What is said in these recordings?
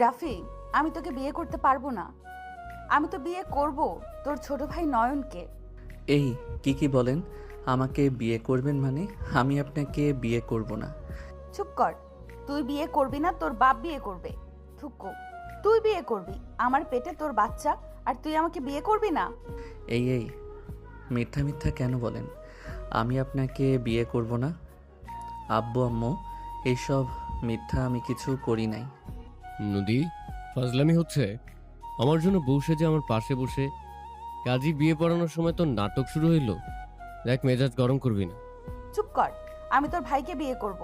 রাফি, আমি তোকে বিয়ে করতে পারবো না। আমি তো বিয়ে করব তোর ছোট ভাই নয়নকে। এই কি বলেন? আমাকে বিয়ে করবেন মানে? আমি আপনাকে বিয়ে করব না। চুপ কর। তুই বিয়ে করবি না, তোর বাপ বিয়ে করবে। থুকু, তুই বিয়ে করবি, আমার পেটে তোর বাচ্চা, আর তুই আমাকে বিয়ে করবি না? এই মিথ্যা মিথ্যা কেন বলেন? আমি আপনাকে বিয়ে করব না। আব্বু আম্মু, এইসব মিথ্যা আমি কিছু করি নাই। নদী, ফাজলামি হচ্ছে? আমার জন্য বসে যে আমার পাশে বসে কাজী বিয়ে পড়ানোর সময় তোর নাটক শুরু হইলো। দেখ, মেজাজ গরম করবি না। চুপ কর। আমি তোর ভাইকে বিয়ে করব।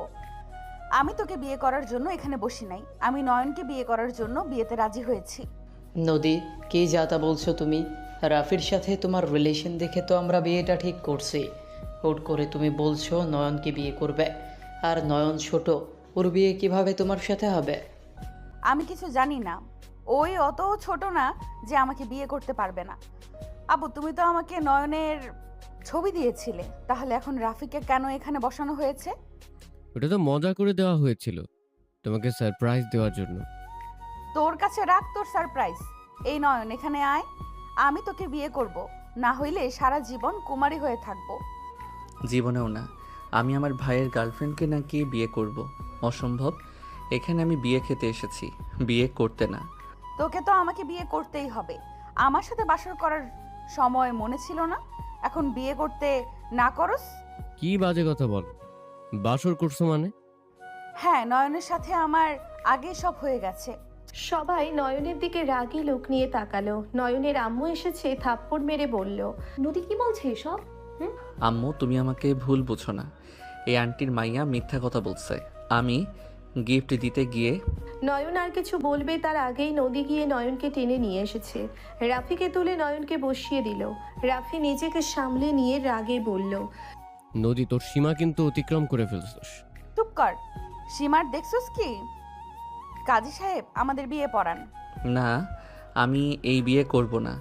আমি তোকে বিয়ে করার জন্য এখানে বসি নাই, আমি নয়নকে বিয়ে করার জন্য বিয়েতে রাজি হয়েছি। নদী, কি যা তা বলছো তুমি? রাফির সাথে তোমার রিলেশন দেখে তো আমরা বিয়েটা ঠিক করছি। হুট করে তুমি বলছো নয়নকে বিয়ে করবে, আর নয়ন ছোট, ওর বিয়ে কিভাবে তোমার সাথে হবে? আমি কিছু জানি না। ওই অত ছোট না যে আমাকে বিয়ে করতে পারবে না। আবু, তুমি তো আমাকে নয়নের ছবি দিয়েছিলে, তাহলে এখন রাফিকে কেন এখানে বসানো হয়েছে? ওটা তো মজা করে দেওয়া হয়েছিল, তোমাকে সারপ্রাইজ দেওয়ার জন্য। তোর কাছে রাখ তোর সারপ্রাইজ। এই নয়ন, এখানে আয়। আমি তোকে বিয়ে করব, না হইলে সারা জীবন কুমারী হয়ে থাকবো। জীবনেও না। আমি আমার ভাইয়ের গার্লফ্রেন্ডকে নাকি বিয়ে করব? অসম্ভব। এখানে আমি বিয়ে খেতে এসেছি, বিয়ে করতে না। তোকে তো আমাকে বিয়ে করতেই হবে। আমার সাথে বাসর করার সময় মনে ছিল না, এখন বিয়ে করতে না করস? কি বাজে কথা বল? বাসর করছো মানে? হ্যাঁ, নয়নের সাথে আমার আগে সব হয়ে গেছে। সবাই নয়নের দিকে রাগী লোক নিয়ে তাকালো। নয়নের আম্মু এসেছে, থাপ্পড় মেরে বলল, নদী কি বলছে এসব? আম্মু, তুমি আমাকে ভুল বুঝো না। এই আন্টির মাইয়া মিথ্যা কথা বলছে। আমি গিফট দিতে গিয়ে নয়ন আর কিছু বলবে তার আগেই নদী গিয়ে নয়নকে টেনে নিয়ে এসেছে। রাফিকে তুলে নয়নকে বসিয়ে দিল। রাফি নিজেকে সামলে নিয়ে রাগে বলল, নদী, তোর সীমা কিন্তু অতিক্রম করে ফেলছিস। চুপ কর। সীমার দেখছস কি? কাজী সাহেব, আমাদের বিয়ে পড়ান। না, আমি এই বিয়ে করব না।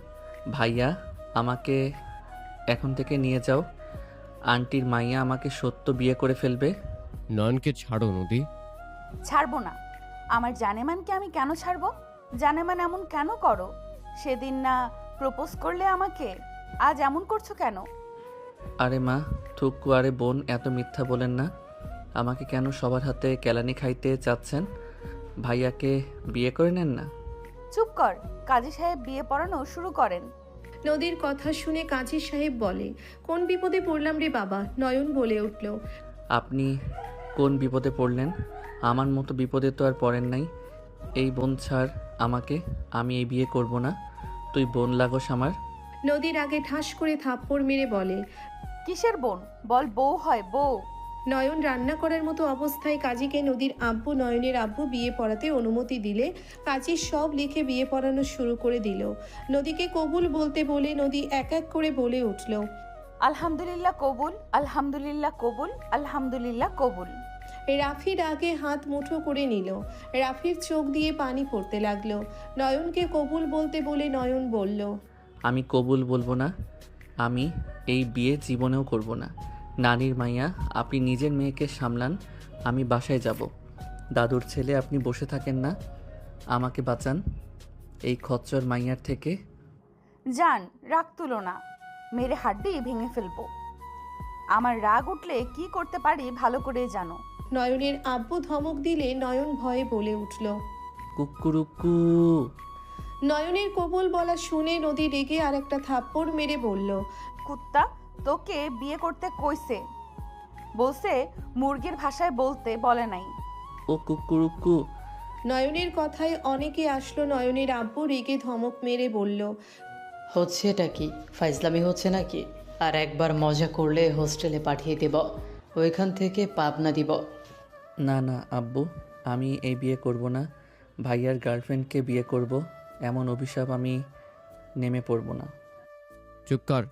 ভাইয়া, আমাকে এখন থেকে নিয়ে যাও। আন্টির মাইয়া আমাকে সত্য বিয়ে করে ফেলবে। নয়নকে ছাড়ো নদী। ছাড়বো না। আমার জানেমানকে আমি কেন ছাড়বো? জানেমান এমন কেন করো? সেদিন না প্রপোজ করলে আমাকে, আজ এমন করছো কেন? আরে মা, থুকু, আরে বোন, এত মিথ্যা বলেন না। আমাকে কেন সবার হাতে কেলানি খাইতে চাচ্ছেন? ভাইয়াকে বিয়ে করে নেন না। চুপ কর। কাজী সাহেব বিয়ে পড়ানো শুরু করেন। নদীর কথা শুনে কাজী সাহেব বলে, কোন বিপদে পড়লাম রে বাবা? নয়ন বলে উঠল, আপনি কোন বিপদে পড়লেন? আমার মতো বিপদে তো আর পড়েন নাই। এই বোন ছাড় আমাকে, আমি এই বিয়ে করব না। তুই বোন লাগোস আমার। নদীর আগে ঠাস করে থাপ্পড় মেরে বলে, কিসের বোন? বল বউ হয়, বউ। নয়ন রান্না করার মতো অবস্থায় কাজীকে নদীর আব্বু নয়নের আব্বু বিয়ে পড়াতে অনুমতি দিলে কাজী সব লিখে বিয়ে পড়ানো শুরু করে দিল। নদীকে কবুল বলতে বলে নদী এক এক করে বলে উঠল, আলহামদুলিল্লাহ কবুল, আলহামদুলিল্লাহ কবুল, আলহামদুলিল্লাহ কবুল। রাফির আগে হাত মুঠো করে নিল। রাফির চোখ দিয়ে পানি পড়তে লাগলো। নয়নকে কবুল বলতে বলে নয়ন বলল, আমি কবুল বলবো না। আমি এই বিয়ে জীবনেও করব না। নানির মাইয়া, আপনি নিজের মেয়েকে সামলান। আমি বাসায় যাব। দাদুর ছেলে, আপনি বসে থাকেন না। আমাকে বাঁচান এই খচ্চর মাইয়ার থেকে। জান, রাগ তুলো না, মেরে হাড্ডি ভেঙে ফেলবো। আমার রাগ উঠলে কি করতে পারি ভালো করে জানো। নয়নের আব্বু ধমক দিলে নয়ন ভয়ে বলে উঠল। কুকুরুকু। নয়নের কবুল বলা শুনে নদী রেগে আর একটা থাপ্পড় মেরে বলল, কুত্তা, তোকে বিয়ে করতে কইছে, বলছে মুরগির ভাষায় বলতে বলে নাই। ও কুকুরুকু। নয়নের কথায় অনেকে আসলো। নয়নের আব্বু রেগে ধমক মেরে বলল, হচ্ছে এটা কি? ফাইজলামি হচ্ছে নাকি? আর একবার মজা করলে হোস্টেলে পাঠিয়ে দেব, ওইখান থেকে পাবনা দিব। না না আব্বু, আমি এই বিয়ে করব না। ভাইয়ার গার্লফ্রেন্ডকে বিয়ে করব, এমন অভিশাপ আমি নেমে পড়ব না। চুপ কর।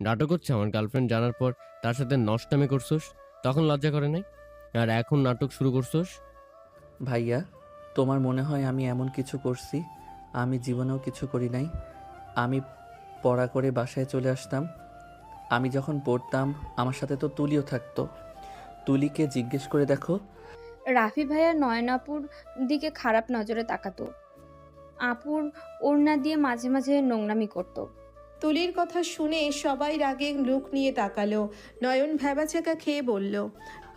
নাটক হচ্ছে আমার গার্লফ্রেন্ড জানার পর তার সাথে নষ্টামি করছোস, তখন লজ্জা করে নাই? আর এখন নাটক শুরু করছোস? ভাইয়া, তোমার মনে হয় আমি এমন কিছু করছি? আমি জীবনেও কিছু করি নাই। আমি পড়া করে বাসায় চলে আসতাম। আমি যখন পড়তাম আমার সাথে তো তুলিও থাকতো। তুলিকে জিজ্ঞেস করে দেখো। রাফি ভাইয়া নয়নাপুর দিকে খারাপ নজরে তাকাতো। আপুর ওড়না দিয়ে মাঝে মাঝে নোংরামি করতো। তুলির কথা শুনে সবাই রাগে লুক নিয়ে তাকালো। নয়ন ভ্যাবাচাকা খেয়ে বলল,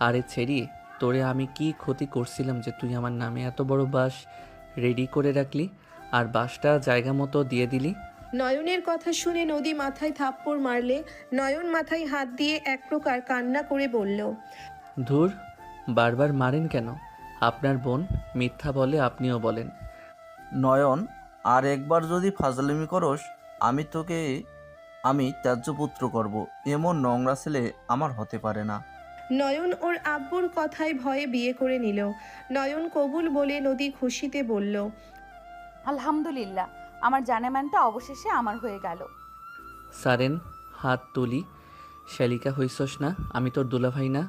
আরে ছেড়ি, তোরে আমি কি ক্ষতি করছিলাম যে তুই আমার নামে এত বড় বাস রেডি করে রাখলি আর বাসটা জায়গা মতো দিয়ে দিলি? নয়নের কথা শুনে নদী মাথায় থাপ্পড় মারলে নয়ন মাথায় হাত দিয়ে এক প্রকার কান্না করে বলল, ধুর, বারবার মারেন কেন? আপনার বোন মিথ্যা বলে, আপনিও বলেন। নয়ন, আর একবার যদি ফাজলামি করস আমি ত্যায্যপুত্র করব। এমন নোংরা ছেলে আমার হতে পারে না। নয়ন ওর আব্বুর কথায় ভয়ে বিয়ে করে নিল। নয়ন কবুল বলে নদী খুশিতে বলল, আলহামদুলিল্লাহ, আমার জানেমানটা অবশেষে আমার হয়ে গেল। সারেন, হাত তুলি। শ্যালিকা হইছস না? আমি তোর দুলাভাই না?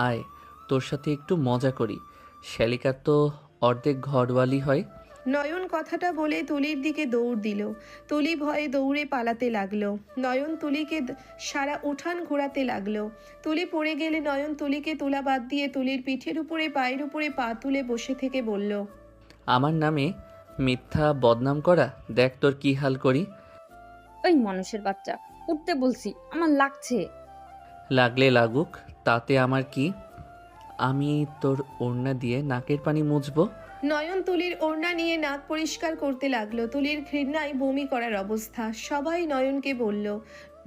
আয়, তোর সাথে একটু মজা করি। শ্যালিকা তো অর্ধেক ঘরওয়ালি হয়। নয়ন কথাটা বলে তুলির দিকে দৌড় দিল। তুলি ভয়ে দৌড়ে পালাতে লাগলো। নয়ন তুলিকে সারা উঠান ঘোরাতে লাগলো। তুলি পড়ে গেলে নয়ন তুলিকে তুলা বাদ দিয়ে তুলির পিঠের উপরে পায়ের উপরে পা তুলে বসে থেকে বলল, আমার নামে মিথ্যা বদনাম করা, দেখ তোর কি হাল করি। ওই মানুষের বাচ্চা, উঠতে বলছি, আমার লাগছে। লাগলে লাগুক, তাতে আমার কি? আমি তোর ওড়না দিয়ে নাকের পানি মুছবো। নয়ন তুলির ওড়না নিয়ে নাক পরিষ্কার করতে লাগলো। তুলির ঘৃণায় বমি করার অবস্থা। সবাই নয়নকে বলল।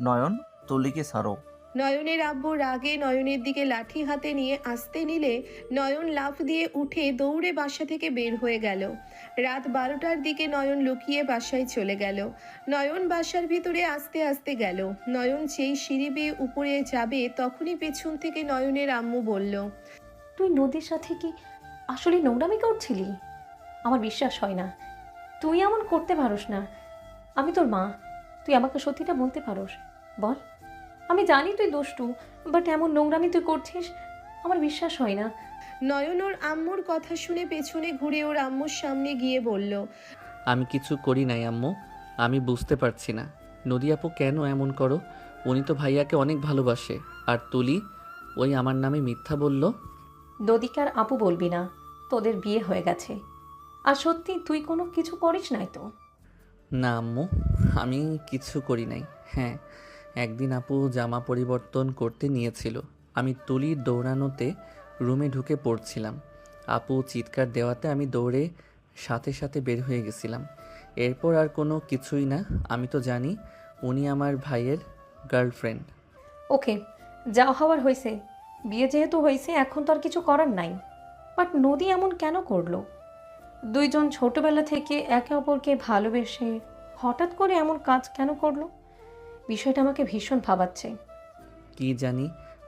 নয়ন, তুলিকে ছাড়ো। নয়নের আব্বু রাগে নয়নের দিকে লাঠি হাতে নিয়ে আসতে নিলে নয়ন লাফ দিয়ে উঠে দৌড়ে বাসা থেকে বের হয়ে গেল। রাত 12টার দিকে নয়ন লুকিয়ে বাসায় চলে গেল। নয়ন বাসার ভিতরে আস্তে আস্তে গেল। নয়ন যেই সিঁড়ি বেয়ে উপরে যাবে তখনই পেছন থেকে নয়নের আম্মু বলল, তুই নদীর সাথে কি আসলে নোংরামি করছিলি? আমার বিশ্বাস হয় না, তুই এমন করতে পারোস না। আমি তোর মা, তুই আমাকে সত্যিটা বলতে পারোস? বল। আমি জানি তুই দুষ্টু, বাট এমন নোংরামি তুই করছিস, আমার বিশ্বাস হয় না। নয়ন ওর আম্মুর কথা শুনে পেছনে ঘুরে ওর আম্মুর সামনে গিয়ে বলল, আমি কিছু করি নাই আম্মু, আমি বুঝতে পারছি না নদী আপু কেন এমন করো। উনি তো ভাইয়াকে অনেক ভালোবাসে। আর তুলি ওই আমার নামে মিথ্যা বলল। নদীকার আপু বলবি না, তোদের বিয়ে হয়ে গেছে। আর সত্যি তুই কোনো কিছু করিস নাই তো? না আম্মু, আমি কিছু করি নাই। হ্যাঁ, একদিন আপু জামা পরিবর্তন করতে নিয়েছিল, আমি তুলির দৌড়ানোতে রুমে ঢুকে পড়ছিলাম। আপু চিৎকার দেওয়াতে আমি দৌড়ে সাথে সাথে বের হয়ে গেছিলাম। এরপর আর কোনো কিছুই না। আমি তো জানি উনি আমার ভাইয়ের গার্লফ্রেন্ড। ওকে, যা হওয়ার হয়েছে। বিয়ে যেহেতু হয়েছে এখন তো আর কিছু করার নাই। বাট নদী এমন কেন করলো? দুইজন ছোটবেলা থেকে একে অপরকে ভালোবেসে হঠাৎ করে এমন কাজ কেন করলো? বিষয়টা আমাকে ভীষণ ভাবাচ্ছে। কি জানি,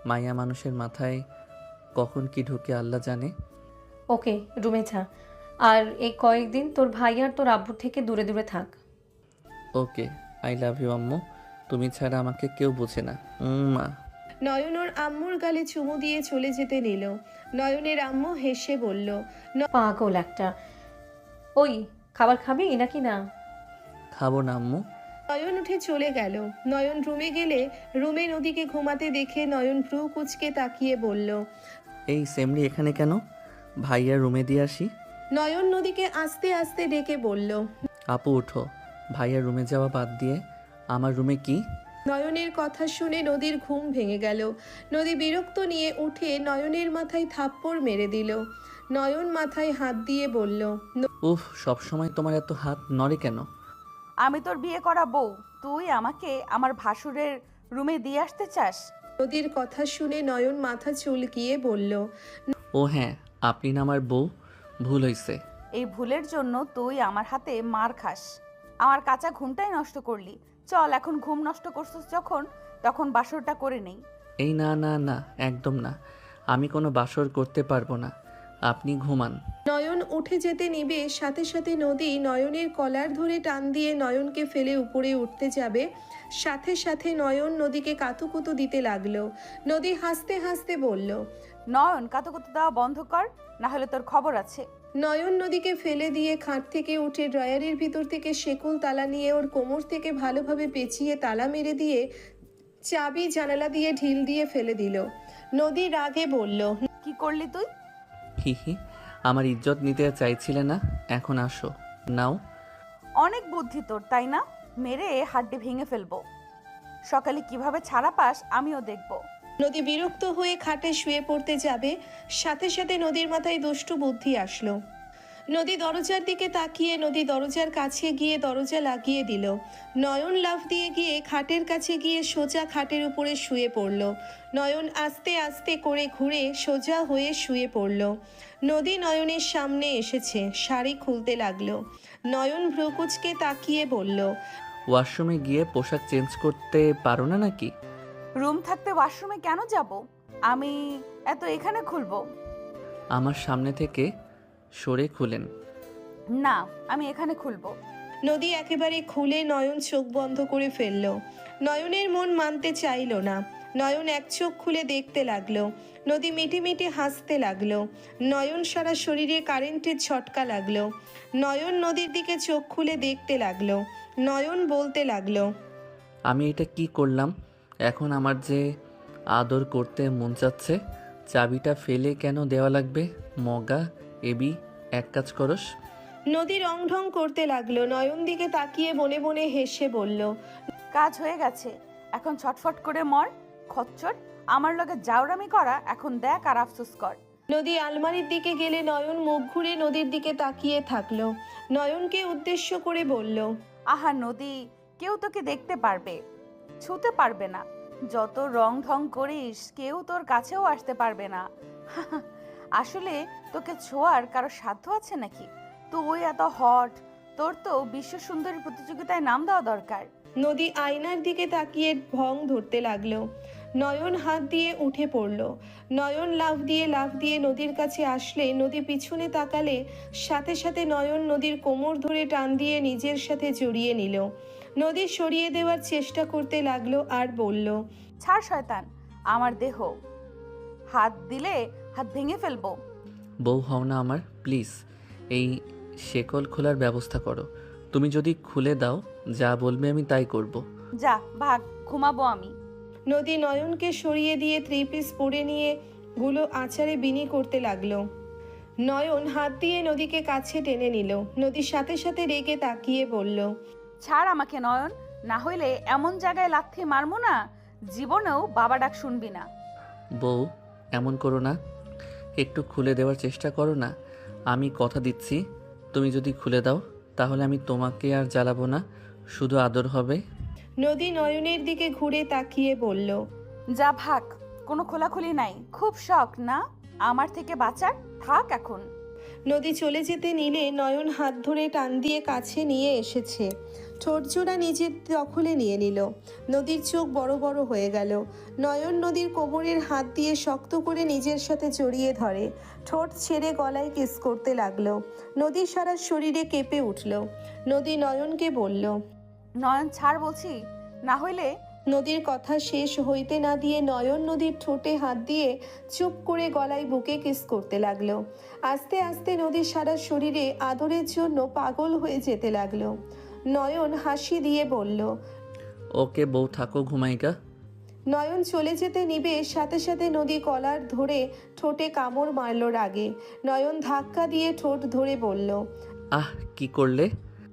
মায়া মানুষের মাথায় কখন কি ঢুকে আল্লাহ জানে। ওকে, রুমে যা। আর এই কয়েকদিন তোর ভাই আর তোর আব্বুর থেকে দূরে দূরে থাক। ওকে, আই লাভ ইউ আম্মু, তুমি ছাড়া আমাকে কেউ বোঝে না। মা। নয়ন ওর আম্মুর গালে চুমু দিয়ে চলে যেতে নিল। নয়নের আম্মু হেসে বলল, পাগল একটা। ওই, খাবার খাবি নাকি না? খাবো না আম্মু। নয়ন উঠে চলে গেল। নয়ন রুমে গেলে রুমে নদীকে ঘুমাতে দেখে নয়ন ভ্রু কুচকে তাকিয়ে বলল, এই সেমরি এখানে কেন? ভাইয়া রুমে দিয়ে আসি। নয়ন নদীকে আস্তে আস্তে ডেকে বলল, আপু উঠো, ভাইয়া রুমে যাওয়া বাদ দিয়ে আমার রুমে কি? নয়নের কথা শুনে নদীর ঘুম ভেঙে গেল। নদী বিরক্ত নিয়ে উঠে নয়নের মাথায় থাপ্পড় মেরে দিল। নয়ন মাথায় হাত দিয়ে বলল, উফ, সবসময় তোমার এত হাত নড়ে কেন? আমি তোর বিয়ে করা বউ, তুই আমাকে আমার ভাসুরের রুমে দিয়ে আসতে চাস? নদীর কথা শুনে নয়ন মাথা চুলকিয়ে বলল, ও হ্যাঁ, আপনি না আমার বউ, ভুল হয়েছে। এই ভুলের জন্য তুই আমার হাতে মার খাস। আমার কাঁচা ঘুমটাই নষ্ট করলি। চল, এখন ঘুম নষ্ট করছিস যখন, তখন বাসরটা করে নেই। এই না না না, একদম না, আমি কোনো বাসর করতে পারবো না, আপনি ঘুমান। নয়ন উঠে যেতে নিবে সাথে সাথে নদী নয়নের কলার ধরে টান দিয়ে নয়নকে ফেলে উপরে উঠতে যাবে। সাথে সাথে নয়ন নদীকে কাতুকুতু দিতে লাগলো। নদী হাসতে হাসতে বলল, নয়ন, কাতুকুতু দেওয়া বন্ধ কর, না হলে তোর খবর আছে। নয়ন নদীকে ফেলে দিয়ে খাট থেকে উঠে ড্রয়ারের ভিতর থেকে শেকল তালা নিয়ে ওর কোমর থেকে ভালোভাবে পেঁচিয়ে তালা মেরে দিয়ে চাবি জানালা দিয়ে ঢিল দিয়ে ফেলে দিল। নদী রাগে বলল, কি করলি তুই? হি হি, আমার ইজ্জত নিতে চাইছিলে না, এখন আসো, নাও। অনেক বুদ্ধি তোর, তাই না? মেরে হাড্ডি ভেঙে ফেলবো। সকালে কিভাবে ছাড়া পাস আমিও দেখব। নদী বিরক্ত হয়ে খাটে শুয়ে পড়তে যাবে, সাথে সাথে নদীর মাথায় দুষ্টু বুদ্ধি আসলো। নদী দরজার দিকে তাকিয়ে নদী দরজার কাছে গিয়ে দরজা লাগিয়ে দিল। নয়ন লাফ দিয়ে গিয়ে খাটের কাছে গিয়ে সোজা খাটের উপরে শুয়ে পড়ল। নয়ন আস্তে আস্তে করে ঘুরে সোজা হয়ে শুয়ে পড়ল। নদী নয়নের সামনে এসেছে, শাড়ি খুলতে লাগলো। নয়ন ভ্রুকুচকে তাকিয়ে বলল, ওয়াশরুমে গিয়ে পোশাক চেঞ্জ করতে পারো না নাকি? রুম থাকতে ওয়াশরুমে কেন যাব? আমি এত এখানে খুলবো? আমার সামনে থেকে সরে খুলেন। না, আমি এখানে খুলবো। নদী একেবারে খুলে নয়ন চোখ বন্ধ করে ফেলল। নয়নের মন মানতে চাইল না। নয়ন এক চোখ খুলে দেখতে লাগলো। নদী মিটি মিটি হাসতে লাগলো। নয়ন সারা শরীরে কারেন্টের ঝটকা লাগলো। নয়ন নদীর দিকে চোখ খুলে দেখতে লাগলো। নয়ন বলতে লাগলো, আমি এটা কি করলাম? এখন আমার যে আদর করতে মন চাচ্ছে, চাবিটা ফেলে কেন দেওয়া লাগবে? মগা এবি, এক কাজ করস। নদী রং ঢং করতে লাগলো। নয়ন দিকে তাকিয়ে বনে বনে হেসে বলল, কাজ হয়ে গেছে, এখন ছটফট করে মর। খচ্চর, আমার লগে জাউরামি করা এখন দেখ আর আফসোস কর। নদী আলমারির দিকে গেলে নয়ন মুখ ঘুরে নদীর দিকে তাকিয়ে থাকলো। নয়নকে উদ্দেশ্য করে বলল, আহা নদী, কেউ তোকে দেখতে পারবে, ছুতে পারবে না। যত রং ঢং করিস কেউ তোর কাছেও আসতে পারবে না। আসলে তোকে ছোঁয়ার কারো সাধ্য আছে নাকি? তুই এত হট, তোর তো বিশ্ব সুন্দরী প্রতিযোগিতায় নাম দেওয়া দরকার। নদী আয়নার দিকে তাকিয়ে ভং ধরতে লাগলো। নয়ন হাত দিয়ে উঠে পড়ল। নয়ন লাফ দিয়ে নদীর কাছে আসলে নদী পিছনে তাকালে সাথে সাথে নয়ন নদীর কোমর ধরে টান দিয়ে নিজের সাথে জড়িয়ে নিল। নদী সরিয়ে দেওয়ার চেষ্টা করতে লাগলো আর বলল, ছাড় শয়তান আমার দেহ, হাত দিলে হাত ভেঙে ফেলবো। বউ হও না আমার, প্লিজ এই শেকল খোলার ব্যবস্থা করো। তুমি যদি খুলে দাও, যা বলবে আমি তাই করব। যা ভাগ, ঘুমাবো আমি। নদী নয়নকে সরিয়ে দিয়ে থ্রি পিস পরে নিয়ে গুলো আচারে বিনি করতে লাগলো। নয়ন হাত দিয়ে নদীকে কাছে টেনে নিল। নদীর সাথে সাথে রেগে তাকিয়ে বলল, ছাড় আমাকে নয়ন, না হইলে এমন জায়গায় লাথি মারমু না, জীবনেও বাবা ডাক শুনবি না। বউ এমন করো না, একটু খুলে দেওয়ার চেষ্টা করো না। আমি কথা দিচ্ছি, তুমি যদি খুলে দাও তাহলে আমি তোমাকে আর জ্বালাবো না, শুধু আদর হবে। নদী নয়নের দিকে ঘুরে তাকিয়ে বলল, যা ভাগ, কোনো খোলাখুলি নাই। খুব শখ না আমার থেকে বাঁচার? থাক এখন। নদী চলে যেতে নিলে নয়ন হাত ধরে টান দিয়ে কাছে নিয়ে এসেছে। ঠোঁটজোড়া নিজের দখলে নিয়ে নিল। নদীর চোখ বড় বড় হয়ে গেল। নয়ন নদীর কোমরের হাত দিয়ে শক্ত করে নিজের সাথে জড়িয়ে ধরে। ঠোঁট ছেড়ে গলায় কিস করতে লাগলো। নদী সারা শরীরে কেঁপে উঠল। নদী নয়নকে বলল, নয়ন ছাড় বলছি, না হইলে। নদীর কথা শেষ হইতে না দিয়ে নয়ন নদীর ঠোঁটে হাত দিয়ে চুপ করে গলায় বুকে কিস করতে লাগলো। আস্তে আস্তে নদীর সারা শরীরে আদরের জন্য পাগল হয়ে যেতে লাগলো। নয়ন হাসি দিয়ে বলল, ওকে বউ, থাকো, ঘুমাইগা। নয়ন চলে যেতে নিবে সাথে সাথে নদী কলার ধরে ঠোঁটে কামড় মারল রাগে। নয়ন ধাক্কা দিয়ে ঠোঁট ধরে বলল, আহ, কি করলে?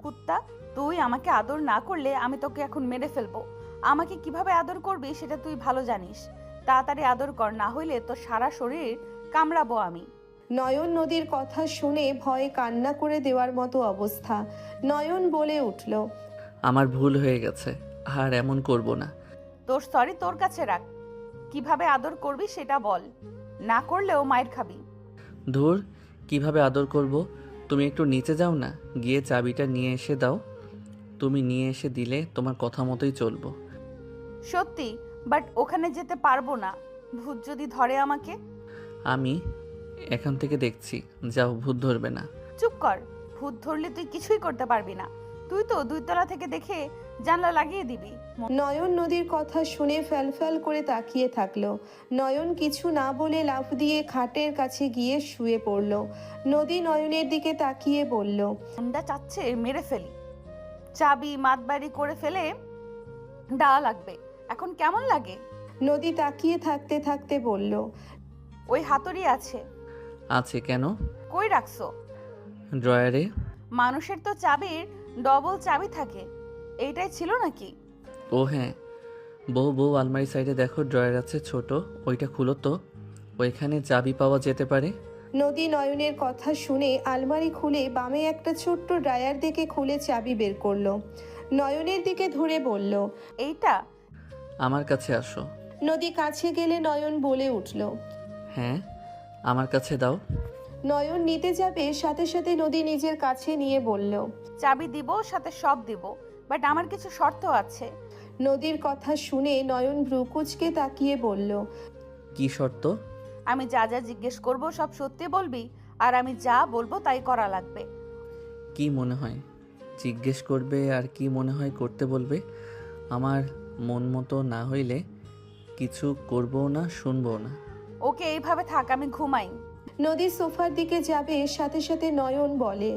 কুত্তা, তুই আমাকে আদর না করলে আমি তোকে এখন মেরে ফেলবো। আমাকে কিভাবে আদর করবি সেটা তুই ভালো জানিস। তাড়াতাড়ি আদর কর, না হইলে তোর সারা শরীর কামড়াবো আমি। নয়ন নদীর কথা শুনে ভয়ে কান্না করে দেওয়ার মতো অবস্থা। নয়ন বলে উঠল, আমার ভুল হয়ে গেছে, আর এমন করব না। তোর সরি তোর কাছে রাখ, কিভাবে আদর করবি সেটা বল, না করলেও মায়ের খাবি। ধুর, কিভাবে আদর করব? তুমি একটু নিচে যাও না, গিয়ে চাবিটা নিয়ে এসে দাও। তুমি নিয়ে এসে দিলে তোমার কথা মতোই চলবো। সত্যি, বাট ওখানে যেতে পারবো না, ভূত যদি ধরে আমাকে। আমি এখান থেকে দেখছি, যাও, ভূত ধরবে না। চুপ কর, ভূত ধরলে তুই কিছুই করতে পারবি না। তুই তো 2 তলা থেকে দেখে জানলা লাগিয়ে দিবি। নয়ন নদীর কথা শুনে ফ্যালফ্যাল করে তাকিয়ে থাকলো। নয়ন কিছু না বলে লাফ দিয়ে খাটের কাছে গিয়ে শুয়ে পড়ল। নদী নয়নের দিকে তাকিয়ে বলল, মুন্ডা চাচ্ছে মেরে ফেলি, চাবি মাতবাড়ি করে ফেলে ডালা লাগবে। এখন কেমন লাগে? নদী তাকিয়ে থাকতে থাকতে বলল, ওই হাতুড়ি আছে। আছে কেন? কই রাখছো? ড্রয়ারে। মানুষের তো চাবির ডবল চাবি থাকে, এইটাই ছিল নাকি? ও হ্যাঁ, বউ আলমারি সাইডে দেখো, ড্রয়ার আছে ছোট, ওইটা খুলো তো, ওইখানে চাবি পাওয়া যেতে পারে। নদী নয়নের কথা শুনে আলমারি খুলে বামে একটা ছোট্ট ড্রায়ার দেখে খুলে চাবি বের করলো। নয়নের দিকে ধরে বলল। এইটা? আমার কাছে আসো। নদী কাছে গেলে নয়ন বলে উঠল। হ্যাঁ, আমার কাছে দাও। নয়ন নিতে যাবে, সাথে সাথে নদী নিজের কাছে নিয়ে বলল। চাবি দিব, সাথে সব দিব, বাট আমার কিছু শর্ত আছে। নদীর কথা শুনে নয়ন ভ্রুকুচকে তাকিয়ে বলল। কি শর্ত? আমি যা যা জিজ্ঞেস করব সব সত্যি বলবি, আর আমি যা বলবো তাই করা লাগবে। কি মনে হয় জিজ্ঞেস করবে, আর কি মনে হয় করতে বলবে? আমার মন মতো না হইলে কিছু করবো না, শুনবো না। ওকে, এইভাবে থাক, আমি ঘুমাই। নদী সোফার দিকে যাবে, সাথে সাথে নয়ন বলে।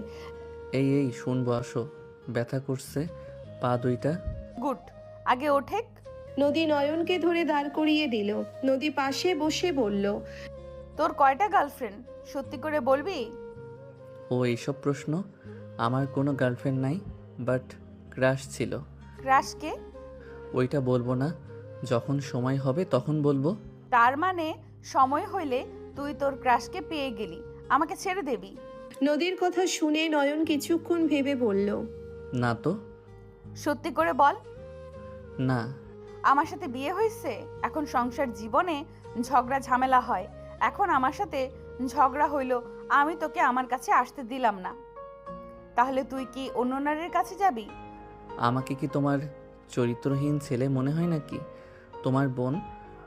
এই শুনবো, আসো। ব্যথা করছে পা দুইটা। গুড, আগে ওঠেক। নদী নয়নকে ধরে দাঁড় করিয়ে দিল। নদী পাশে বসে বলল। তোর কয়টা গার্লফ্রেন্ড, সত্যি করে বলবি? ও এইসব প্রশ্ন? আমার কোনো গার্লফ্রেন্ড নাই, বাট ক্রাশ ছিল। ক্রাশকে? ওইটা বলবো না, যখন সময় হবে তখন বলবো। তার মানে সময় হইলে তুই তোর ক্রাশকে পেয়ে গেলি, আমাকে ছেড়ে দেবি? নদীর কথা শুনে নয়ন কিছুক্ষণ ভেবে বলল। না তো। সত্যি করে বল। না। আমার সাথে বিয়ে হয়েছে, এখন সংসার জীবনে ঝগড়া ঝামেলা হয়, এখন আমার সাথে ঝগড়া হইল, আমি তোকে আমার কাছে আসতে দিলাম না, তাহলে তুই কি অন্য নারীর কাছে যাবি? আমাকে কি তোমার চরিত্রহীন ছেলে মনে হয় নাকি? তোমার বোন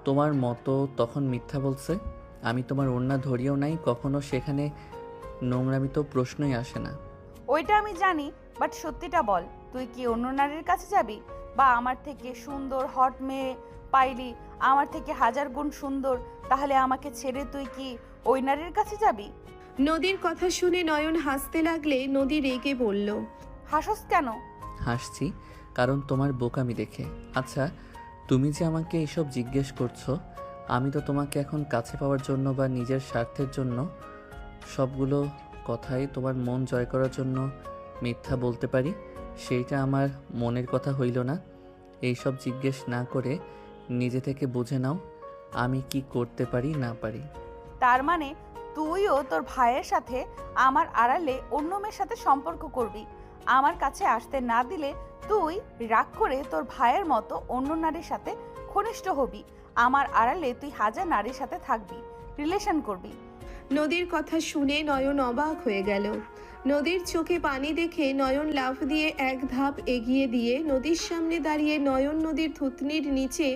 তোমার মতো তখন মিথ্যা বলছে। আমি তোমার ওড়না ধরিয়েও নাই কখনো, সেখানে নোংরামি তো প্রশ্নই আসে না। ওইটা আমি জানি, বাট সত্যিটা বল, তুই কি অন্য নারীর কাছে যাবি? বা আমার থেকে সুন্দর হট মেয়ে পাইলি, আমার থেকে হাজার গুণ সুন্দর, তাহলে আমাকে ছেড়ে তুই কি ওই নারীর কাছে যাবি? নদীর কথা শুনে নয়ন হাসতে লাগলে নদী রেগে বলল। হাসস কেন? হাসছি কারণ তোমার বোকামি দেখে। আচ্ছা, তুমি যে আমাকে এসব জিজ্ঞেস করছো, আমি তো তোমাকে এখন কাছে পাওয়ার জন্য বা নিজের স্বার্থের জন্য সবগুলো কথাই তোমার মন জয় করার জন্য মিথ্যা বলতে পারি। সেইটা আমার মনের কথা হইল না। এইসব জিজ্ঞেস না করে নিজে থেকে বুঝে নাও আমি কি করতে পারি না পারি। তার মানে তুইও তোর ভাইয়ের সাথে আমার আড়ালে অন্য মেয়ের সাথে সম্পর্ক করবি, আমার কাছে আসতে না দিলে তুই রাগ করে তোর ভাইয়ের মতো অন্য নারীর সাথে ঘনিষ্ঠ হবি, আমার আড়ালে তুই হাজার নারীর সাথে থাকবি, রিলেশন করবি। নদীর কথা শুনে নয়ন অবাক হয়ে গেল। নদীর চোখে পানি দেখে নয়ন লাফ দিয়ে এক ধাপ এগিয়ে দিয়ে নদীর সামনে দাঁড়িয়ে নয়ন নদীর থুতনির নিচে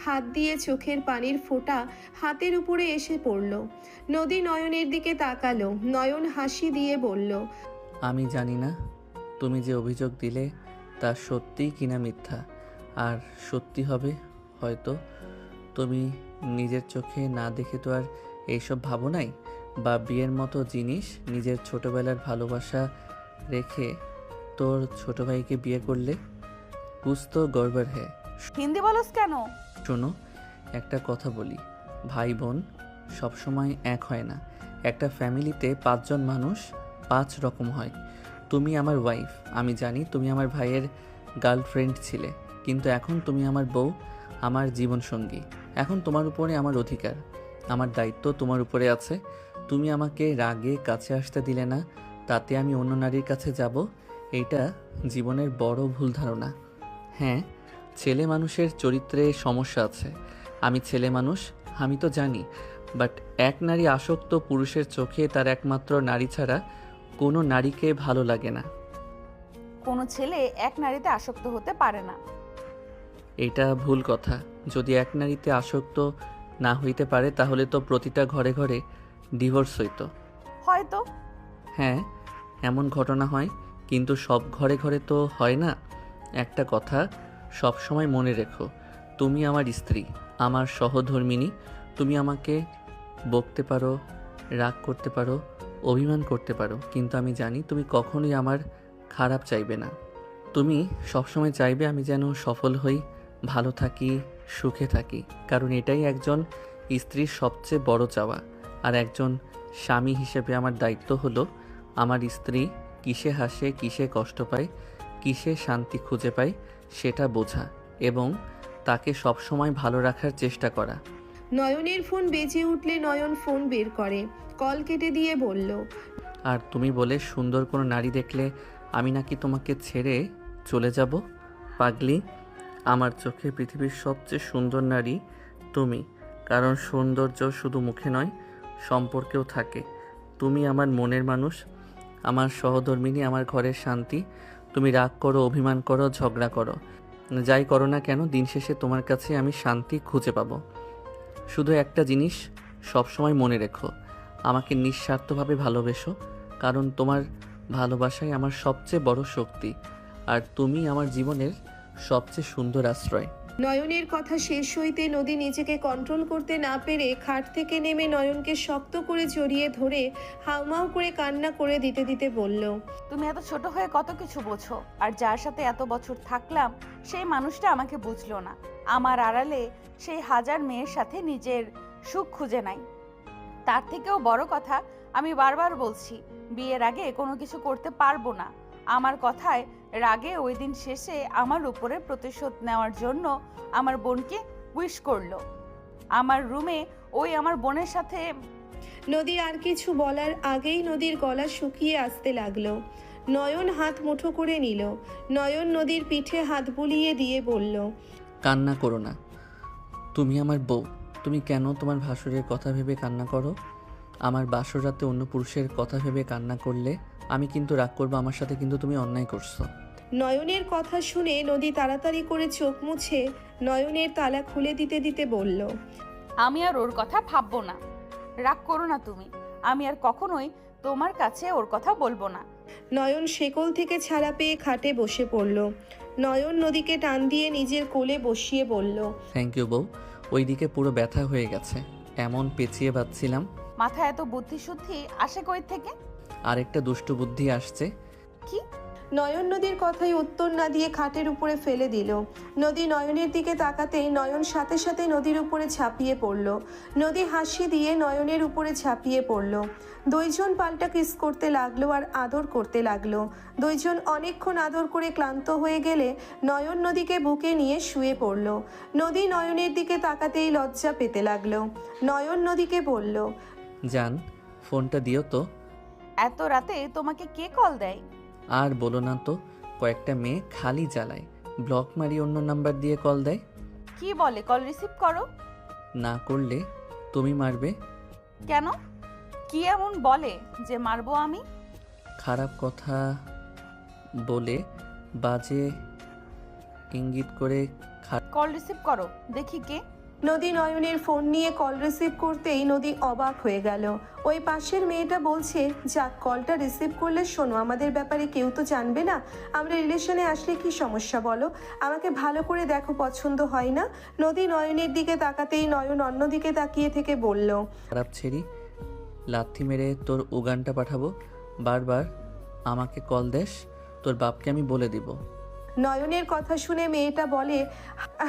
হাত দিয়ে চোখের পানির ফোঁটা হাতের উপরে এসে পড়ল। নদী নয়নের দিকে তাকালো। নয়ন হাসি দিয়ে বলল। আমি জানি না তুমি যে অভিযোগ দিলে তা সত্যিই কিনা মিথ্যা, আর সত্যি হবে হয়তো। তুমি নিজের চোখে না দেখে তো আর এইসব ভাবো নাই, বা বিয়ের মতো জিনিস নিজের ছোটবেলার ভালোবাসা রেখে তোর ছোট ভাইকে বিয়ে করলে। কুছ তো গড়বড় হ্যায়। হিন্দি বলস কেন? শোনো, একটা কথা বলি, ভাই বোন সবসময় এক হয় না। একটা ফ্যামিলিতে 5 জন মানুষ 5 রকম হয়। তুমি আমার ওয়াইফ, আমি জানি তুমি আমার ভাইয়ের গার্লফ্রেন্ড ছিলে, কিন্তু এখন তুমি আমার বউ, আমার জীবনসঙ্গী। এখন তোমার উপরে আমার অধিকার, আমার দায়িত্ব তোমার উপরে আছে। তুমি আমাকে রাগে কাছে আসতে দিলে না, তাতে আমি অন্য নারীর কাছে যাব, এইটা জীবনের বড় ভুল ধারণা। হ্যাঁ, ছেলে মানুষের চরিত্রে সমস্যা আছে। আমি ছেলে মানুষ, আমি তো জানি, বাট এক নারী আসক্ত পুরুষের চোখে তার একমাত্র নারী ছাড়া কোনো নারীকে ভালো লাগে না। কোনো ছেলে এক নারীতে আসক্ত হতে পারে না। এটা ভুল কথা। যদি এক নারীতে আসক্ত না হইতে পারে তাহলে তো প্রতিটা ঘরে ঘরে ডিভোর্স হইতো। হয়তো। হ্যাঁ, এমন ঘটনা হয়, কিন্তু সব ঘরে ঘরে তো হয় না। একটা কথা সব সময় মনে রেখো, তুমি আমার স্ত্রী, আমার সহধর্মিণী। তুমি আমাকে বকতে পারো, রাগ করতে পারো, অভিমান করতে পারো, কিন্তু আমি জানি তুমি কখনোই আমার খারাপ চাইবে না। তুমি সবসময় চাইবে আমি যেন সফল হই, ভালো থাকি, সুখে থাকি, কারণ এটাই একজন স্ত্রীর সবচেয়ে বড় চাওয়া। আর একজন স্বামী হিসেবে আমার দায়িত্ব হলো আমার স্ত্রী কিসে হাসে, কিসে কষ্ট পায়, কিসে শান্তি খুঁজে পাই সেটা বোঝা এবং তাকে সবসময় ভালো রাখার চেষ্টা করা। নয়নের ফোন বেজে উঠলে নয়ন ফোন বের করে, কল কেটে দিয়ে বলল, আর তুমি বলে সুন্দর কোনো নারী দেখলে আমি নাকি তোমাকে ছেড়ে চলে যাব? পাগলি, আমার চোখে পৃথিবীর সবচেয়ে সুন্দর নারী তুমি, কারণ সৌন্দর্য শুধু মুখে নয়, সম্পর্কেও থাকে। তুমি আমার মনের মানুষ, আমার সহধর্মিণী, আমার ঘরের শান্তি। তুমি রাগ করো, অভিমান করো, ঝগড়া করো, যাই করো না কেন, দিন শেষে তোমার কাছে আমি শান্তি খুঁজে পাবো। শুধু একটা জিনিস সবসময় মনে রেখো, আমাকে নিঃস্বার্থভাবে ভালোবেসো, কারণ তোমার ভালোবাসাই আমার সবচেয়ে বড় শক্তি, আর তুমি আমার জীবনের সবচেয়ে সুন্দর আশ্রয়। নয়নের কথা শেষ হইতে নদী নিজেকে কন্ট্রোল করতে না পেরে খাট থেকে নেমে নয়নকে শক্ত করে জড়িয়ে ধরে হাউমাউ করে কান্না করে দিতে দিতে বলল, তুমি এত ছোট হয়ে কত কিছু বোঝো, আর যার সাথে এত বছর থাকলাম সেই মানুষটা আমাকে বুঝলো না। আমার আড়ালে সেই হাজার মেয়ের সাথে নিজের সুখ খুঁজে নাই। তার থেকেও বড় কথা, আমি বারবার বলছি বিয়ের আগে কোনো কিছু করতে পারবো না। আমার কথায় রাগে ওই দিন শেষে আমার উপরে প্রতিশোধ নেওয়ার জন্য আমার বোনকে উইশ করলো। আমার রুমে ওই আমার বোনের সাথে। নদী আর কিছু বলার আগেই নদীর গলা শুকিয়ে আসতে লাগলো। নয়ন হাত মুঠো করে নিল। নয়ন নদীর পিঠে হাত বুলিয়ে দিয়ে বলল, কান্না করো না, তুমি আমার বউ। তুমি কেন তোমার ভাসুরের কথা ভেবে কান্না করো? আমার বাসর রাতে অন্য পুরুষের কথা ভেবে কান্না করলে আমি কিন্তু রাগ করবো আমার সাথে, কিন্তু তুমি অন্যায় করছো। নয়নের কথা শুনে নদী তাড়াতাড়ি করে চোখ মুছে নয়নের তালা খুলে দিতে দিতে বলল, আমি আর ওর কথা ভাববো না। রাগ করো না তুমি, আমি আর কখনোই তোমার কাছে ওর কথা বলবো না। নয়ন শেকল থেকে ছাড়া পেয়ে খাটে বসে পড়ল। নয়ন নদীকে টান দিয়ে নিজের কোলে বসিয়ে বলল, থ্যাংক ইউ বউ, ওইদিকে পুরো ব্যথা হয়ে গেছে, এমন পেঁচিয়ে বাঁধছিলাম। মাথায় এত বুদ্ধি শুদ্ধি আসে কই থেকে? আরেকটা দুষ্টু বুদ্ধি আসছে। কি? নয়ন নদীর কথায় উত্তর না দিয়ে খাটের উপরে ফেলে দিল। নদী নয়নের দিকে তাকাতেই নয়ন সাথে সাথে নদীর উপরে ঝাঁপিয়ে পড়ল। নদী হাসি দিয়ে নয়নের উপরে ঝাঁপিয়ে পড়ল। দুইজন পাল্টা কিস করতে লাগলো আর আদর করতে লাগলো। দুইজন অনেকক্ষণ আদর করে ক্লান্ত হয়ে গেলে নয়ন নদীকে বুকে নিয়ে শুয়ে পড়ল। নদী নয়নের দিকে তাকাতেই লজ্জা পেতে লাগলো। নয়ন নদীকে বলল, জান, ফোনটা দিও তো। এত রাতে তোমাকে কে কল দেয়? আর বলো না তো, কয়েকটা মেয়ে খালি জ্বালায়, ব্লক মারি অন্য নাম্বার দিয়ে কল দেয়। কি বলে? কল রিসিভ করো। না করলে তুমি মারবে। কেন? কি এমন বলে যে মারবো আমি? খারাপ কথা বলে, বাজে ইঙ্গিত করে। কল রিসিভ করো, দেখি কে। নদী নয়নের ফোন নিয়ে কল রিসিভ করতেই নদী অবাক হয়ে গেল। ওই পাশের মেয়েটা বলছে, যাক কলটা রিসিভ করলে শোনো, আমাদের ব্যাপারে কেউ তো জানবে না, আমরা রিলেশনে আসলে কি সমস্যা বলো, আমাকে ভালো করে দেখো, পছন্দ হয় না? নদী নয়নের দিকে তাকাতেই নয়ন অন্যদিকে তাকিয়ে থেকে বলল, খারাপ ছেড়ি, লাথি মেরে তোর উগানটা পাঠাবো। বারবার আমাকে কল দেস, তোর বাপকে আমি বলে দিব। নয়নের কথা শুনে মেয়েটা বলে,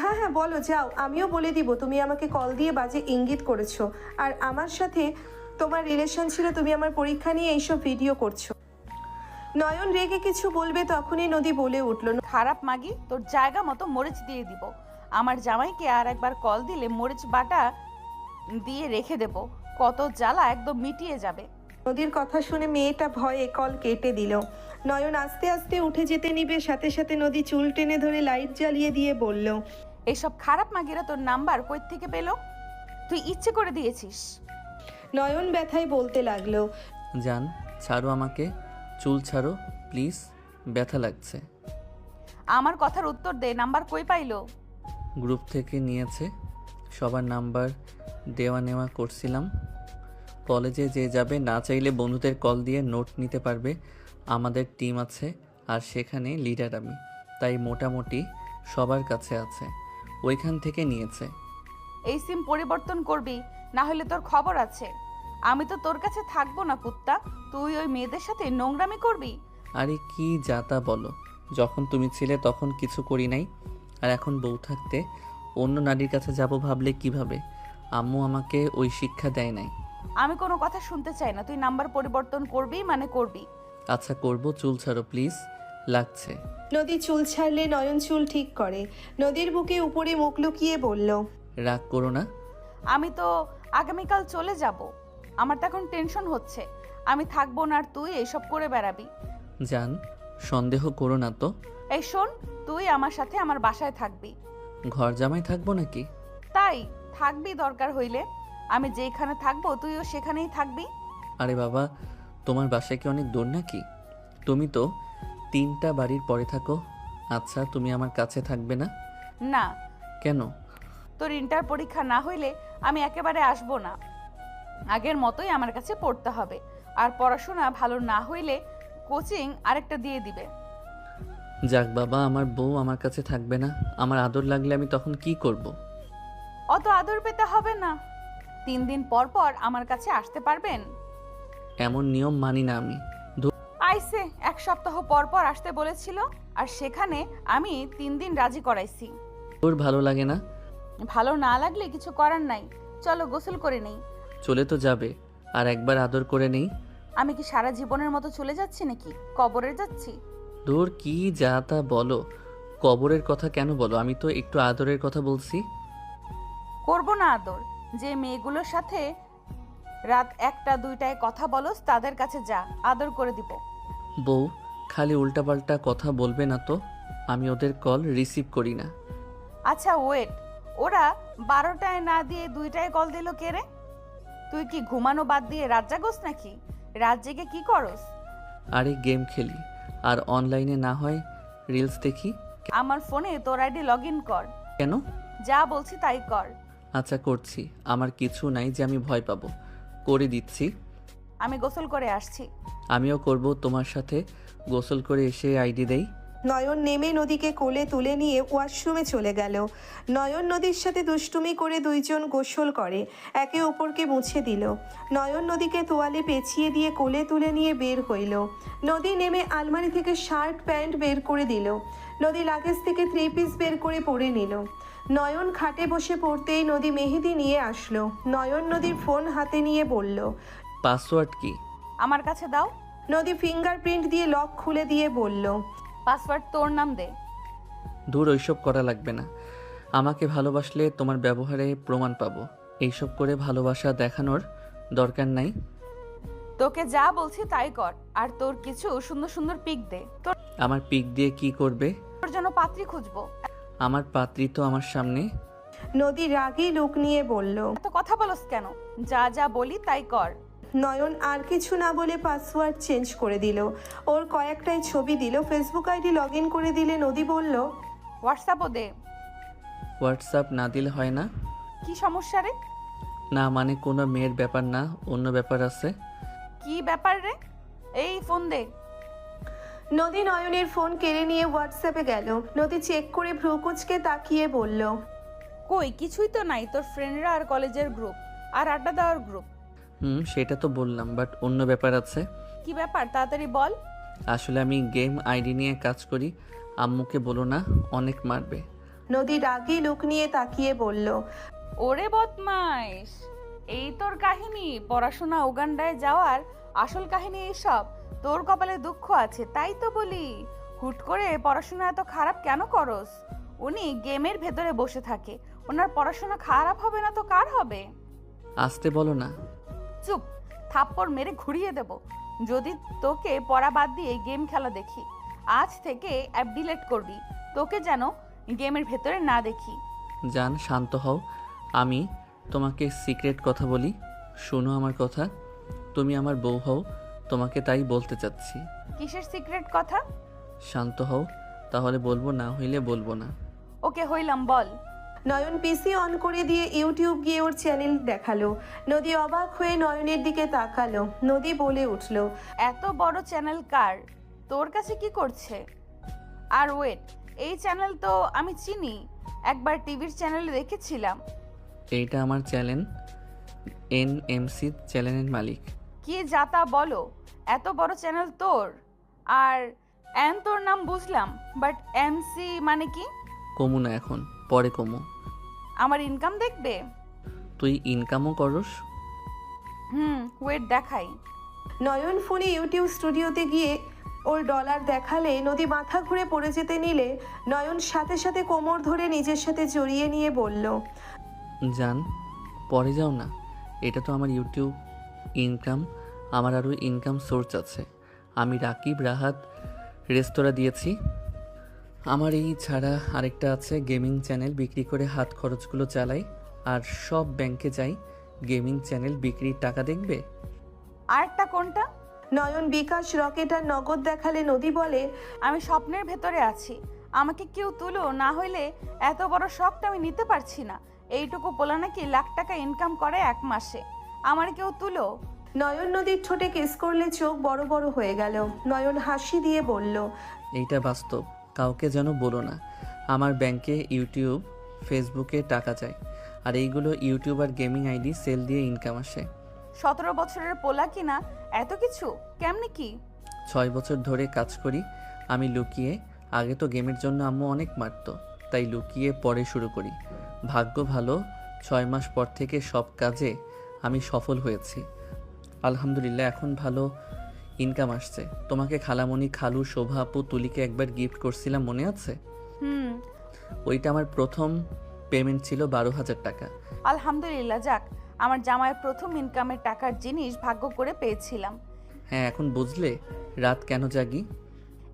হ্যাঁ হ্যাঁ বলো, যাও, আমিও বলে দিব তুমি আমাকে কল দিয়ে বাজে ইঙ্গিত করেছো, আর আমার সাথে তোমার রিলেশন ছিল, তুমি আমার পরীক্ষা নিয়ে এইসব ভিডিও করছো। নয়ন রেগে কিছু বলবে তখনই নদী বলে উঠল, খারাপ মাগি, তোর জায়গা মতো মরিচ দিয়ে দিব। আমার জামাইকে আর একবার কল দিলে মরিচ বাটা দিয়ে রেখে দেব, কত জ্বালা একদম মিটিয়ে যাবে। নদীর কথা শুনে মেয়েটা ভয়ে কল কেটে দিল। নয়ন আস্তে আস্তে উঠে যেতে নিবে, সাথে সাথে নদী চুল টেনে ধরে লাইট জ্বালিয়ে দিয়ে বলল, এইসব খারাপ মাগিরা তোর নাম্বার কই থেকে পেলো? তুই ইচ্ছে করে দিয়েছিস। নয়ন ব্যথায় বলতে লাগলো, জান, ছাড়ো আমাকে, চুল ছাড়ো প্লিজ, ব্যথা লাগছে। আমার কথার উত্তর দে, নাম্বার কই পাইলো? গ্রুপ থেকে নিয়েছে, সবার নাম্বার দেওয়া নেওয়া করছিলাম। কলেজে যে যাবে না চাইলে বন্ধুদের কল দিয়ে নোট নিতে পারবে, আমাদের টিম আছে আর সেখানে লিডার আমি, তাই মোটামুটি সবার কাছে আছে, ওইখান থেকে নিয়েছে। এই সিম পরিবর্তন করবি, না হলে তোর খবর আছে। আমি তো তোর কাছে থাকবো না কুত্তা, তুই ওই মেয়েদের সাথে নোংরামি করবি। আরে কি যাতা বলো, যখন তুমি ছিলে তখন কিছু করি নাই, আর এখন বউ থাকতে অন্য নারীর কাছে যাব ভাবলে কিভাবে? আম্মু আমাকে ওই শিক্ষা দেয় নাই। আমি কোনো কথা শুনতে চাই না, তুই নাম্বার পরিবর্তন করবি মানে করবি। আচ্ছা করবো, চুল ছাড়ো প্লিজ, লাগছে। নদী চুল ছাড়লে নয়ন চুল ঠিক করে। নদীর বুকে উপরে মুখ লুকিয়ে বলল, রাগ করো না। আমি তো আগামীকাল চলে যাব। আমার তো এখন টেনশন হচ্ছে, আমি থাকবো না আর তুই এইসব করে বেড়াবি। জান, সন্দেহ করো না তো। এই শোন, তুই আমার সাথে আমার বাসায় থাকবি। ঘর জামাই থাকবো নাকি? তাই থাকবি দরকার হইলে। আমি যেখানে থাকবো তুইও সেখানেই থাকবি। আরে বাবা, তোমার বাসায় কি অনেক দূর নাকি? তুমি তো 3টা বাড়ির পরে থাকো। আচ্ছা, তুমি আমার কাছে থাকবে না? না, কেন? তোর ইন্টার পরীক্ষা না হইলে আমি একেবারে আসবো না। আগের মতোই আমার কাছে পড়তে হবে, আর পড়াশোনা ভালো না হইলে কোচিং আরেকটা দিয়ে দিবে। যাক বাবা, আমার বউ আমার কাছে থাকবে না, আমার আদর লাগলে আমি তখন কি করব? অত আদর পেতে হবে না। 3 দিন পর পর আমার কাছে আসতে পারবেন? এমন নিয়ম মানি না আমি। আইসে 1 সপ্তাহ পর পর আসতে বলেছিল, আর সেখানে আমি 3 দিন রাজি করাইছি। তোর ভালো লাগে না? ভালো না লাগলে কিছু করার নাই। চলো গোসল করে নেই। চলে তো যাবে, আর একবার আদর করে নেই। আমি কি সারা জীবনের মতো চলে যাচ্ছি নাকি কবরে যাচ্ছি? দূর, কি যা তা বলো। কবরের কথা কেন বলো? আমি তো একটু আদরের কথা বলছি। করব না আদর? যে মেয়েগুলোর সাথে রাত 1টা 2টায় কথা বলস তাদের কাছে যা, আদর করে দিব। বউ, খালি উল্টাপাল্টা কথা বলবে না তো। আমি ওদের কল রিসিভ করি না। আচ্ছা ওয়েট, ওরা 12টায় না দিয়ে 2টায় কল দিল কে রে? তুই কি ঘুমানো বাদ দিয়ে রাত জাগোস নাকি? রাত জেগে কি করস? আরে গেম খেলি, আর অনলাইনে না হয় রিলস দেখি। আমার ফোনে তোর আইডি লগ ইন কর। কেন? যা বলছি তাই কর। আচ্ছা করছি, আমার কিছু নাই যে আমি ভয় পাবো। করে দিচ্ছি। আমি গোসল করে আসছি। আমিও করব তোমার সাথে। গোসল করে এসে আইডি দেই। নয়ন নেমে নদীকে কোলে তুলে নিয়ে ওয়াশরুমে চলে গেল। নয়ন নদীর সাথে দুষ্টুমি করে দুইজন গোসল করে, একে অপরকে মুছে দিল। নয়ন নদীকে তোয়ালে পেঁচিয়ে দিয়ে কোলে তুলে নিয়ে বের হইল। নদী নেমে আলমারি থেকে শার্ট প্যান্ট বের করে দিল। নদী লাগেজ থেকে 3 পিস বের করে পরে নিল। নয়ন খাটে বসে পড়তেই নদী মেহেদি নিয়ে আসলো। নয়ন নদীর ফোন হাতে নিয়ে বলল, পাসওয়ার্ড কি? আমার কাছে দাও। নদী ফিঙ্গারপ্রিন্ট দিয়ে লক খুলে দিয়ে বলল, পাসওয়ার্ড তোর নাম দে। দূর, ওইসব করা লাগবে না। আমাকে ভালোবাসলে তোমার ব্যবহারে প্রমাণ পাবো। এইসব করে ভালোবাসা দেখানোর দরকার নাই। তোকে যা বলছি তাই কর, আর তোর কিছু সুন্দর সুন্দর পিক দে। আমার পিক দিয়ে কি করবে? তোর জন্য পাত্রী খুঁজবো। আমার পাত্রী তো আমার সামনে। নদী রাগী লুক নিয়ে বলল। এত কথা বলস কেন? যা যা বলি তাই কর। নয়ন আর কিছু না বলে পাসওয়ার্ড চেঞ্জ করে দিল। ওর কয়েকটাই ছবি দিল। ফেসবুক আইডি লগ ইন করে দিলে নদী বলল, হোয়াটসঅ্যাপও দে। হোয়াটসঅ্যাপ না দিলে হয় না? কি সমস্যা রে? না মানে কোনো মেয়ের ব্যাপার না, অন্য ব্যাপার আছে। কি ব্যাপার রে? এই ফোন দে। নদী নয়নের ফোন কেড়ে নিয়ে হোয়াটসঅ্যাপে গেল। নদী চেক করে ভ্রুকুচকে তাকিয়ে বলল, কই কিছুই তো নাই। তোর ফ্রেন্ডরা আর কলেজের গ্রুপ আর আড্ডা দেওয়ার গ্রুপ। সেটা তো বললাম, বাট অন্য ব্যাপার আছে। কি ব্যাপার তাড়াতাড়ি বল। আসলে আমি গেম আইডি নিয়ে কাজ করি। আম্মুকে বলো না, অনেক মারবে। নদী রাগী লুক নিয়ে তাকিয়ে বলল, ওরে বদমাইশ, এই তোর কাহিনী? পড়াশোনা উগান্ডায় যাওয়ার আসল কাহিনী এইসব? তোর কপালে দুঃখ আছে তাই তো বলি। হুট করে পড়াশোনা এত খারাপ কেন করস? উনি গেমের ভেতরে বসে থাকে, ওনার পড়াশোনা খারাপ হবে না তো কার হবে? আসতে বলো না। চুপ, থাপ্পড় মেরে ঘুরিয়ে দেব যদি তোকে পড়া বাদ দিয়ে গেম খেলা দেখি। আজ থেকে অ্যাপ ডিলিট করবি, তোকে যেন গেমের ভেতরে না দেখি। জান, শান্ত হও। আমি তোমাকে সিক্রেট কথা বলি, শোনো আমার কথা। তুমি আমার বউ হও, তোমাকে তাই বলতে চাচ্ছি। কিসের সিক্রেট কথা? শান্ত হও, তাহলে বলবো, না হইলে বলবো না। ওকে হইলাম, বল। নয়ন পিসি অন করে দিয়ে ইউটিউব গিয়ে ওর চ্যানেল দেখালো। নদী অবাক হয়ে নয়নের দিকে তাকালো। নদী বলে উঠল, এত বড় চ্যানেল কার? তোর কাছে কি করছে? আর ওয়েট, এই চ্যানেল তো আমি চিনি, একবার টিভির চ্যানেলে দেখেছিলাম। এইটা আমার চ্যানেল, NMC চ্যানেলের মালিক। কি যাতা বলো, এত বড় চ্যানেল তোর? আর এন তোর নাম বুঝলাম, বাট MC মানে কি? কমু না এখন, পরে কমু। আমার ইনকাম দেখবে? তুই ইনকামও করস? ওয়েট দেখাই। নয়ন ফোনে ইউটিউব স্টুডিওতে গিয়ে ওর ডলার দেখালে নদী মাথা ঘুরে পড়ে যেতে নিলে নয়ন সাথে সাথে কোমর ধরে নিজের সাথে জড়িয়ে নিয়ে বলল, জান, পরে যাও না। এটা তো আমার ইউটিউব ইনকাম, আমার আরও ইনকাম সোর্স আছে। আমি রাকিব রাহাত রেস্তোরাঁ দিয়েছি। আমার এই ছাড়া আরেকটা আছে গেমিং চ্যানেল, বিক্রি করে হাত খরচগুলো চালাই। আর সব ব্যাংকে যাই, গেমিং চ্যানেল বিক্রির টাকা দেখবে। আরেকটা কোনটা? নয়ন বিকাশ রকেট আর নগদ দেখালে নদী বলে, আমি স্বপ্নের ভেতরে আছি, আমাকে কেউ তুলো, না হইলে এত বড় শখটা আমি নিতে পারছি না। এইটুকু বলে নাকি লাখ টাকা ইনকাম করে 1 মাসে, আমার কেউ তুলো। নয়ন নদীর ঠোঁটে কিস করলে চোখ বড় বড় হয়ে গেল। নয়ন হাসি দিয়ে বলল, এইটা বাস্তব, কাউকে যেন বলো না। আমার ব্যাংকে ইউটিউব ফেসবুকে টাকা যায়, আর এইগুলো ইউটিউব আর গেমিং আইডি সেল দিয়ে ইনকাম আসে। 17 বছরের পোলা কিনা এত কিছু কেমনে কি? 6 বছর ধরে কাজ করি আমি লুকিয়ে। আগে তো গেমের জন্য আম্মু অনেক মারতো, তাই লুকিয়ে পরে শুরু করি। ভাগ্য ভালো, 6 মাস পর থেকে সব কাজে আমি সফল হয়েছি আলহামদুলিল্লাহ। এখন ভালো ইনকাম আসছে। তোমাকে খালামণি, খালু, শোভা আপু, তুলিকে একবার গিফট করছিলাম, মনে আছে? হুম, ওইটা আমার প্রথম পেমেন্ট ছিল 12,000 টাকা। আলহামদুলিল্লাহ। যাক, আমার জামাইয়ের প্রথম ইনকামের টাকার জিনিস ভাগ্য করে পেয়েছিলাম। হ্যাঁ, এখন বুঝলে রাত কেন জাগি?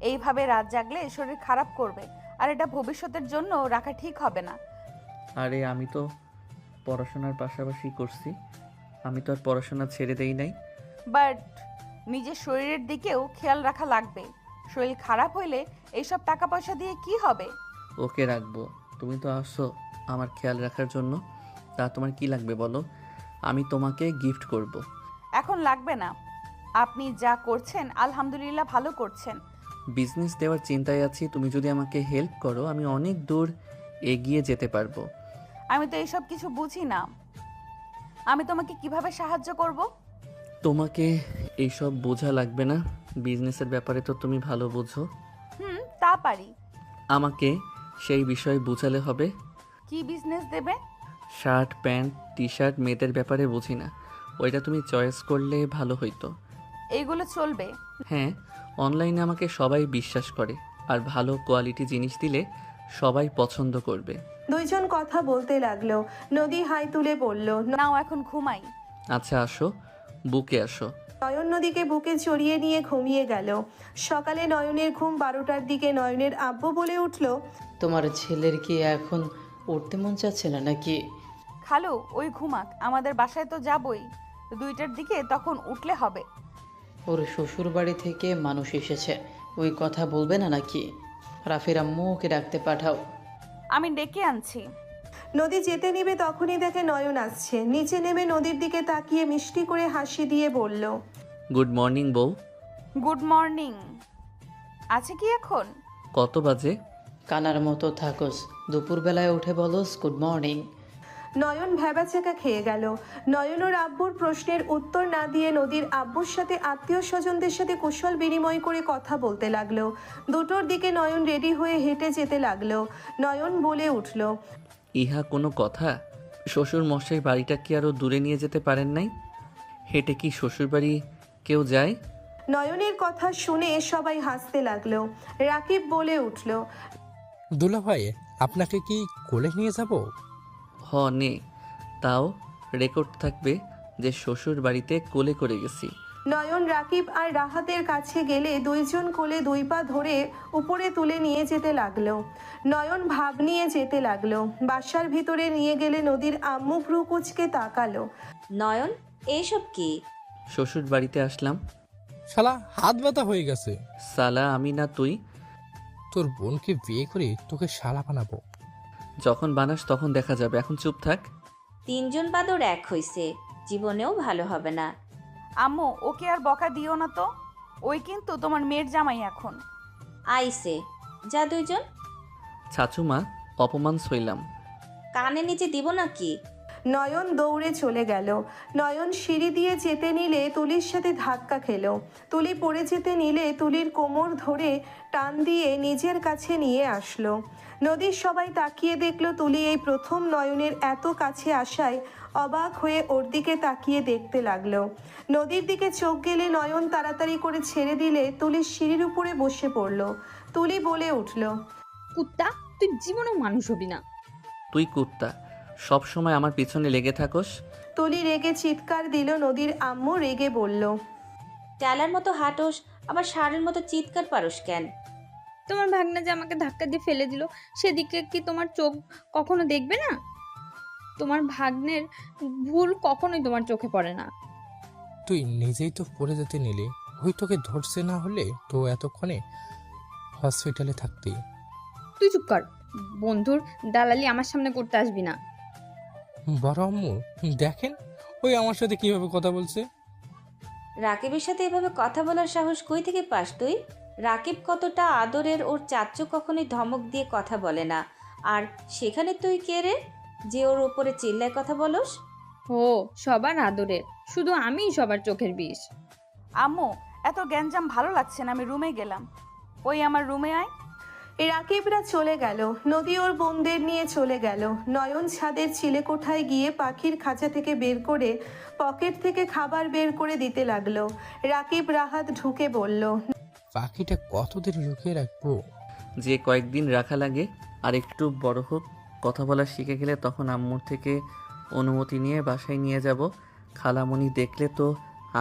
এইভাবে রাত জাগলে শরীর খারাপ করবে, আর এটা ভবিষ্যতের জন্য রাখা ঠিক হবে না। আরে আমি তো পড়াশোনার পাশাপাশি করছি, আমি তো আর পড়াশোনা ছেড়ে দেই নাই। বাট নিজের শরীরের দিকেও খেয়াল রাখা লাগবে। শরীর খারাপ হইলে এইসব টাকা পয়সা দিয়ে কি হবে? ওকে রাখবো, তুমি তো আসো আমার খেয়াল রাখার জন্য। তা তোমার কি লাগবে বলো, আমি তোমাকে গিফট করব। এখন লাগবে না, আপনি যা করছেন আলহামদুলিল্লাহ ভালো করছেন। বিজনেস দেওয়ার চিন্তায় আছি, তুমি যদি আমাকে হেল্প করো আমি অনেক দূর এগিয়ে যেতে পারবো। আমি তো এইসব কিছু বুঝি না, আমি তোমাকে কিভাবে সাহায্য করব? তোমাকে এইসব বোঝা লাগবে না, বিজনেসের ব্যাপারে তো তুমি ভালো বোঝো। তা পারি। আমাকে সেই বিষয়ে বোঝালে হবে। কি বিজনেস দেবে? শার্ট, প্যান্ট, টি শার্ট, মেয়েদের ব্যাপারে বুঝি না, ওইটা তুমি চয়েস করলে ভালো হইতো। এইগুলো চলবে? হ্যাঁ, অনলাইনে আমাকে সবাই বিশ্বাস করে, আর ভালো কোয়ালিটি জিনিস দিলে সবাই পছন্দ করবে। দুইজন কথা বলতে লাগলো। নদী হাই তুলে বলল, নাও এখন ঘুমাই। আচ্ছা আসো, বুকে আসো। নয়ন নদীকে বুকে চড়িয়ে নিয়ে ঘুমিয়ে গেল। সকালে নয়নের ঘুম 12টার দিকে। নয়নের আব্বু বলে উঠল, তোমার ছেলের কি এখন উঠতে মন চাচ্ছে না নাকি? খালু ওই ঘুমাক, আমাদের বাসায় তো যাবই 2টার দিকে, তখন উঠলে হবে। ওর শ্বশুর বাড়ি থেকে মানুষ এসেছে, ওই কথা বলবে না নাকি? রাফির আম্মু ওকে ডাকতে পাঠাও। আমি ডেকে আনছি। নদী যেতে নিবে তখনই দেখে নয়ন আসছে। নিচে নেমে নদীর দিকে তাকিয়ে মিষ্টি করে হাসি দিয়ে বলল, গুড মর্নিং বউ। Good morning. আছে কি এখন? কত বাজে? কানার মতো থাকোস, দুপুরবেলায় উঠে বলোস গুড মর্নিং। নয়ন ভ্যাবাচাকা খেয়ে গেল। নয়ন ওর আব্বুর প্রশ্নের উত্তর না দিয়ে নদীর আব্বুর সাথে আত্মীয় স্বজনদের সাথে কুশল বিনিময় করে কথা বলতে লাগলো। 2টোর দিকে নয়ন রেডি হয়ে হেঁটে যেতে লাগলো। নয়ন বলে উঠল, ইহা কোনো কথা? শ্বশুর মশাই বাড়িটা কি আরও দূরে নিয়ে যেতে পারেন নাই? হেঁটে কি শ্বশুর বাড়ি কেউ যায়? নয়নের কথা শুনে সবাই হাসতে লাগলো। রাকিব বলে উঠল, দুলা ভাই, আপনাকে কি কোলে নিয়ে যাব? হ নে, তাও রেকর্ড থাকবে যে শ্বশুর বাড়িতে কোলে করে গেছি। নয়ন রাকিব আর রাহাতের কাছে গেলে দুইজন কোলে 2 পা ধরে উপরে তুলে নিয়ে যেতে লাগলো। নয়ন ভাব নিয়ে যেতে লাগলো। বাসার ভিতরে নিয়ে গেলে নদীর আম্মু ভ্রু কুচকে তাকালো। নয়ন, এইসব কি? শ্বশুর বাড়িতে আসলাম। শালা হাত ব্যথা হয়ে গেছে। সালা আমি না তুই? তোর বোনকে বিয়ে করে তোকে শালা বানাবো। যখন বানাস তখন দেখা যাবে, এখন চুপ থাক। 3 জন বাদর এক হইছে, জীবনেও ভালো হবে না। আম্মু ওকে আর বকা দিও না তো, ওই কিন্তু তোমার মেয়ের জামাই এখন। আইসে, যা 2 জন। ছাচুমা, অপমান সইলাম। কানে নিচে দিব নাকি? নয়ন দৌড়ে চলে গেল। নয়ন সিঁড়ি দিয়ে যেতে নিলে তুলির সাথে ধাক্কা খেলো। তুলি পড়ে যেতে নিলে তুলির কোমর ধরে টান দিয়ে নিজের কাছে নিয়ে আসলো। নদীর সবাই তাকিয়ে দেখলো তুলি এই প্রথম নয়নের এত কাছে আসায় অবাক হয়ে ওর দিকে তাকিয়ে দেখতে লাগলো। নদীর দিকে চোখ গেলে নয়ন তাড়াতাড়ি করে ছেড়ে দিলে তুলি সিঁড়ির উপরে বসে পড়ল। তুলি বলে উঠল, কুত্তা, তুই জীবনেও মানুষ হবি না। তুই কুত্তা, সব সময় আমার পিছনে লেগে থাকস। তুলি রেগে চিৎকার দিল। নদীর আম্মু রেগে বলল, টালার মতো হাঁটোস, আবার ষাঁড়ের মতো চিৎকার পারস কেন? তোমার ভাগনা যে আমাকে ধাক্কা দিয়ে ফেলে দিল, সেদিকে কি তোমার চোখ কখনো দেখবে না? তোমার ভাগ্নের ভুল কখনোই তোমার চোখে পড়ে না। তুই নিজেই তো পড়ে যেতে নিলি, ওই তোকে ধরছে না হলে তো এতক্ষণে হসপিটালে থাকতি। তুই চুপ কর, বন্ধুর দালালি আমার সামনে করতে আসবি না। বড় আম্মু দেখেন ওই আমার সাথে কিভাবে কথা বলছে। রাকিবের সাথে এভাবে কথা বলার সাহস কই থেকে পাস তুই? রাকিব কতটা আদরের, ওর চাচ্চু কখনোই ধমক দিয়ে কথা বলে না। আর সেখানে তুই কে রে যে ওর ওপরে চিল্লায় কথা বলস? ও সবার আদরের, শুধু আমিই সবার চোখের বিষ। আম্মু, এত গ্যাঞ্জাম ভালো লাগছে না, আমি রুমে গেলাম। ওই আমার রুমে আয়। রাকিবরা চলে গেল। নদী ওর বোনদের নিয়ে চলে গেল। নয়ন ছাদের চিলেকোঠায় গিয়ে পাখির খাঁচা থেকে বের করে পকেট থেকে খাবার বের করে দিতে লাগলো। রাকিব রাহাত ঢুকে বলল, পাখিটা কতদিন লুকিয়ে রাখবো? যে কয়েকদিন রাখা লাগে, আর একটু বড় হোক, কথা বলা শিখে গেলে তখন আম্মুর থেকে অনুমতি নিয়ে বাসায় নিয়ে যাব। খালামণি দেখলে তো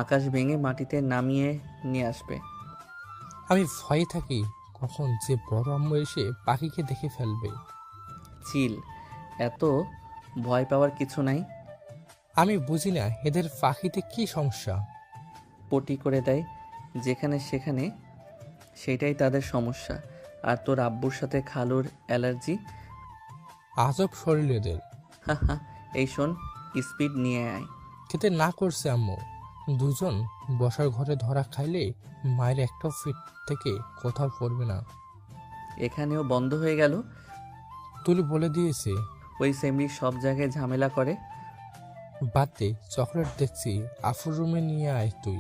আকাশ ভেঙে মাটিতে নামিয়ে নিয়ে আসবে। আমি ভয়ে থাকি কখন যে বড় আম্মু এসে পাখিকে দেখে ফেলবে। চিল, এত ভয় পাওয়ার কিছু নাই। আমি বুঝি না এদের পাখিতে কি সমস্যা। পটি করে দেয় যেখানে সেখানে, সেটাই তাদের সমস্যা। আর তোর আব্বুর সাথে খালুর অ্যালার্জি। আজব শরীর এদের। হা, এই শোন, স্পিড নিয়ে আয়। খেতে না করছে আম্মু। দুজন বসার ঘরে ধরা খাইলে মায়ের একটা ফিট থেকে কোথাও পড়বে না। এখানেও বন্ধ হয়ে গেল। তুলি বলে দিয়েছে ওই সেমরি সব জায়গায় ঝামেলা করে। বাদ দে, চকলেট দেখছি আফুর রুমে নিয়ে আয় তুই।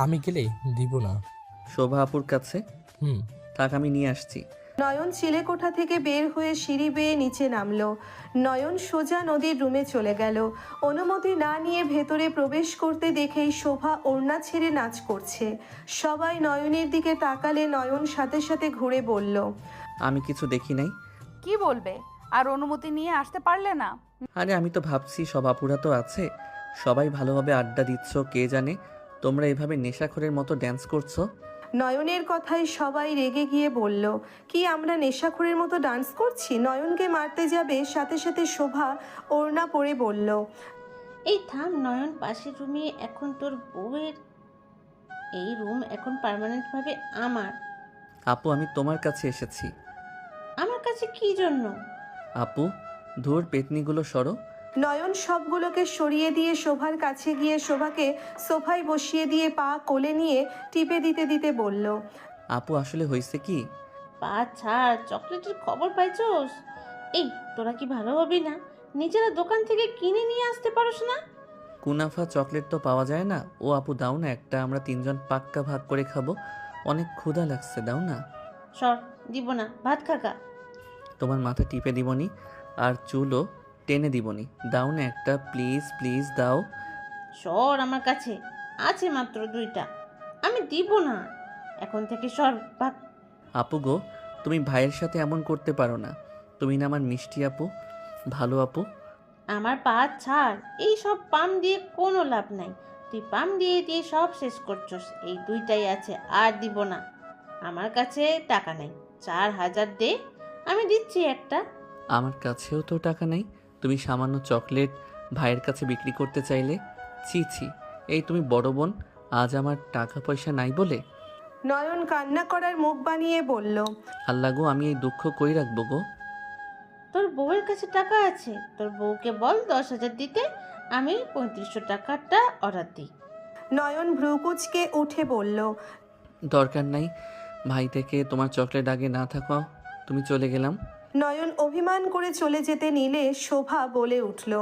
আমি গেলে দিব না। শোভা আপুর কাছে? থাক, আমি নিয়ে আসছি। নয়ন চিলেকোঠা থেকে বের হয়ে সিঁড়ি বেয়ে নিচে নামলো। নয়ন সোজা নদীর রুমে চলে গেল। অনুমতি না নিয়ে ভেতরে প্রবেশ করতে দেখেই শোভা ওড়না ছেড়ে নাচ করছে। সবাই নয়নের দিকে তাকালে নয়ন সাথে সাথে ঘুরে বলল, আমি কিছু দেখি নাই। কি বলবে? আর অনুমতি নিয়ে আসতে পারলে না? আরে আমি তো ভাবছি সব আপুরা তো আছে, সবাই ভালোভাবে আড্ডা দিচ্ছ, কে জানে তোমরা এভাবে নেশাখোরের মতো ড্যান্স করছো। নয়নের কথায় সবাই রেগে গিয়ে বলল, কি আমরা নেশাখোরের মতো ডান্স করছি? নয়নকে মারতে যাবে সাথে সাথে শোভা ওড়না পরে বলল, এই থাম নয়ন, পাশের রুমে এখন তোর বউয়ের, এই রুম এখন পার্মানেন্টভাবে আমার। আপু, আমি তোমার কাছে এসেছি। আমার কাছে কি জন্য? আপু, ধুর পেতনিগুলো সরো। নয়ন সবগুলোকে সরিয়ে দিয়ে শোভার কাছে গিয়ে শোভাকে সোফায় বসিয়ে দিয়ে পা কোলে নিয়ে টিপে দিতে দিতে বলল, আপু আসলে হয়েছে কি? পা ছাড়, চকলেটের খবর পাইছোস? এই তোরা কি ভালো হবি না? নিজেরা দোকান থেকে কিনে নিয়ে আসতে পারোস না? কুনাফা চকলেট তো পাওয়া যায় না। ও আপু দাও না একটা, আমরা তিনজন পাক্কা ভাগ করে খাবো। অনেক ক্ষুধা লাগছে, দাও না। সর, দিব না, ভাত খাকা। তোমার মাথা টিপে দিবনি আর চুলও টেনে দিবনি, দাও না একটা, প্লিজ প্লিজ দাও। সর আমার কাছে, আছে মাত্র 2টা, আমি দিব না। এখন থেকে সর, ভাগ। আপু গো, তুমি ভাইয়ের সাথে এমন করতে পারো না। তুমি না আমার মিষ্টি আপু, ভালো আপু। আমার পা ছাড়, এই সব পাম দিয়ে কোনো লাভ নাই। তুই পাম দিয়ে দিয়ে সব শেষ করছস। এই 2টাই আছে, আর দিব না। আমার কাছে টাকা নেই, 4000 দে, আমি দিচ্ছি একটা। আমার কাছেও তো টাকা নেই, তুমি সামান্য চকলেট ভাইয়ের কাছে বিক্রি করতে চাইলে? ছি ছি, এই তুমি বড় বোন, আজ আমার টাকা পয়সা নাই বলে? নয়ন কান্না করার মুখ বানিয়ে বলল, আল্লাহ গো, আমি এই দুঃখ কই রাখবো গো। তোর বউয়ের কাছে টাকা আছে, তোর বউকে বল 10,000 দিতে, আমি 3500 টাকাটা অর্ডার দিই। নয়ন ভ্রুকুচকে উঠে বলল, দরকার নাই, ভাই থেকে তোমার চকলেট আগে না থাকো, তুমি চলে গেলাম। নয়ন অভিমান করে চলে যেতে নিলে শোভা বলে উঠল,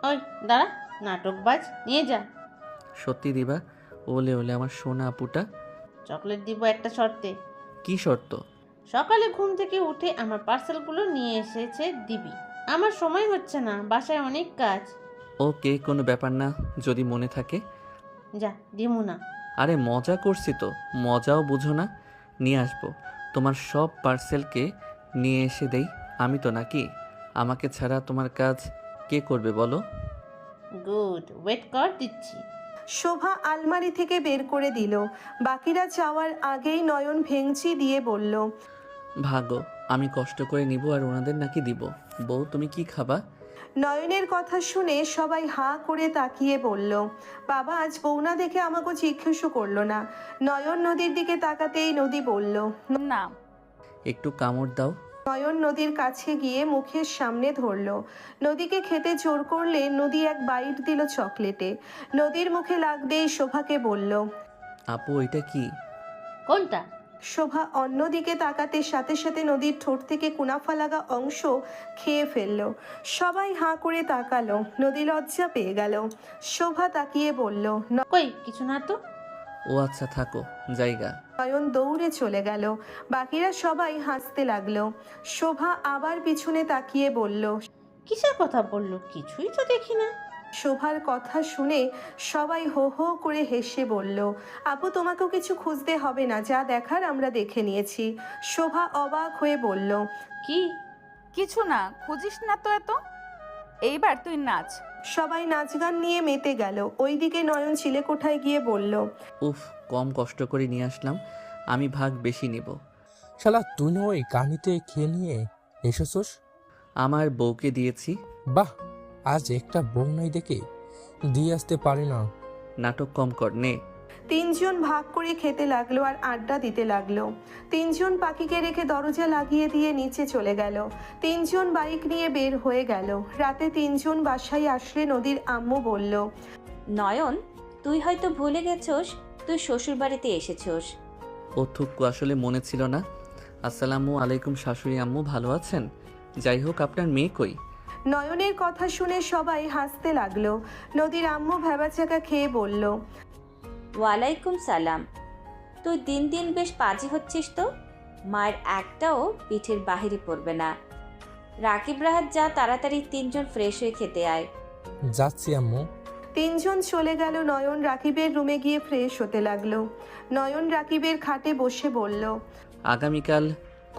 ওই দাঁড়া, নাটকবাজ, নিয়ে যা। সত্যি দিবা? ওলে ওলে আমার সোনা আপুটা। চকলেট দিব একটা শর্তে। কি শর্ত? সকালে ঘুম থেকে উঠে আমার পার্সেলগুলো নিয়ে এসেছে দিবি। আমার সময় হচ্ছে না, বাসায় অনেক কাজ। ওকে, কোনো ব্যাপার না, যদি মনে থাকে। যা, দিমু না। আরে মজা করছি তো, মজাও বুঝো না। নিয়ে আসবো তোমার সব পার্সেলকে, নিয়ে এসে দেই আমি তো, নাকি? আমাকে ছাড়া তোমার কাজ কে করবে বলো? গুড, ওয়েট কর, দিচ্ছি। শোভা আলমারি থেকে বের করে দিল। বাকিরা যাওয়ার আগেই নয়ন ভেঙচি দিয়ে বলল, ভাগো, আমি কষ্ট করে নিব আর ওনাদের নাকি দিব। বউ, তুমি কি খাবা? নয়নের কথা শুনে সবাই হাঁ করে তাকিয়ে বলল, বাবা আজ বউ না দেখে আমাকে জিজ্ঞেসও করলো না। নয়ন নদীর দিকে তাকাতেই নদী বলল, না। একটু কামড় দাও। নয়ন নদীর কাছে গিয়ে মুখের সামনে ধরল। নদীকে খেতে জোর করলে নদী এক বাইট দিল চকলেটে। নদীর মুখে লাগতেই শোভাকে বলল, আপু এটা কি? কোনটা? শোভা অন্যদিকে তাকাতে সাথে সাথে নদীর ঠোঁট থেকে কুনাফা লাগা অংশ খেয়ে ফেলল। সবাই হাঁ করে তাকালো। নদী লজ্জা পেয়ে গেল। শোভা তাকিয়ে বলল, কই, কিছু না তো। ও আচ্ছা, থাকো, জায়গা। নয়ন দৌড়ে চলে গেল। বাকিরা সবাই হাসতে লাগলো। শোভা আবার পিছনে তাকিয়ে বলল, কিসের কথা বললো? কিছুই তো দেখি না। শোভার কথা শুনে সবাই হো হো করে হেসে বলল, আপু তোমাকেও কিছু খুঁজতে হবে না, যা দেখার আমরা দেখে নিয়েছি। শোভা অবাক হয়ে বলল, কি? কিছু না, খুঁজিস না তো এত। এইবার তুই নাচ। সবাই নাচ গান নিয়ে মেতে গেল। ওইদিকে নয়ন চিলেকোঠায় গিয়ে বলল, উফ, কম কষ্ট করে নিয়ে আসলাম, আমি ভাগ বেশি নিব। শালা তুই না ওই গানিতে খেয়ে নিয়ে এসেছোস? আমার বউকে দিয়েছি। বাহ, আজ একটা বউ নাই দেখে দিয়ে আসতে পারি না। নাটক কম কর, নে। তিনজন ভাগ করে খেতে লাগলো আর আড্ডা দিতে লাগলো। তিনজন পাখিকে রেখে দরজা লাগিয়ে দিয়ে নিচে চলে গেল। তিনজন বাইক নিয়ে বের হয়ে গেল। রাতে তিনজন বাসায় আসলে নদীর আম্মু বলল, নয়ন, তুই হয়তো ভুলে গেছোস তুই শ্বশুর বাড়িতে এসেছোস। ও থুক্কু, আসলে মনে ছিল না। আসসালামু আলাইকুম শাশুড়ি আম্মু, ভালো আছেন? যাই হোক, আপনার মেয়ে কই? নয়নের কথা শুনে সবাই হাসতে লাগলো। নদীর আম্মু ভেবাচাকা খেয়ে বলল, ওয়ালাইকুম সালাম। তুই দিন দিন বেশ পাজি হচ্ছিস তো। মায়ের একটাও পিঠের বাহিরে পড়বে না। রাকিব রাহাত, যা তাড়াতাড়ি তিনজন ফ্রেশ হয়ে খেতে আয়। যাচ্ছি আম্মু। তিনজন চলে গেল। নয়ন রাকিবের রুমে গিয়ে ফ্রেশ হতে লাগলো। নয়ন রাকিবের খাটে বসে বলল, আগামীকাল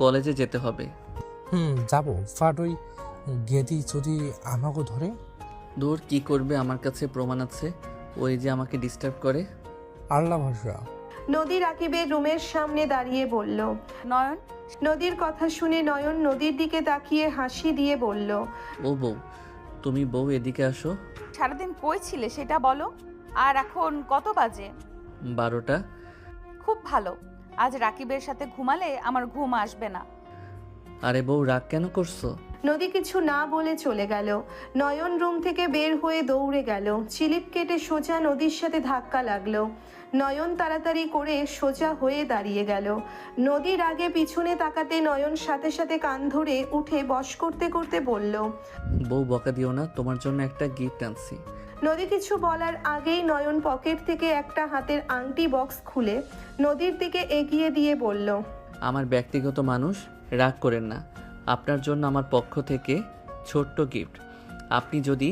কলেজে যেতে হবে। যাবো। ফাট ওই গেদি যদি আমাকে ধরে? দূর, কি করবে, আমার কাছে প্রমাণ আছে। ওই যে আমাকে ডিস্টার্ব করে। আল্লাহ ভরসা। নদী রাকিবের রুমের সামনে দাঁড়িয়ে বলল, নয়ন, নদীর কথা শুনে নয়ন নদীর দিকে তাকিয়ে হাসি দিয়ে বলল, ও বউ, তুমি বউ এদিকে আসো। সারাদিন কই ছিলে সেটা বলো। আর এখন কত বাজে? 12টা। খুব ভালো, আজ রাকিবের সাথে ঘুমালে আমার ঘুম আসবে না। আরে বউ, রাগ কেন করছো? নদী কিছু না বলে চলে গেল। নয়ন রুম থেকে বের হয়ে দৌড়ে গেল। চিলিপ কেটে সোজা নদীর সাথে ধাক্কা লাগলো। নয়ন তাড়াতাড়ি করে সোজা হয়ে দাঁড়িয়ে গেল। নদীর আগে পিছনে তাকাতে নয়ন সাথে সাথে কান ধরে উঠে বশ করতে করতে বলল, বউ বকা দিও না, তোমার জন্য একটা গিফট আনছি। নদী কিছু বলার আগেই নয়ন পকেট থেকে একটা হাতের আংটি বক্স খুলে নদীর দিকে এগিয়ে দিয়ে বলল, আমার ব্যক্তিগত মানুষ, রাগ করেন না। আপনার জন্য আমার পক্ষ থেকে ছোট্ট গিফট। আপনি যদি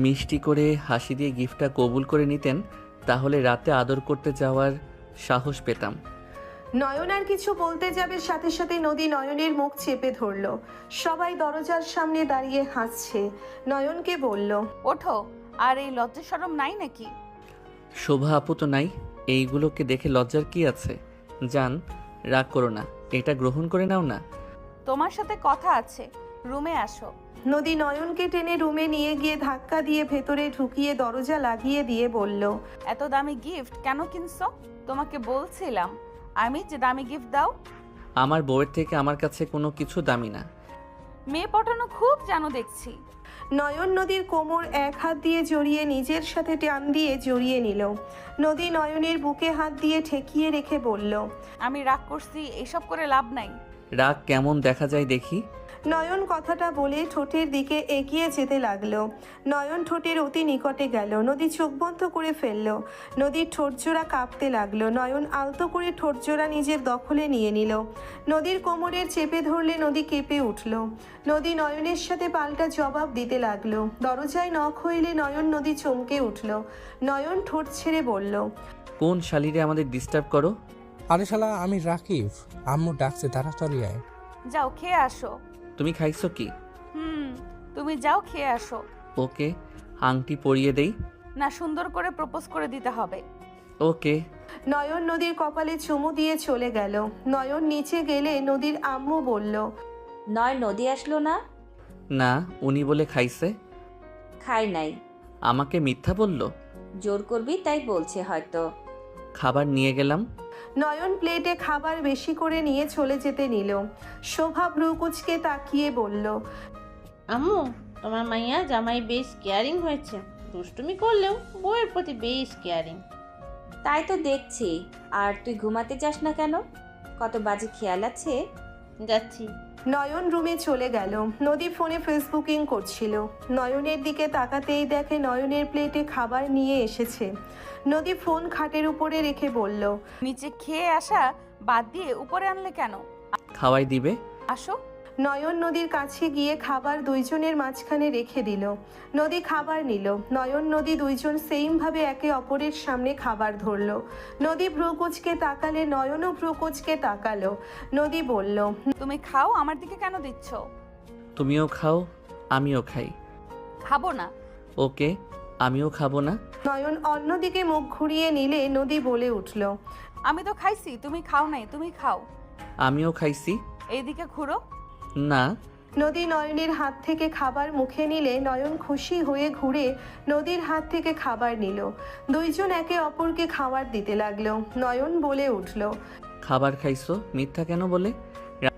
মিষ্টি করে হাসি দিয়ে গিফটটা কবুল করে নিতেন, তাহলে রাতে আদর করতে যাওয়ার সাহস পেতাম। নয়ন আর কিছু বলতে যাবে, সাথে সাথে নদী নয়নের মুখ চেপে ধরল। সবাই দরজার সামনে দাঁড়িয়ে হাসছে। নয়নকে বলল, ওঠো, আর এই লজ্জা শরম নাই নাকি? শোভা আপু তো নাই, এইগুলোকে দেখে লজ্জার কি আছে? জান, রাগ করো না, এটা গ্রহণ করে নাও না। তোমার সাথে কথা আছে, রুমে আসো। নদী নয়নকে টেনে রুমে নিয়ে গিয়ে ধাক্কা দিয়ে ভেতরে ঢুকিয়ে দরজা লাগিয়ে দিয়ে বলল, এত দামি গিফট কেন কিনছো? তোমাকে বলছিলাম আমি যে দামি গিফট দাও। আমার বউয়ের থেকে আমার কাছে কোনো কিছু দামি না। মেয়ে পটানো খুব জানো দেখছি। নয়ন নদীর কোমর এক হাত দিয়ে জড়িয়ে নিজের সাথে টান দিয়ে জড়িয়ে নিল। নদী নয়নের বুকে হাত দিয়ে ঠেকিয়ে রেখে বলল, আমি রাগ করছি, এসব করে লাভ নাই। রাগ কেমন দেখা যায় দেখি। নয়ন কথাটা বলে ঠোঁটের দিকে এগিয়ে যেতে লাগলো। নয়ন ঠোঁটের অতি নিকটে গেল। নদী চোখ বন্ধ করে ফেলল। নদীর ঠোঁটজোড়া কাঁপতে লাগলো। নয়ন আলতো করে ঠোঁটজোড়া নিজের দখলে নিয়ে নিল। নদীর কোমরের চেপে ধরলে নদী কেঁপে উঠল। নদী নয়নের সাথে পাল্টা জবাব দিতে লাগলো। দরজায় নখ হইলে নয়ন নদী চমকে উঠল। নয়ন ঠোঁট ছেড়ে বলল, কোন শালিরে আমাদের ডিস্টার্ব করো? আরে শালা, আমি রাকিব। আম্মু ডাকছে, তাড়াতাড়ি আয়। যাও খেয়ে আসো। তুমি খাইছো কি? তুমি যাও খেয়ে আসো। ওকে, আংটি পরিয়ে দেই। না, সুন্দর করে প্রপোজ করে দিতে হবে। ওকে। নয়ন নদীর কপালে চুমু দিয়ে চলে গেল। নয়ন নিচে গেলে নদীর আম্মু বলল, নদী আসলো না? না, উনি বলে খাইছে। খাই নাই। আমাকে মিথ্যা বলল। জোর করবি তাই বলছে হয়তো। খাবার নিয়ে গেলাম। নয়ন প্লেটে খাবার বেশি করে নিয়ে চলে যেতে নিল। শোভা ভ্রুকুচকে তাকিয়ে বলল, আম্মু, তোমার মাইয়া জামাই বেশ কেয়ারিং হয়েছে। দুষ্টুমি করলেও বউয়ের প্রতি বেশ কেয়ারিং। তাই তো দেখছি। আর তুই ঘুমাতে যাস না কেন? কত বাজে খেয়াল আছে? যাচ্ছি। নয়ন রুমে চলে গেল। নদী ফোনে ফেসবুকিং করছিল। নয়নের দিকে তাকাতেই দেখে নয়নের প্লেটে খাবার নিয়ে এসেছে। নদী ফোন খাটের উপরে রেখে বলল, নিচে খেয়ে আসা বাদ দিয়ে উপরে আনলে কেন? খাওয়াই দিবে। আসো। নয়ন নদীর কাছে গিয়ে খাবার দুইজনের মাঝখানে রেখে দিল। নদী খাবার নিল। নয়ন নদী দুইজন সেইমভাবে একে অপরের সামনে খাবার ধরল। নদী ভ্রুকুচকে তাকালে নয়নও ভ্রুকুচকে তাকালো। নদী বলল, তুমি খাও, আমার দিকে কেন দিচ্ছ? তুমিও খাও, আমিও খাই। খাবো না। ওকে, আমিও খাবো না। নয়ন অন্যদিকে মুখ ঘুরিয়ে নিলে নদী বলে উঠল, আমি তো খাইছি, তুমি খাও নাই, তুমি খাও। আমিও খাইছি। এইদিকে ঘুরো। না। নদী নয়নের হাত থেকে খাবার মুখে নিলে নয়ন খুশি হয়ে ঘুরে নদীর হাত থেকে খাবার নিল। দুইজন একে অপরকে খাবার দিতে লাগলো। নয়ন বলে উঠল, খাবার খাইছো, মিথ্যা কেন বলে?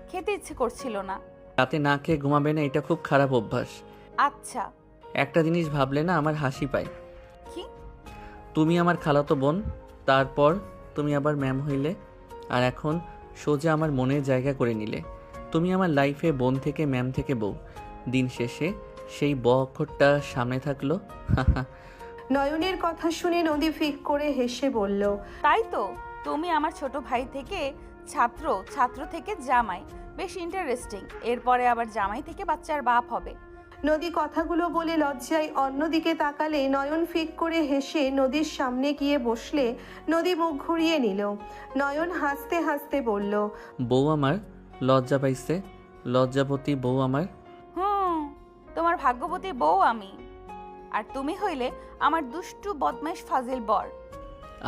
খেতে ইচ্ছে করছিল না। রাতে না খেয়ে ঘুমাবে না, এটা খুব খারাপ অভ্যাস। আচ্ছা। একটা জিনিস ভাবলে না আমার হাসি পায়। কি? তুমি আমার খালাতো বোন, তারপর তুমি আবার ম্যাম হইলে, আর এখন সোজা আমার মনের জায়গা করে নিলে। তুমি আমার লাইফে বোন থেকে ম্যাম থেকে বউ। দিন শেষে সেই ব অক্ষরটা সামনে থাকলো। নয়নের কথা শুনে নদী ফিক করে হেসে বলল, তাই তো, তুমি আমার ছোট ভাই থেকে ছাত্র, ছাত্র থেকে জামাই। বেশ ইন্টারেস্টিং। এরপরে আবার জামাই থেকে বাচ্চার বাপ হবে। নদী কথাগুলো বলে লজ্জায় অন্যদিকে তাকালে নয়ন ফিক করে হেসে নদীর সামনে গিয়ে বসলে নদী মুখ ঘুরিয়ে নিল। নয়ন হাসতে হাসতে বলল, বউ আমার লজ্জা পাইছে, লজ্জাপতি বউ আমার। তোমার ভাগ্যবতী বউ আমি, আর তুমি হইলে আমার দুষ্টু বদমাইশ ফাজিল বর।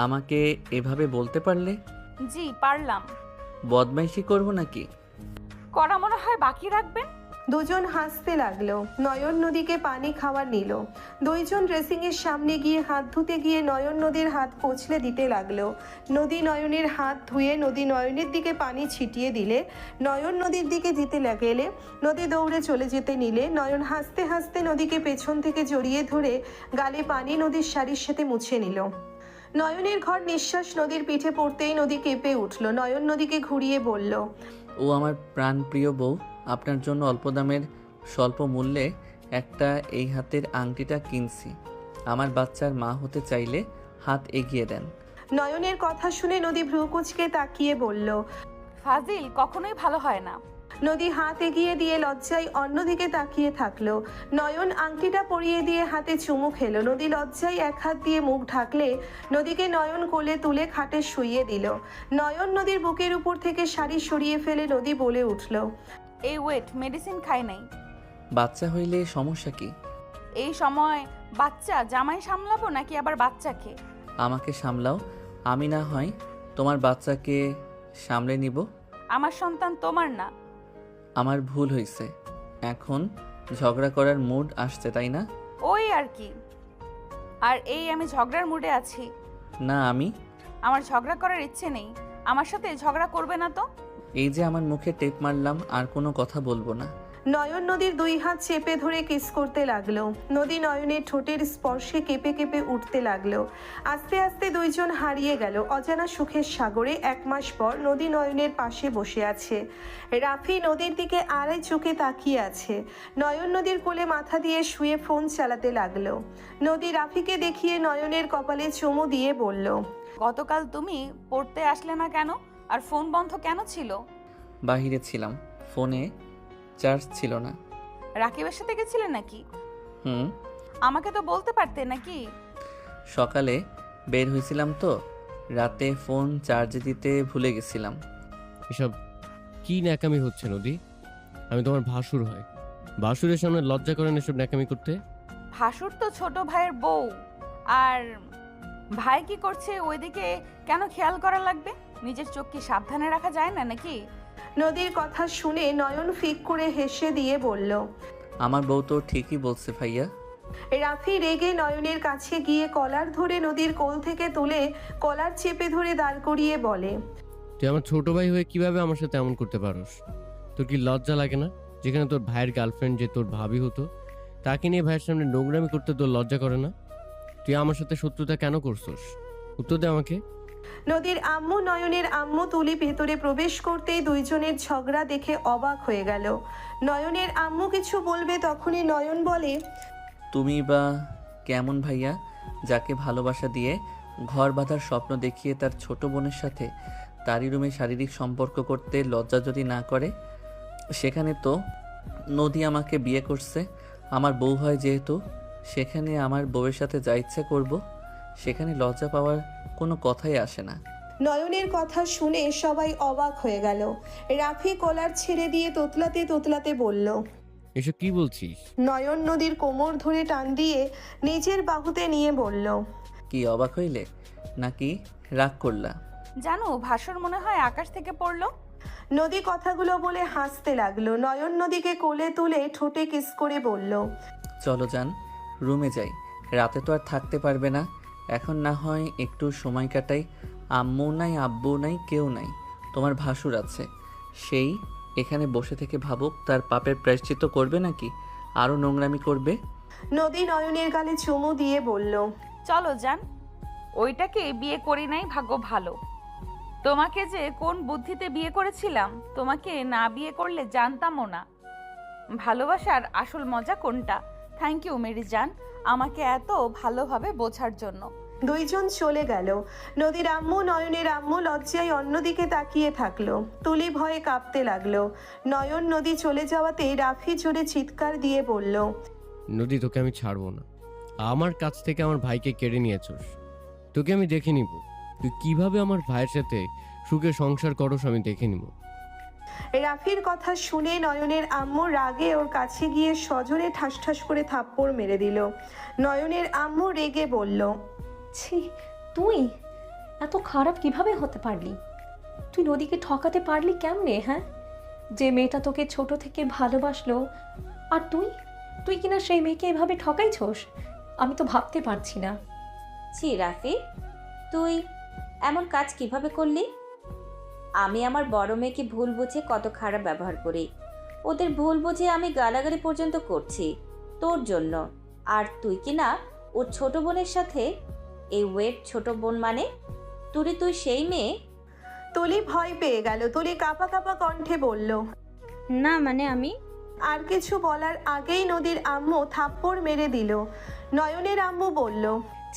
আমাকে এভাবে বলতে পারলে? জি পারলাম। বদমাইশি করবো নাকি? করা মনে হয় বাকি রাখবেন। দুজন হাসতে লাগলো। নয়ন নদীকে পানি খাওয়ার নিল। দুইজন ড্রেসিংয়ের সামনে গিয়ে হাত ধুতে গিয়ে নয়ন নদীর হাত কচলে দিতে লাগলো। নদী নয়নের হাত ধুয়ে নদী নয়নের দিকে পানি ছিটিয়ে দিলে নয়ন নদীর দিকে দিতে লাগলে নদী দৌড়ে চলে যেতে নিলে নয়ন হাসতে হাসতে নদীকে পেছন থেকে জড়িয়ে ধরে গালে পানি নদীর শাড়ির সাথে মুছে নিল। নয়নের ঘর নিঃশ্বাস নদীর পিঠে পড়তেই নদী কেঁপে উঠল। নয়ন নদীকে ঘুরিয়ে বলল, ও আমার প্রাণপ্রিয় বউ, আপনার জন্য অল্প দামের স্বল্প মূল্যে একটা এই হাতের আংটিটা কিনছি। আমার বাচ্চার মা হতে চাইলে হাত এগিয়ে দেন। নয়নের কথা শুনে নদী ভ্রুকুচকে তাকিয়ে বলল, ফাজিল কখনোই ভালো হয় না। নদী হাত এগিয়ে দিয়ে লজ্জায় অন্যদিকে তাকিয়ে থাকলো। নয়ন আংটিটা পরিয়ে দিয়ে হাতে চুমু খেলো। নদী লজ্জায় এক হাত দিয়ে মুখ ঢাকলে নদীকে নয়ন কোলে তুলে খাটে শুইয়ে দিল। নয়ন নদীর বুকের উপর থেকে শাড়ি সরিয়ে ফেলে নদী বলে উঠল, এই ওয়েট, মেডিসিন খাই নাই। বাচ্চা হইলে সমস্যা কি? এই সময় বাচ্চা জামাই সামলাবো নাকি আবার বাচ্চাকে? আমাকে সামলাও, আমি না হয় তোমার বাচ্চাকে সামলে নিব। আমার সন্তান তোমার না। আমার ভুল হয়েছে, এখন ঝগড়া করার মুড আসছে তাই না? ওই আর কি। আর এই আমি ঝগড়ার মুডে আছি না, আমার ঝগড়া করার ইচ্ছে নেই। আমার সাথে ঝগড়া করবে না তো? এই যে আমার মুখে টেপ মারলাম, আর কোনো কথা বলবো না। নয়ন নদীর দুই হাত চেপে ধরে কিস করতে লাগলো। নদী নয়নের ঠোঁটের স্পর্শে কেঁপে কেঁপে উঠতে লাগলো। আস্তে আস্তে দুইজন হারিয়ে গেল অজানা সুখের সাগরে। 1 মাস পর নদী নয়নের পাশে বসে আছে। রাফি নদীর দিকে আড়াই চোখে তাকিয়ে আছে। নয়ন নদীর কোলে মাথা দিয়ে শুয়ে ফোন চালাতে লাগলো। নদী রাফিকে দেখিয়ে নয়নের কপালে চুমু দিয়ে বলল, গতকাল তুমি পড়তে আসলে না কেন? আর ফোন বন্ধ কেন ছিল? বাহিরে ছিলাম, ফোনে চার্জ ছিল না। রাকিবের সাথে গেছিলে নাকি? হুম, আমাকে তো বলতে পারতে নাকি? সকালে বের হয়েছিলাম তো, রাতে ফোন চার্জে দিতে ভুলে গেছিলাম। এসব কি ন্যাকামি হচ্ছে নদী? আমি তোমার ভাসুর হয়, ভাসুরের সামনে লজ্জা করেন এসব ন্যাকামি করতে? ভাসুর তো ছোট ভাইয়ের বউ, আর ভাই কি করছে ওইদিকে কেন খেয়াল করা লাগবে? নিজের চোখ কি সাবধানে রাখা যায় না নাকি? নদীর কথা শুনে নয়ন ফিক করে হেসে দিয়ে বলল। আমার বউ তো ঠিকই বলছে ভাইয়া। রাফি রেগে নয়নের কাছে গিয়ে কলার ধরে নদীর কোল থেকে তুলে কলার চেপে ধরে দাঁড় করিয়ে বলে, তুই আমার ছোট ভাই হয়ে কিভাবে আমার সাথে এমন করতে পারোস? তোর কি লজ্জা লাগে না? যেখানে তোর ভাইয়ের গার্লফ্রেন্ড যে তোর ভাবি হতো, তাকে নিয়ে ভাইয়ের সামনে নোংরামি করতে তোর লজ্জা করে না? তুই আমার সাথে শত্রুতা কেন করছস? উত্তর দে আমাকে। নদীর আম্মু নয়নের আম্মু তুলি ভেতরে প্রবেশ করতেই দুইজনের ঝগড়া দেখে অবাক হয়ে গেল। নয়নের আম্মু কিছু বলবে তখনই নয়ন বলে, তুমি বা কেমন ভাইয়া, যাকে ভালোবাসা দিয়ে ঘর বাঁধার স্বপ্ন দেখিয়ে তার ছোট বোনের সাথে তারই রুমে শারীরিক সম্পর্ক করতে লজ্জা যদি না করে? সেখানে তো নদী আমাকে বিয়ে করছে, আমার বউ হয় যেহেতু, সেখানে আমার বউয়ের সাথে যা ইচ্ছা করব, সেখানে লজ্জা পাওয়ার কোনো কথাই আসে না। নয়নের কথা শুনে সবাই অবাক হয়ে গেল। রাফি কলার ছেড়ে দিয়ে তোতলাতে তোতলাতে বলল, এসব কি বলছিস? নয়ন নদীর কোমর ধরে টান দিয়ে নিজের বাহুতে নিয়ে বলল, কি অবাক হইলে নাকি রাগ করলা? জানো ভাসুর মনে হয় আকাশ থেকে পড়লো। নদী কথাগুলো বলে হাসতে লাগলো। নয়ন নদীকে কোলে তুলে ঠোঁটে কিস করে বলল, চলো যান, রুমে যাই, রাতে তো আর থাকতে পারবে না। এখন না হয় একটু সময় কাটাই। আম্মু নাই, আব্বু নাই, কেউ নাই, তোমার ভাসুর আছে, সেই এখানে বসে থেকে ভাবুক তার পাপের প্রায়শ্চিত্ত করবে নাকি আরও নোংরামি করবে। নদী নয়নের গালে চুমু দিয়ে বলল, চলো যান, ওইটাকে বিয়ে করি নাই, ভাগ্য ভালো। তোমাকে যে কোন বুদ্ধিতে বিয়ে করেছিলাম, তোমাকে না বিয়ে করলে জানতামও না ভালোবাসার আসল মজা কোনটা। থ্যাংক ইউ মেরি জান, আমাকে এত ভালোভাবে বোঝার জন্য। দুইজন চলে গেল। নদীর আম্মু নয়নের আম্মু লজ্জায় অন্যদিকে তাকিয়ে থাকলো। তুলি ভয়ে কাঁপতে লাগলো। নয়ন নদী চলে যাওয়াতে রাফি জোরে চিৎকার দিয়ে বলল, নদী, তোকে আমি ছাড়বো না। আমার কাছ থেকে আমার ভাইকে কেড়ে নিয়েছস, তোকে আমি দেখে নিব। তুই কিভাবে আমার ভাইয়ের সাথে সুখে সংসার করস আমি দেখে নিব। রাফির কথা শুনে নয়নের আম্মু রাগে ওর কাছে গিয়ে সজোরে ঠাস ঠাস করে থাপ্পড় মেরে দিল। নয়নের আম্মু রেগে বলল, ছি, তুই এত খারাপ কিভাবে হতে পারলি? তুই নদীকে ঠকাতে পারলি কেমনে? হ্যাঁ, যে মেয়েটা তোকে ছোট থেকে ভালোবাসলো, আর তুই কিনা সেই মেয়েকে এভাবে ঠকাইছস? আমি তো ভাবতে পারছি না। ছি রাফি, তুই এমন কাজ কিভাবে করলি? আমি আমার বড় মেয়েকে ভুল বুঝে কত খারাপ ব্যবহার করি, ওদের ভুল বুঝে আমি গালাগালি পর্যন্ত করছি তোর জন্য, আর তুই কি না ওর ছোট বোনের সাথে? এই ওয়েট ছোট বোন মানে তুই সেই মেয়ে? তুলি ভয় পেয়ে গেল। তুলি কাঁপা কাঁপা কণ্ঠে বলল, না মানে আমি। আর কিছু বলার আগেই নদীর আম্মু থাপ্পড় মেরে দিল। নয়নের আম্মু বলল,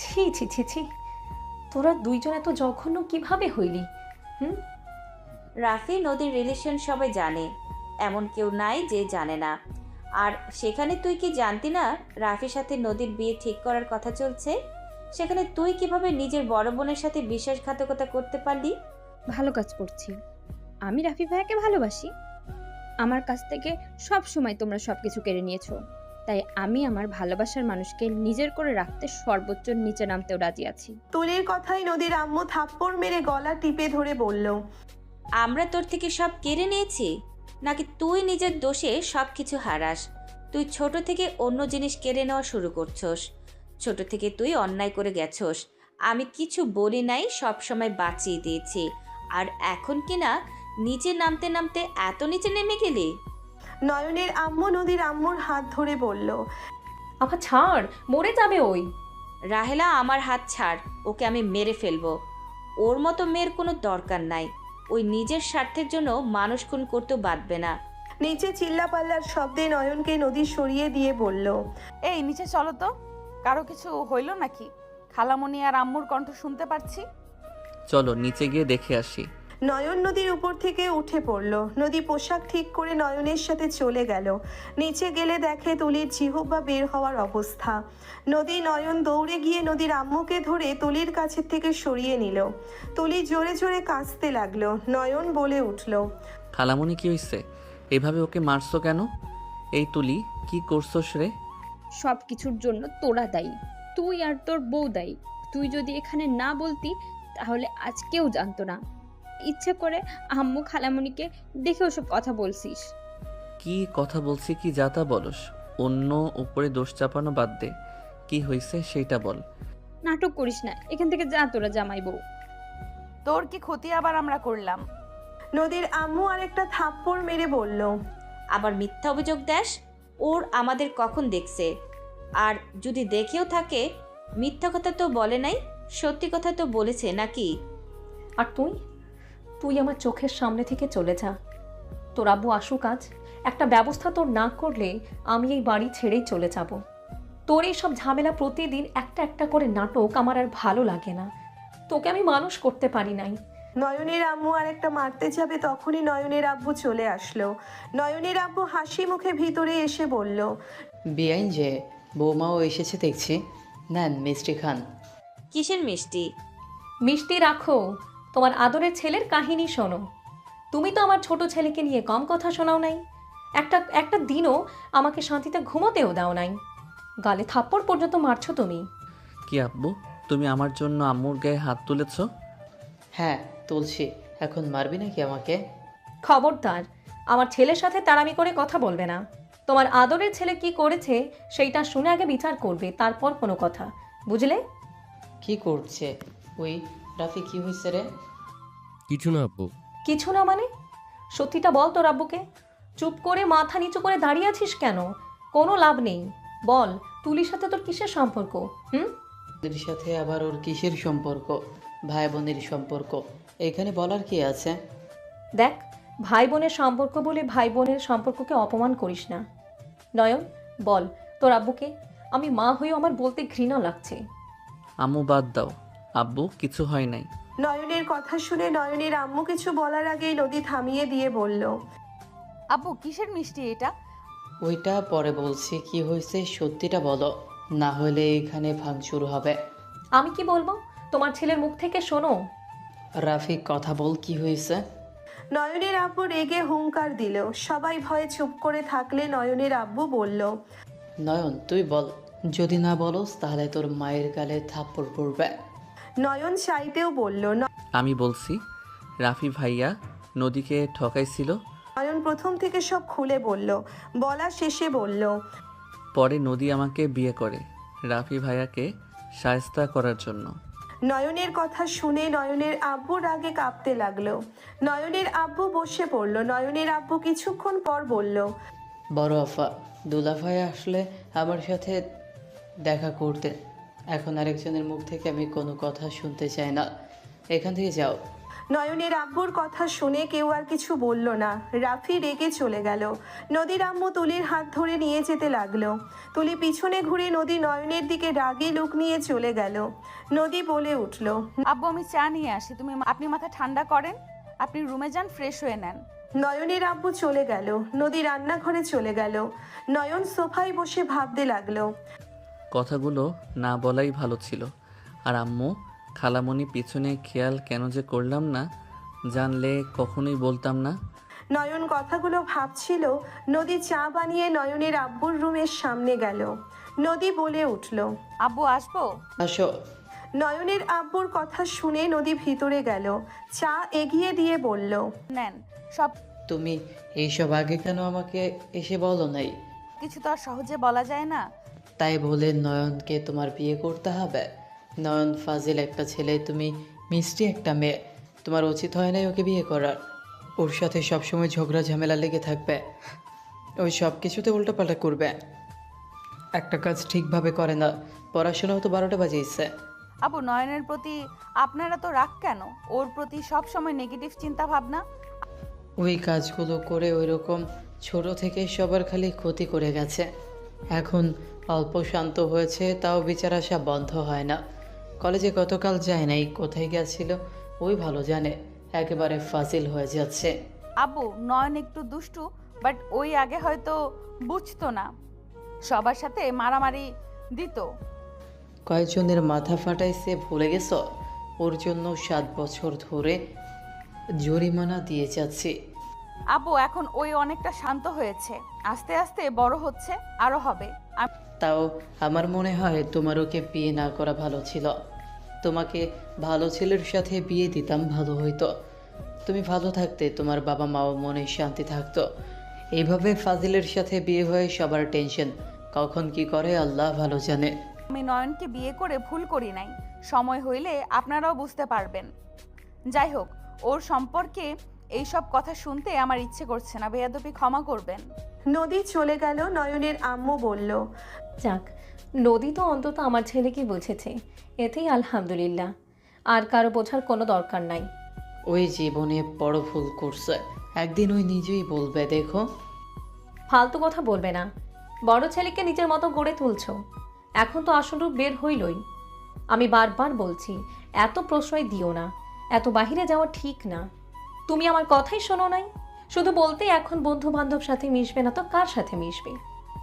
ছি ছি ছি ছি, তোরা দুইজন এত জঘন্য কিভাবে হইলি? রাফি নদীর রিলেশন সবাই জানে, এমন কেউ নাই যে জানে না। আর সেখানে তুই কি জানতি না রাফির সাথে নদীর বিয়ে ঠিক করার কথা চলছে? সেখানে তুই কিভাবে নিজের বড় বোনের সাথে বিশ্বাসঘাতকতা করতে পারলি? ভালো কাজ করছি, আমি রাফি ভাইয়াকে ভালোবাসি। আমার কাছ থেকে সব সময় তোমরা সব কিছু কেড়ে নিয়েছো, তাই আমি আমার ভালোবাসার মানুষকে নিজের করে রাখতে সর্বোচ্চ নিচে নামতেও রাজি আছি। তুলির কথাই নদীর আম্মু থাপ্পড় মেরে গলা টিপে ধরে বলল, আমরা তোর থেকে সব কেড়ে নিয়েছি নাকি তুই নিজের দোষে সব কিছু হারাস? তুই ছোট থেকে অন্য জিনিস কেড়ে নেওয়া শুরু করছস। ছোট থেকে তুই অন্যায় করে গেছস, আমি কিছু বলি নাই, সব সময় বাঁচিয়ে দিয়েছি। আর এখন কি না নিচে নামতে নামতে এত নিচে নেমে গেলি? নয়নের আম্মু নদীর আম্মুর হাত ধরে বলল, আপা ছাড়, মরে যাবে ওই। রাহেলা, আমার হাত ছাড়, ওকে আমি মেরে ফেলবো। ওর মতো মেয়ের কোনো দরকার নাই। ওই নিজের স্বার্থের জন্য মানুষ খুন করতেও বাঁধবে না। নিচে চিল্লাপাল্লার শব্দে নয়নকে নদী সরিয়ে দিয়ে বলল, এই নিচে চলো তো, কারো কিছু হইল নাকি? খালামণি আর আম্মুর কণ্ঠ শুনতে পাচ্ছি। চলো নিচে গিয়ে দেখে আসি। নয়ন নদীর উপর থেকে উঠে পড়ল। নদী পোশাক ঠিক করে নয়নের সাথে চলে গেল। নিচে গেলে দেখে তুলির জিহ্বা বের হওয়ার অবস্থা। নদী নয়ন দৌড়ে গিয়ে নদীর আম্মুকে ধরে তুলির কাছের থেকে সরিয়ে নিল। তুলি জোরে জোরে কাঁদতে লাগলো। নয়ন বলে উঠল, খালামণি কি হইছে? এভাবে ওকে মারছো কেন? এই তুলি, কি করছোস রে? সব কিছুর জন্য তোরা দায়ী, তুই আর তোর বউ দায়ী। তুই যদি এখানে না বলতি তাহলে আজ কেউ জানতো না। ইচ্ছে করে আম্মু খালামণিকে দেখে ওসব কথা বলছিস। কি কথা বলছি কি যাতা বলস? অন্য উপরে দোষ চাপানো বাদ দে, কি হয়েছে সেটা বল। নাটক করিস না, এখান থেকে যা তোরা জামাই বউ। তোর কি ক্ষতি আবার আমরা করলাম? নদীর আম্মু আরেকটা থাপ্পড় মেরে বলল, আবার মিথ্যা অভিযোগ দেস? ওর আমাদের কখন দেখছে? আর যদি দেখেও থাকে, মিথ্যা কথা তো বলে নাই, সত্যি কথা তো বলেছে নাকি? আর তুই আমার চোখের সামনে থেকে চলে যা। তোর আব্বু আসুক আজ, একটা ব্যবস্থা তোর না করলে আমি এই বাড়ি ছেড়েই চলে যাব। তোর এই সব ঝামেলা, প্রতিদিন একটা একটা করে নাটক আমার আর ভালো লাগে না। তোকে আমি মানুষ করতে পারি নাই। নয়নের আম্মু আরেকটা মারতে যাবে, তখনই নয়নের আব্বু চলে আসলো। নয়নের আব্বু হাসি মুখে ভিতরে এসে বলল, বেআইন যে বৌমাও এসেছে দেখছি, নেন মিষ্টি খান। কিসের মিষ্টি? মিষ্টি রাখো, তোমার আদরের ছেলের কাহিনী শোনো। তুমি তো আমার ছোট ছেলেকে নিয়ে কম কথা শোনাও নাই। একটা দিনও আমাকে শান্তিতে ঘুমোতেও দাও নাই। গালে থাপ্পড় পর্যন্ত মারছো তুমি। কি আব্বু, তুমি আমার জন্য আম্মুর গায়ে হাত তুলেছ? হ্যাঁ তুলছি, এখন মারবি নাকি আমাকে? খবরদার আমার ছেলের সাথে তাড়ামি করে কথা বলবে না। তোমার আদরের ছেলে কি করেছে সেইটা শুনে আগে বিচার করবে, তারপর কোনো কথা, বুঝলে? কি করছে ওই রাফি? কি হয়েছে রে? কিছু না আব্বু। কিছু না মানে? সত্যিটা বল তোর আব্বুকে। চুপ করে মাথা নিচু করে দাঁড়িয়ে আছিস কেন? কোনো লাভ নেই, বল তুলির সাথে তোর কিসের সম্পর্ক? ওদের সাথে আবার ওর কিসের সম্পর্ক? ভাই বোনের সম্পর্ক, এখানে বলার কি আছে? দেখ, ভাই বোনের সম্পর্ক বলে ভাই বোনের সম্পর্ককে অপমান করিস না। নয়ন, বল তোর আব্বুকে। আমি মা হয়েও আমার বলতে ঘৃণা লাগছে। আম্মু বাদ দাও, আব্বু কিছু হয় নাই। নয়নের কথা শুনে নয়নের আম্মু কিছু বলার আগেই নদী থামিয়ে দিয়ে বলল, আব্বু কিসের মিষ্টি এটা? ওইটা পরে বলছি, কি হয়েছে সত্যিটা বলো, না হলে এখানে ভাঙচুর হবে। আমি কি বলবো? তোমার ছেলের মুখ থেকে শোনো। রাফি কথা বল, কি হয়েছে? নয়নের আব্বু রেগে হুঙ্কার দিল। সবাই ভয়ে চুপ করে থাকলে নয়নের আব্বু বলল, নয়ন তুই বল, যদি না বলস তাহলে তোর মায়ের গালে থাপ্পড় পড়বে। নয়ন চাইতেও বলল। আমি বলছি, রাফি ভাইয়া নদীকে ঠকাইছিল। নয়ন প্রথম থেকে সব খুলে বলল। বলা শেষে বলল, পরে নদী আমাকে বিয়ে করে রাফি ভাইয়াকে শায়েস্তা করার জন্য। নয়নের কথা শুনে নয়নের আব্বু রাগে কাঁপতে লাগলো। নয়নের আব্বু বসে পড়ল। নয়নের আব্বু কিছুক্ষণ পর বলল, বড় আফা দুলাভাই আসলে আমার সাথে দেখা করতে, এখন আরেকজনের মুখ থেকে আমি কোনো কথা শুনতে চাই না, এখান থেকে যাও। নয়নের আব্বুর কথা শুনে কেউ আর কিছু বলল না। রাফি রেগে চলে গেল। নদীর আম্মু তুলির হাত ধরে নিয়ে যেতে লাগলো। তুলি পিছনে ঘুরে নদী নয়নের দিকে রাগে লুক নিয়ে চলে গেল। নদী বলে উঠল, আব্বু আমি চা নিয়ে আসি, আপনি মাথা ঠান্ডা করেন, আপনি রুমে যান, ফ্রেশ হয়ে নেন। নয়নের আব্বু চলে গেল। নদী রান্নাঘরে চলে গেল। নয়ন সোফায় বসে ভাবতে লাগলো। কথাগুলো না বলাই ভালো ছিল। আর আম্মু খালামণি পিছনে খেয়াল কেন যে করলাম না, জানলে কখনোই বলতাম না। নয়ন কথাগুলো ভাবছিল। নদী চা বানিয়ে নয়নের আব্বুর রুমের সামনে গেল। নদী বলে উঠল, আব্বু আসবো? আসো। নয়নের আব্বুর কথা শুনে নদী ভিতরে গেল। চা এগিয়ে দিয়ে বলল, নেন সব। তুমি এইসব আগে কেন আমাকে এসে বলো নাই? কিছু তো আর সহজে বলা যায় না। তাই বলে নয়নকে তোমার বিয়ে করতে হবে? নয়ন ফাজিল একটা ছেলে, তুমি মিষ্টি একটা মেয়ে, তোমার উচিত হয় নাই ওকে বিয়ে করার। ওর সাথে সবসময় ঝগড়া ঝামেলা লেগে থাকবে। ওই সব কিছুতে উল্টোপাল্টা করবে, একটা কাজ ঠিকভাবে করে না। পড়াশোনাও তো 12টা বাজিয়েছে। আবু, নয়নের প্রতি আপনারা তো রাগ কেন? ওর প্রতি সব সময় নেগেটিভ চিন্তা ভাবনা। ওই কাজগুলো করে ওই রকম ছোট থেকে সবার খালি ক্ষতি করে গেছে। এখন অল্প শান্ত হয়েছে, তাও বিচার আসা বন্ধ হয় না। কলেজে গতকাল যায় নাই, কোথায় গেছিল ওই ভালো জানে। একেবারে ফাজিল হয়ে যাচ্ছে। আবু, নয়ন একটু দুষ্টু, বাট ওই আগে হয়তো বুঝতো না, সবার সাথে মারামারি দিত। কয়েকজনের মাথা ফাটাইছে ভুলে গেছ? ওর জন্য 7 বছর ধরে জরিমানা দিয়ে যাচ্ছি। আবু, এখন ওই অনেকটা শান্ত হয়েছে, আস্তে আস্তে বড় হচ্ছে, আরো হবে। তাও আমার মনে হয় তোমার ওকে বিয়ে না করা ভালো ছিল। তোমাকে ভালো ছেলের সাথে বিয়ে দিতাম, ভালো হইতো। তুমি ভালো থাকতে, তোমার বাবা মাও মনে শান্তি থাকতো। এইভাবে ফাজিলের সাথে বিয়ে হয়ে সবার টেনশন, কখন কি করে আল্লাহ ভালো জানে। আমি নয়নকে বিয়ে করে ভুল করি নাই, সময় হইলে আপনারাও বুঝতে পারবেন। যাই হোক, ওর সম্পর্কে এইসব কথা শুনতে আমার ইচ্ছে করছে না, বেয়াদবি ক্ষমা করবেন। নদী চলে গেল। নয়নের আম্মু বলল, যাক, নদী তো অন্তত আমার ছেলেকে বুঝেছে, এতেই আলহামদুলিল্লাহ। আর কারো বোঝার কোনো দরকার নাই। ওই জীবনে বড় ভুল করছে, একদিন ওই নিজেই বলবে। দেখো, ফালতু কথা বলবে না। বড় ছেলেকে নিজের মতো গড়ে তুলছো, এখন তো আসল রূপ বের হইলই। আমি বারবার বলছি, এত প্রশ্রয় দিও না, এত বাহিরে যাওয়া ঠিক না। তুমি আমার কথাই শোনো নাই, শুধু বলতে এখন বন্ধু বান্ধব সাথে মিশবে না তো কার সাথে মিশবে?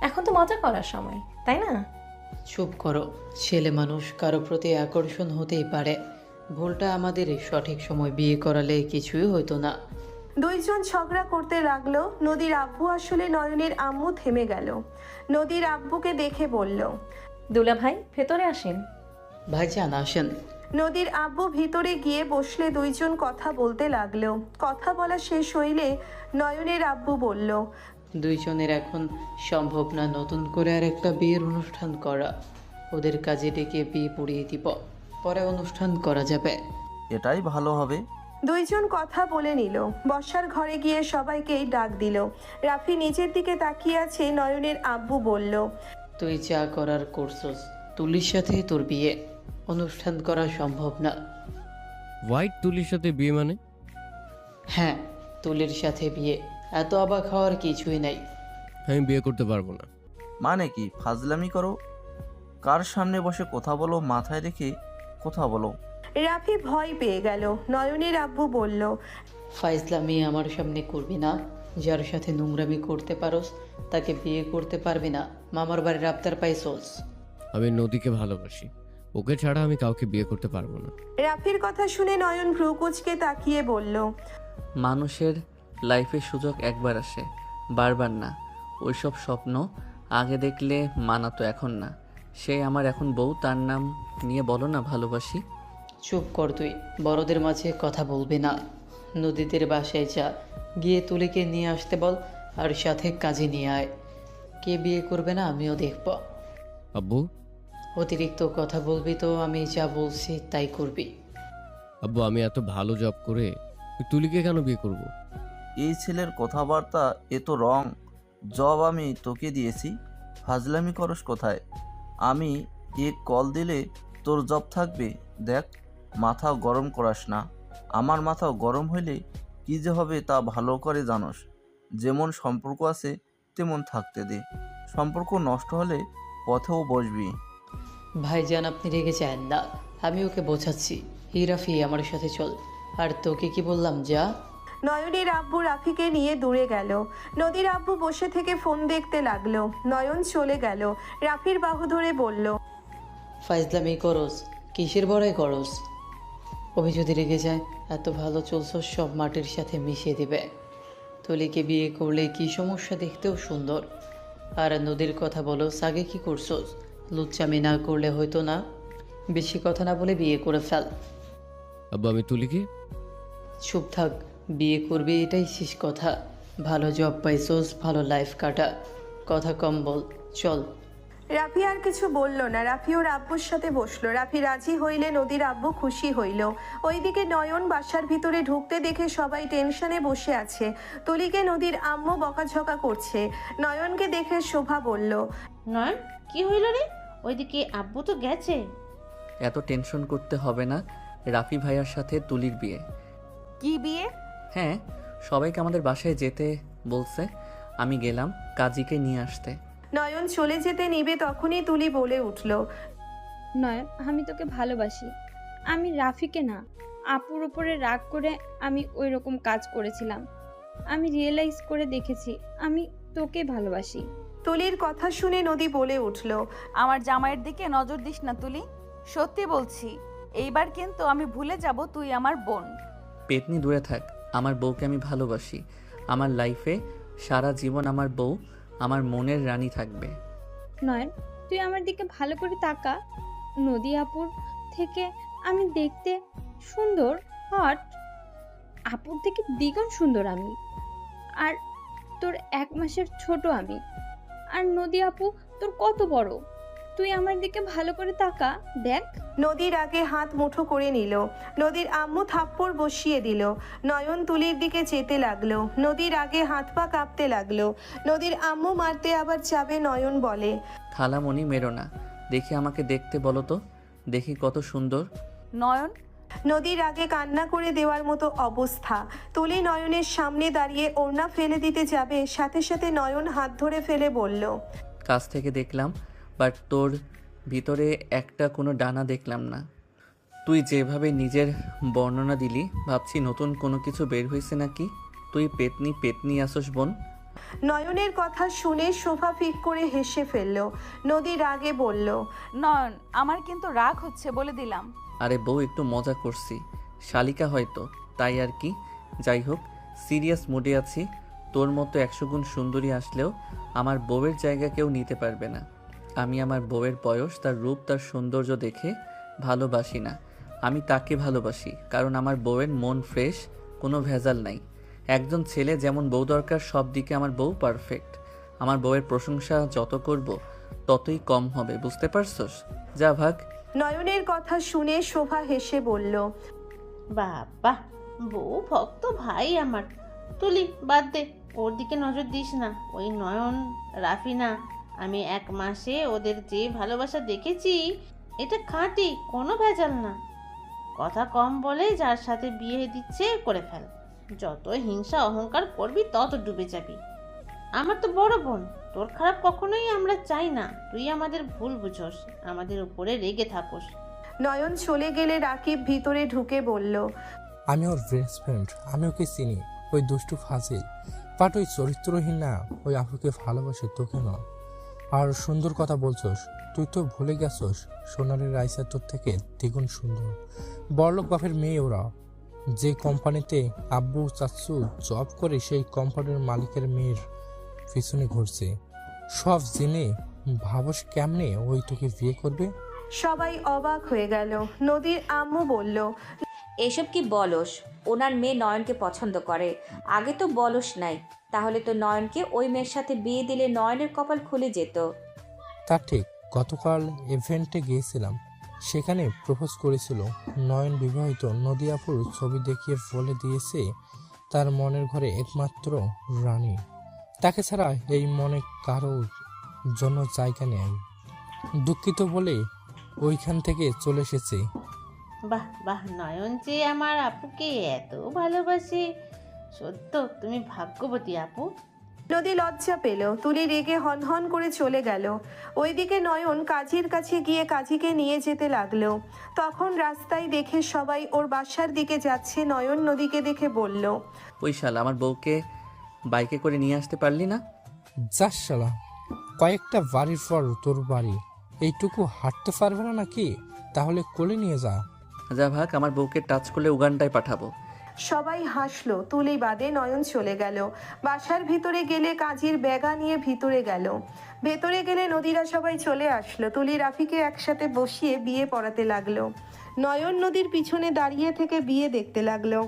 এখন তো মজা করার সময়, তাই না? চুপ করো। ছেলে মানুষ, কারো প্রতি আকর্ষণ হতেই পারে। ভুলটা আমাদের সঠিক সময় বিয়ে করালে কিছুই হতো না। দুইজন ঝগড়া করতে লাগলো। নদীর আব্বু আসলে নয়নের আম্মু থেমে গেল। নদীর আব্বুকে দেখে বলল, দুলা ভাই, ভেতরে আসেন। ভাইজান আসেন। নদীর আব্বু ভিতরে গিয়ে বসলে দুইজন কথা বলতে লাগলো। কথা বলা শেষ হইলে নয়নের আব্বু বলল, দুইজনের এখন সম্ভব না নতুন করে আর একটা বিয়ের অনুষ্ঠান করা। ওদের কাজে ডেকে বিয়ে পড়িয়ে দিব, পরে অনুষ্ঠান করা যাবে। এটাই ভালো হবে। দুইজন কথা বলে নিল। বসার ঘরে গিয়ে সবাইকেই ডাক দিল। রাফি নিজের দিকে তাকিয়ে আছে। নয়নের আব্বু বলল, তুই যা করার করছস, তুলির সাথে তোর বিয়ে, অনুষ্ঠান করা সম্ভব না। হোয়াইট তুলির সাথে বিয়ে মানে? হ্যাঁ, তুলির সাথে বিয়ে, এত অবাক হওয়ার কিছুই নাই। আমি বিয়ে করতে পারবো না। মানে কি ফাজলামি করো? কার সামনে বসে কথা বলো, মাথায় রেখে কথা বলো। রাফি ভয় পেয়ে গেল। নয়নের আব্বু বলল, ফাইজলামি আমার সামনে করবি না। যার সাথে নোংরামি করতে পারোস তাকে বিয়ে করতে পারবি না। মামার বাড়ির আবদার পাইছস। আমি নদীকে ভালোবাসি, ওকে ছাড়া আমি কাউকে বিয়ে করতে পারবো না। রাফির কথা শুনে নয়ন ভ্রুকুচকে তাকিয়ে বলল, মানুষের লাইফে সুযোগ একবার আসে, বারবার না। ওইসব স্বপ্ন আগে দেখলে মানাতো, এখন না। সে আমার এখন বউ, তার নাম নিয়ে বলো না ভালোবাসি। চুপ কর তুই, বড়দের মাঝে কথা বলবি না। নদীদের বাসায় যা, গিয়ে তুলিকে নিয়ে আসতে বল, আর সাথে কাজে নিয়ে আয়। কে বিয়ে করবে না আমিও দেখব। আব্বু, অতিরিক্ত কথা বলবি তো আমি যা বলছি তাই করবি। আব্বু, আমি এত ভালো জব করে তুলিকে কেন বিয়ে করব? এই ছেলের কথাবার্তা এ তো রং। জব আমি তোকে দিয়েছি, ফাজলামি করস কোথায়? আমি এক কল দিলে তোর জব থাকবে। দেখ, মাথা গরম করাস না। আমার মাথা গরম হইলে কী যে হবে তা ভালো করে জানোস। যেমন সম্পর্ক আছে তেমন থাকতে দে, সম্পর্ক নষ্ট হলে পথেও বসবি। ভাইজান আপনি রেগে যান না, আমি ওকে বোঝাচ্ছি। হিরাফি আমার সাথে চল। আর তোকে কি বললাম, যা। নয়নের আব্বু রাফিকে নিয়ে দূরে গেল। নদীর আব্বু বসে থেকে ফোন দেখতে লাগলো। নয়ন চলে গেল। রাফির বাহু ধরে বলল, ফাইজলামি করস, কিসের বড়াই করস? অভি যদি রেগে যায়, এত ভালো চলছ সব মাটির সাথে মিশিয়ে দিবে। তুলিকে বিয়ে করলে কি সমস্যা, দেখতেও সুন্দর। আর নদীর কথা বলো, আগে কি করছস? লুচ্চামি না করলে হয়তো না। বেশি কথা না বলে বিয়ে করে ফেল। আব্বু, আমি তুলিকে? চুপ থাক, বিয়ে করবি এটাই শেষ কথা। ভালো জব পাইছস, ভালো লাইফ কাটা, কথা কম বল, চল। রাফি আর কিছু বলল না। রাফি ওর আব্বুর সাথে বসলো। রাফি রাজি হইলে নদীর আব্বু খুশি হইল। ওইদিকে নয়ন বাসার ভিতরে ঢুকতে দেখে সবাই টেনশনে বসে আছে। তুলিকে নদীর আম্মু বকাঝকা করছে। নয়নকে দেখে শোভা বলল, নয়ন, কি হইল রে? ওইদিকে আব্বু তো গেছে। এত টেনশন করতে হবে না, রাফি ভাইয়ার সাথে তুলির বিয়ে। কি বিয়ে? হ্যাঁ, সবাইকে আমাদের বাসায় যেতে বলছে, আমি গেলাম কাজীকে নিয়ে আসতে। নয়ন চলে যেতে নিবে তখনই তুলি বলে উঠল, নয়, আমি তোকে ভালোবাসি। আমি রাফিকে না, আপুর উপরে রাগ করে আমি ওই রকম কাজ করেছিলাম। আমি রিয়েলাইজ করে দেখেছি আমি তোকে ভালোবাসি। তুলির কথা শুনে নদী বলে উঠল, আমার জামাইয়ের দিকে নজর দিস না তুলি, সত্যি বলছি। এইবার কিন্তু আমি ভুলে যাব তুই আমার বোন। পেতনি দূরে থাক, আমার বউকে আমি ভালোবাসি। আমার লাইফে সারা জীবন আমার বউ আমার মনের রানী থাকবে। নয়ন, তুই আমার দিকে ভালো করে তাকা। নদী আপুর থেকে আমি দেখতে সুন্দর, হট। আপুর থেকে দ্বিগুণ সুন্দর আমি। আর তোর 1 মাসের ছোট আমি। আর নদী আপু তোর কত বড়। তুই আমার দিকে ভালো করে তাকা, দেখ। নদীর আগে হাত মুঠো করে নিল। নদীর আম্মু থাপ্পড় বসিয়ে দিল। নয়ন তুলির দিকে যেতে লাগলো। নদীর আগে হাত পা কাঁপতে লাগলো। নদীর আম্মু মারতে আবার যাবে। নয়ন বলে, খালামণি মেরো না, দেখি আমাকে দেখতে বলো তো, দেখি কত সুন্দর। নয়ন, নদীর আগে কান্না করে দেওয়ার মতো অবস্থা। তুলি নয়নের সামনে দাঁড়িয়ে ওড়না ফেলে দিতে যাবে, সাথে সাথে নয়ন হাত ধরে ফেলে বলল, কাছ থেকে দেখলাম, বাট তোর ভিতরে একটা কোনো ডানা দেখলাম না। তুই যেভাবে নিজের বর্ণনা দিলি, ভাবছি নতুন কোনো কিছু বের হয়েছে নাকি। তুই পেতনি পেতনি আসস বোন। নয়নের কথা শুনে শোভা ফিক করে হেসে ফেলল। নদী রাগে বলল, নয়ন, আমার কিন্তু রাগ হচ্ছে বলে দিলাম। আরে বউ, একটু মজা করছি, শালিকা হয়তো, তাই আর কি। যাই হোক, সিরিয়াস মুডে আছি। তোর মতো 100 গুণ সুন্দরী আসলেও আমার বউয়ের জায়গা কেউ নিতে পারবে না। আমি আমার বউয়ের বয়স, তার রূপ, তার সৌন্দর্য দেখে ভালোবাসি না। আমি তাকে ভালোবাসি কারণ আমার বউয়ের মন ফ্রেশ, কোনো ভেজাল নাই। একজন ছেলে যেমন বউ দরকার, সব দিকে আমার বউ পারফেক্ট। আমার বউয়ের প্রশংসা যত করব ততই কম হবে, বুঝতে পারছস? যা ভাগ। নয়নের কথা শুনে শোভা হেসে বলল, বাবা, বউ ভক্ত ভাই আমার। তুলি, বাদ দে, ওর দিকে নজর দিস না। ওই নয়ন, রাফি না, আমি 1 মাসে ওদের যে ভালোবাসা দেখেছি, এটা খাঁটি, কোনো ভেজাল না। কথা কম বলে যার সাথে বিয়ে দিচ্ছে করে ফেল। যত হিংসা অহংকার করবি তত ডুবে যাবি। আমার তো বড় বোন, তোর খারাপ কখনোই আমরা চাই না। তুই আমাদের ভুল বুঝোস, আমাদের উপরে রেগে থাকোস। নয়ন চলে গেলে রাকিব ভিতরে ঢুকে বলল, আমি ওর বেস্ট ফ্রেন্ড, আমি ওকে চিনি। ওই দুষ্টু ফাজিল, বাট ওই চরিত্রহীন না। ওই আপুকে ভালোবাসে, তোকে না। আর সুন্দর কথা বলছস, তুই তো ভুলে গেছস সোনারের রাইসা তোর থেকে দ্বিগুণ সুন্দর। বড়লোক বাপের মেয়ে ওরা। যে কোম্পানিতে আব্বু চাচ্চু জব করে, সেই কোম্পানির মালিকের মেয়ের পিছনে ঘুরছে। সব জেনে ভাবস কেমনে ওই তোকে বিয়ে করবে? সবাই অবাক হয়ে গেল। নদীর আম্মু বলল, এসব কি বলস? ওনার মেয়ে নয়নকে পছন্দ করে, আগে তো বলস নাই। তাহলে তো নয়নকে ওই মেয়ের সাথে বিয়ে দিলে নয়নের কপাল খুলে যেত। তা ঠিক, গতকাল ইভেন্টে গিয়েছিলাম, সেখানে প্রপোজ করেছিল। নয়ন বিবাহিত, নদী আপুর ছবি দেখিয়ে বলে দিয়েছে তার মনের ঘরে একমাত্র রানী, তাকে ছাড়া এই মনে কারোর জন্য জায়গা নেই। দুঃখিত বলে ওইখান থেকে চলে এসেছে। বাহ বাহ, নয়ন যে আমার আপুকে এত ভালোবাসে, সত্য তুমি ভাগ্যবতী আপু। নদী লজ্জা পেল। তুলি রেগে হনহন করে চলে গেল। ওইদিকে নয়ন কাজীর কাছে গিয়ে কাজীকে নিয়ে যেতে লাগলো। তখন রাস্তায় দেখে সবাই ওর বাসার দিকে যাচ্ছে। নয়ন নদীকে দেখে বলল, ওই শালা, আমার বউকে বাইকে করে নিয়ে আসতে পারলি না? যাস শালা, কয়েকটা বাড়ির পর তোর বাড়ি, এইটুকু হাঁটতে পারবে না নাকি? তাহলে কোলে নিয়ে যা। যা ভাগ, আমার বউকে টাচ করলে উগান্ডায় পাঠাবো। সবাই হাসলো। তুলি বাদে নয়ন চলে গেল। বাসার ভিতরে গেলে কাজীর ব্যাগা নিয়ে ভিতরে গেল। ভেতরে গেলে নদীরা সবাই চলে আসলো। তুলি রাফিকে একসাথে বসিয়ে বিয়ে পড়াতে লাগলো। নয়ন নদীর পিছনে দাঁড়িয়ে থেকে বিয়ে দেখতে লাগলো।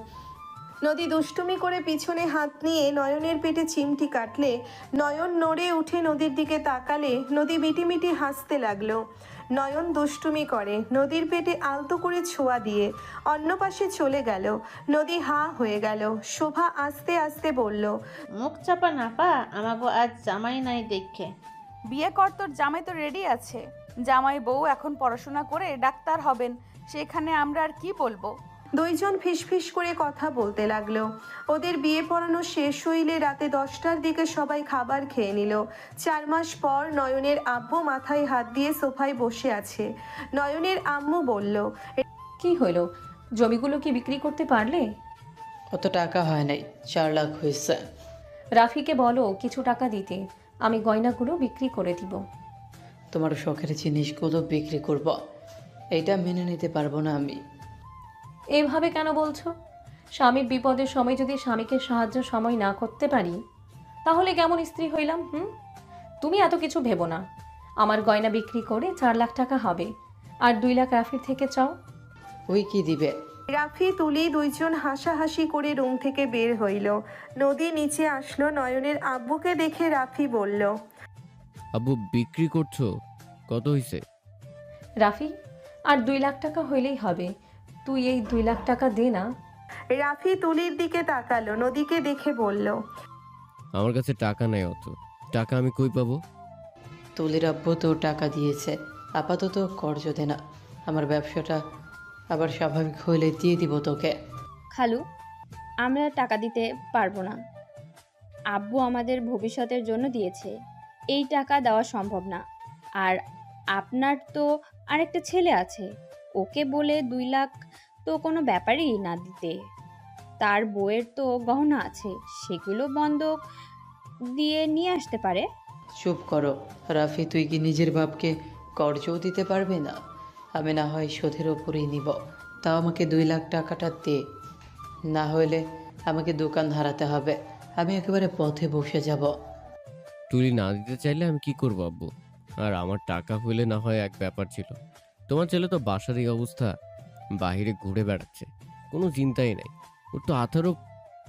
নদী দুষ্টুমি করে পিছনে হাত নিয়ে নয়নের পেটে চিমটি কাটলে নয়ন নড়ে উঠে নদীর দিকে তাকালে নদী মিটিমিটি হাসতে লাগলো। নয়ন দুষ্টুমি করে নদীর পেটে আলতো করে ছোঁয়া দিয়ে অন্য পাশে চলে গেল। নদী হা হয়ে গেল। শোভা আস্তে আস্তে বলল, মুখ চাপা না পা, আমাগো আজ জামাই নাই দেখে। বিয়ে কর, তোর জামাই তো রেডি আছে। জামাই বউ এখন পড়াশোনা করে ডাক্তার হবেন, সেখানে আমরা আর কি বলবো? দুইজন ফিসফিস করে কথা বলতে লাগলো। ওদের বিয়ে পড়ানো শেষ হইলে রাতে 10টার দিকে সবাই খাবার খেয়ে নিল। 4 মাস পর নয়নের আব্বু মাথায় হাত দিয়ে সোফায় বসে আছে। নয়নের আম্মু বলল, কি হইলো, জমিগুলো কি বিক্রি করতে পারলে? অত টাকা হয় নাই, 4 লাখ হয়েছে। রাফিকে বলো কিছু টাকা দিতে, আমি গয়নাগুলো বিক্রি করে দিব। তোমার শখের জিনিসগুলো বিক্রি করব, এটা মেনে নিতে পারবো না আমি। এভাবে কেন বলছো? স্বামীর বিপদের সময় যদি স্বামীকে সাহায্য সময় না করতে পারি, তাহলে কেমন স্ত্রী হইলাম? তুমি এত কিছু ভেবো না। আমার গয়না বিক্রি করে 4 লাখ টাকা হবে, আর 2 লাখ রাফির থেকে চাও। ওই কি দিবে? রাফি তুলি দুইজন হাসাহাসি করে রুম থেকে বের হইল। নদী নিচে আসলো। নয়নের আব্বুকে দেখে রাফি বলল, আব্বু বিক্রি করছো? কত হইছে? রাফি, আর 2 লাখ টাকা হইলেই হবে। তুই এই 2 লাখ টাকা দে না। রাফি তুলির দিকে তাকালো। নদীকে দেখে বলল, আমার কাছে টাকা নাই, অত টাকা আমি কই পাবো? তুলির আব্বু তো টাকা দিয়েছে, আপাতত কর্জ দে না। আমার ব্যবসাটা আবার স্বাভাবিক হইলে দিয়ে দিব তোকে। খালু, আমরা টাকা দিতে পারবো না। আব্বু আমাদের ভবিষ্যতের জন্য দিয়েছে, এই টাকা দেওয়া সম্ভব না। আর আপনার তো আরেকটা ছেলে আছে, ওকে বলে 2 লাখ তো কোনো ব্যাপারই না দিতে। তার বউয়ের তো গহনা আছে, সেগুলো বন্ধক দিয়ে নিয়ে আসতে পারে। চুপ করো রাফি, তুই কি নিজের বাপকে কর্জও দিতে পারবে না? আমি না হয় শোধের ওপরেই নিব, তাও আমাকে 2 লাখ টাকাটা দে, না হলে আমাকে দোকান হারাতে হবে। আমি একেবারে পথে বসে যাব। তুলি না দিতে চাইলে আমি কি করবো আব্বু? আর আমার টাকা হইলে না হয় এক ব্যাপার ছিল, তোমার ছেলে তো বাসার এই অবস্থা, বাহিরে ঘুরে বেড়াচ্ছে, কোনো চিন্তাই নাই। ওর তো 18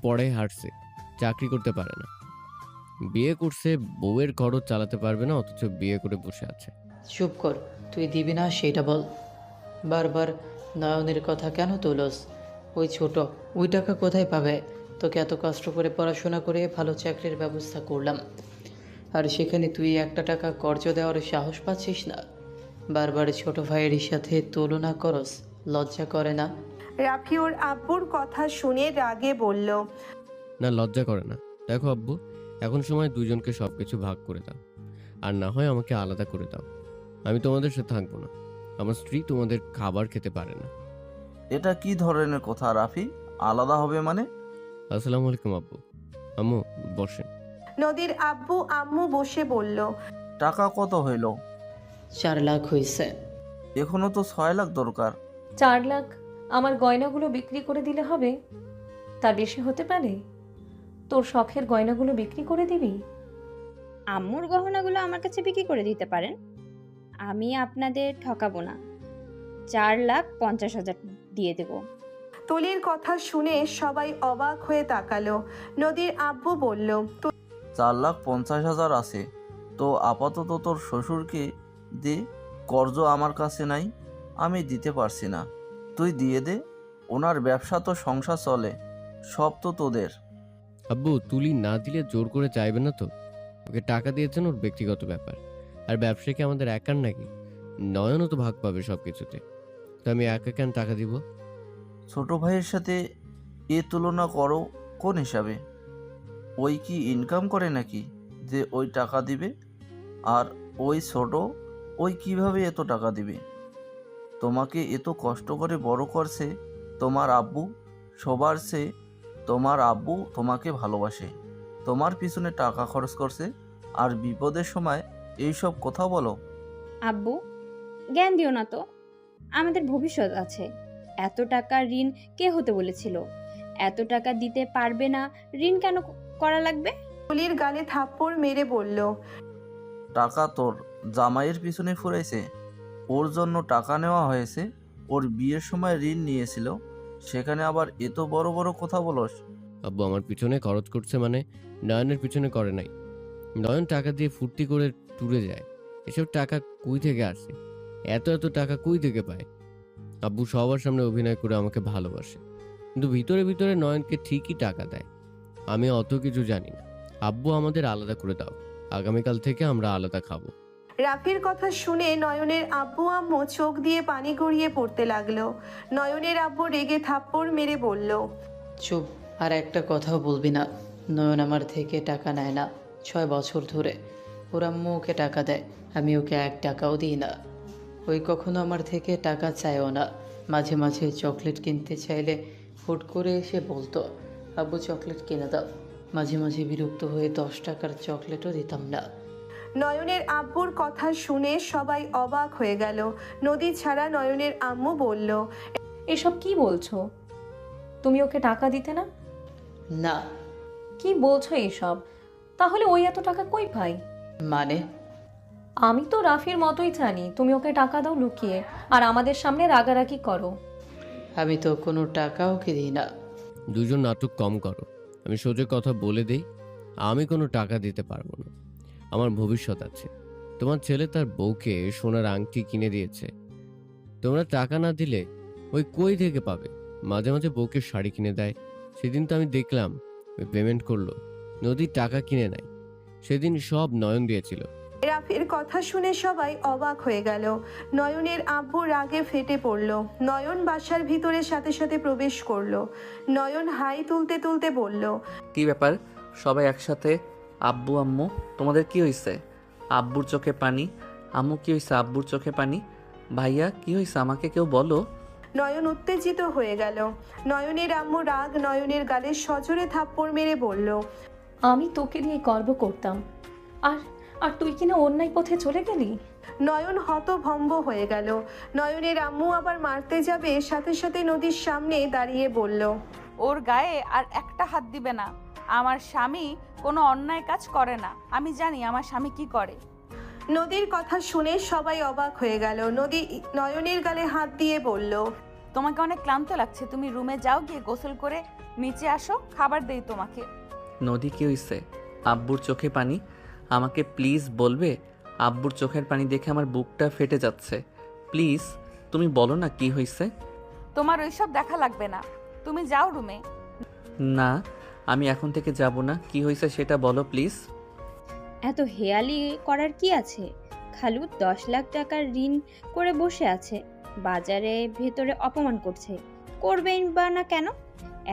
পরে হাঁটছে, চাকরি করতে পারে না, বিয়ে করছে, বউয়ের খরচ চালাতে পারবে না, অথচ বিয়ে করে বসে আছে। চুপ কর, তুই দিবি না সেটা বল। বারবার নয়নের কথা কেন তোলস? ওই ছোট, ওই টাকা কোথায় পাবে? তোকে এত কষ্ট করে পড়াশোনা করে ভালো চাকরির ব্যবস্থা করলাম, আর সেখানে তুই একটা টাকা কর্জ দেওয়ার সাহস পাচ্ছিস না? বারবার ছোট ভাইয়ের সাথে তুলনা করস, লজ্জা করে না? রাফি ওর আব্বুর কথা শুনে রাগে বলল, না, লজ্জা করে না। দেখো আব্বু, এখন সময় দুজনকে সবকিছু ভাগ করে দাও, আর না হয় আমাকে আলাদা করে দাও। আমি তোমাদের সাথে থাকবো না, আমার স্ত্রী তোমাদের খাবার খেতে পারে না। এটা কি ধরনের কথা রাফি? আলাদা হবে মানে? আসসালামু আলাইকুম আব্বু। আম্মু বসেন। নদীর আব্বু আম্মু বসে বলল, টাকা কত হইল? 4 লাখ হয়েছে। এখনো তো 6 লাখ দরকার। 4 লাখ আমার গয়নাগুলো বিক্রি করে দিলে হবে? তার বেশি হতে পারে? তোর শখের গয়নাগুলো বিক্রি করে দিবি? আম্মুর গহনাগুলো আমার কাছে বিক্রি করে দিতে পারেন, আমি আপনাদের ঠকাবো না। 4,50,000 দিয়ে দেব। তুলির কথা শুনে সবাই অবাক হয়ে তাকালো। নদীর আব্বু বলল, 4,50,000 আছে তো আপাতত তোর শ্বশুরকে দে, কর্জ আমার কাছে নাই, আমি দিতে পারছি না, তুই দিয়ে দে। ওনার ব্যবসা তো সংসার চলে, সব তো তোদের। আব্বু, তুলি না দিলে জোর করে চাইবে না তো? ওকে টাকা দিয়েছেন, ওর ব্যক্তিগত ব্যাপার। আর ব্যবসা কি আমাদের একার নাকি? নয়নও তো ভাগ পাবে সব কিছুতে, তো আমি একা কেন টাকা দিব? ছোট ভাইয়ের সাথে এ তুলনা করো কোন হিসাবে? ওই কি ইনকাম করে নাকি যে ওই টাকা দিবে? আর ওই ছোট, ওই কিভাবে এত টাকা দিবে? তোমাকে এত কষ্ট করে বড় করছে তোমার আব্বু, সবার চেয়ে তোমার আব্বু তোমাকে ভালোবাসে, তোমার পিছনে টাকা খরচ করছে, আর বিপদের সময় এইসব কথা বলো? আব্বু, জ্ঞান দিও না তো, আমাদের ভবিষ্যৎ আছে। এত টাকা ঋণ কে হতে বলেছিল? এত টাকা দিতে পারবে না, ঋণ কেন করা লাগবে? তুলির গালে থাপ্পড় মেরে বলল, টাকা তোর জামাইয়ের পিছনে ফুরাইছে, ওর জন্য টাকা নেওয়া হয়েছে, ওর বিয়ের সময় ঋণ নিয়েছিল, সেখানে আবার এত বড় বড় কথা বলস? আব্বু আমার পিছনে খরচ করছে মানে নয়নের পিছনে করে নাই। নয়ন টাকা দিয়ে ফুর্তি করে ট্যুরে যায়। এসব টাকা কই থেকে আসে? এত এত টাকা কই থেকে পায়? আব্বু সবার সামনে অভিনয় করে আমাকে ভালোবাসে, কিন্তু ভিতরে ভিতরে নয়নকে ঠিকই টাকা দেয়। আমি অত কিছু জানি না। আব্বু আমাদের আলাদা করে দাও, আগামীকাল থেকে আমরা আলাদা খাবো। রাফির কথা শুনে নয়নের আব্বু আম্মু চোখ দিয়ে পানি গড়িয়ে পড়তে লাগলো। নয়নের আব্বু রেগে থাপ্পড় মেরে বলল, চুপ, আর একটা কথাও বলবি না। নয়ন আমার থেকে টাকা নেয় না 6 বছর ধরে। ওর আম্মু ওকে টাকা দেয়, আমি ওকে 1 টাকাও দিই না। ওই কখনো আমার থেকে টাকা চায়ও না। মাঝে মাঝে চকলেট কিনতে চাইলে হুট করে এসে বলতো, আব্বু চকলেট কিনে দাও। মাঝে মাঝে বিরক্ত হয়ে 10 টাকার চকলেটও দিতাম না। নয়নের আব্বুর কথা শুনে সবাই অবাক হয়ে গেল। নদী ছাড়া নয়নের আম্মু বলল, এসব কি বলছো? তুমি ওকে টাকা দিতে না? না। কি বলছো এইসব? তাহলে ওই এত টাকা কই পাই? মানে? আমি তো রাফির মতোই জানি তুমি ওকে টাকা দাও লুকিয়ে, আর আমাদের সামনে রাগারাগি করো। আমি তো কোনো টাকা ওকে দিই না। দুজন নাটক কম করো। আমি সোজা কথা বলে দেই, আমি কোনো টাকা দিতে পারবো না। আমার ভবিষ্যৎ আছে। তোমার ছেলে তার বউকে সোনার আংটি কিনে দিয়েছে। তোমরা টাকা না দিলে ওই কই থেকে পাবে? মাঝে মাঝে বউকে শাড়ি কিনে দেয়। সেদিন তো আমি দেখলাম ওই পেমেন্ট করলো, নদীর টাকা কিনে নেয়। সেদিন সব নয়ন দিয়েছিল। রাফির কথা শুনে সবাই অবাক হয়ে গেল। নয়নের আব্বু রাগে ফেটে পড়ল। নয়ন বাসার ভিতরে সাথে সাথে প্রবেশ করলো। নয়ন হাই তুলতে তুলতে বলল, কি ব্যাপার সবাই একসাথে? আব্বু আম্মু তোমাদের কি হয়েছে? আব্বুর চোখে পানি। আম্মু কি হয়েছে? আব্বুর চোখে পানি। ভাইয়া কি হয়েছে আমাকে কেউ বলো। নয়ন উত্তেজিত হয়ে গেল। নয়নের আম্মু রাগ নয়নের গালে সজোরে থাপ্পড় মেরে বলল, আমি তোকে দিয়ে গর্ব করতাম, আর আর তুই কিনা অন্যায় পথে চলে গেলি। নয়ন হতভম্ব হয়ে গেল। নয়নের আম্মু আবার মারতে যাবে, সাথে সাথে নদীর সামনে দাঁড়িয়ে বলল, ওর গায়ে আর একটা হাত দিবে না। আমার স্বামী কোনো অন্যায় কাজ করে না। আমি জানি আমার স্বামী কি করে। নদীর কথা শুনে সবাই অবাক হয়ে গেল। নদী নয়নের গালে হাত দিয়ে বলল, তোমাকে অনেক ক্লান্ত লাগছে, তুমি রুমে যাও, গিয়ে গোসল করে নিচে আসো, খাবার দেই তোমাকে। নদী কি হয়েছে? আব্বুর চোখে পানি। আমাকে প্লিজ বলবে? আব্বুর চোখের পানি দেখে আমার বুকটা ফেটে যাচ্ছে। প্লিজ তুমি বলো না কি হয়েছে। তোমার ওইসব দেখা লাগবে না, তুমি যাও রুমে। না, আমি এখন থেকে যাব না। কি হয়েছে সেটা বলো প্লিজ। এত হেয়ালি করার কি আছে? খালু 10 লাখ টাকার ঋণ করে বসে আছে, বাজারে ভেতরে অপমান করছে। করবেই বা না কেন?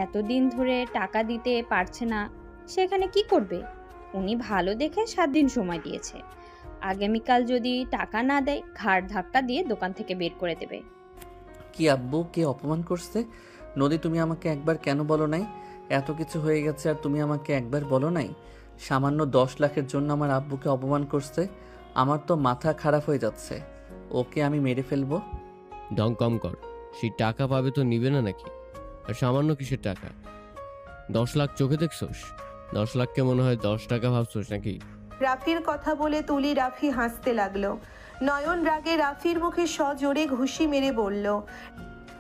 এতদিন ধরে টাকা দিতে পারছে না, সেখানে কি করবে? উনি ভালো দেখে 7 দিন সময় দিয়েছে। আগামীকাল যদি টাকা না দেয়, ঘাড় ধাক্কা দিয়ে দোকান থেকে বের করে দেবে। কি আব্বু কে অপমান করছে? নদী তুমি আমাকে একবার কেন বলো নাই? এত কিছু হয়ে গেছে আর তুমি আমাকে একবার বলো নাই? সামান্য 10 লাখের জন্য আমার আব্বুকে অপমান করছে। আমার তো মাথা খারাপ হয়ে যাচ্ছে। ওকে আমি মেরে ফেলবো। ঢং কম কর। সেই টাকা পাবে তো নিবে না নাকি? আর সামান্য কিসের টাকা? 10 লাখ চোখে দেখছোস? 10 লাখকে মনে হয় 10 টাকা ভাবছোস নাকি? রাফির কথা বলে তুলি রাফি হাসতে লাগলো। নয়ন রাগে রাফির মুখে সজোরে ঘুষি মেরে বলল,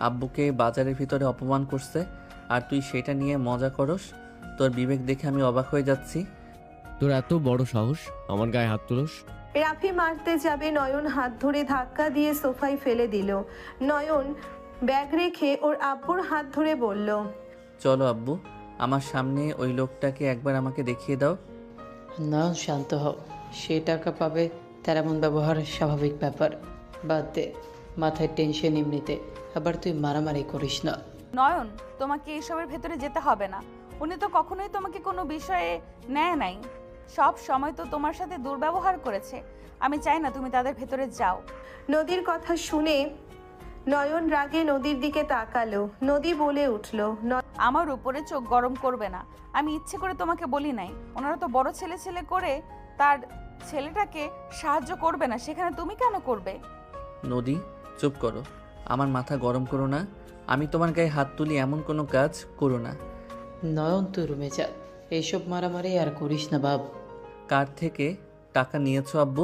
আব্বুকে বাজারের ভিতরে অপমান করছে আর তুই সেটা নিয়ে মজা করস? তোর বিবেক দেখে আমি অবাক হয়ে যাচ্ছি। তোর এত বড় সাহস আমার গায়ে হাত তুলস? রাফি মারতে যাবে, নয়ন হাত ধরে ধাক্কা দিয়ে সোফায় ফেলে দিল। নয়ন ব্যাগ রেখে ওর আব্বুর হাত ধরে বলল, চলো আব্বু, আমার সামনে ওই লোকটাকে একবার আমাকে দেখিয়ে দাও। না, শান্ত হও। সে টাকা পাবে, তার এমন ব্যবহার স্বাভাবিক ব্যাপার। বাদ দে, মাথায় টেনশন এমনিতে, আবার তুই মারামারি করিস না। নয়ন, তোমাকে এসবের ভেতরে যেতে হবে না। উনি তো কখনোই তোমাকে কোনো বিষয়ে নেয় নাই, সব সময় তো তোমার সাথে দুর্ব্যবহার করেছে। আমি চাই না তুমি তাদের ভেতরে যাও। নদীর কথা শুনে নয়ন রাগে নদীর দিকে তাকালো। নদী বলে উঠল, আমার উপরে চোখ গরম করবে না। আমি ইচ্ছে করে তোমাকে বলি নাই। ওনারা তো বড় ছেলে ছেলে করে তার ছেলেটাকে সাহায্য করবে না, সেখানে তুমি কেন করবে? নদী চুপ করো, আমার মাথা গরম করো না। আমি তোমার গায়ে হাত তুলি এমন কোনো কাজ করো না। নয়ন, তুই রুমে যা, এইসব মারামারি আর করিস না বাব। কার থেকে টাকা নিয়েছো আব্বু?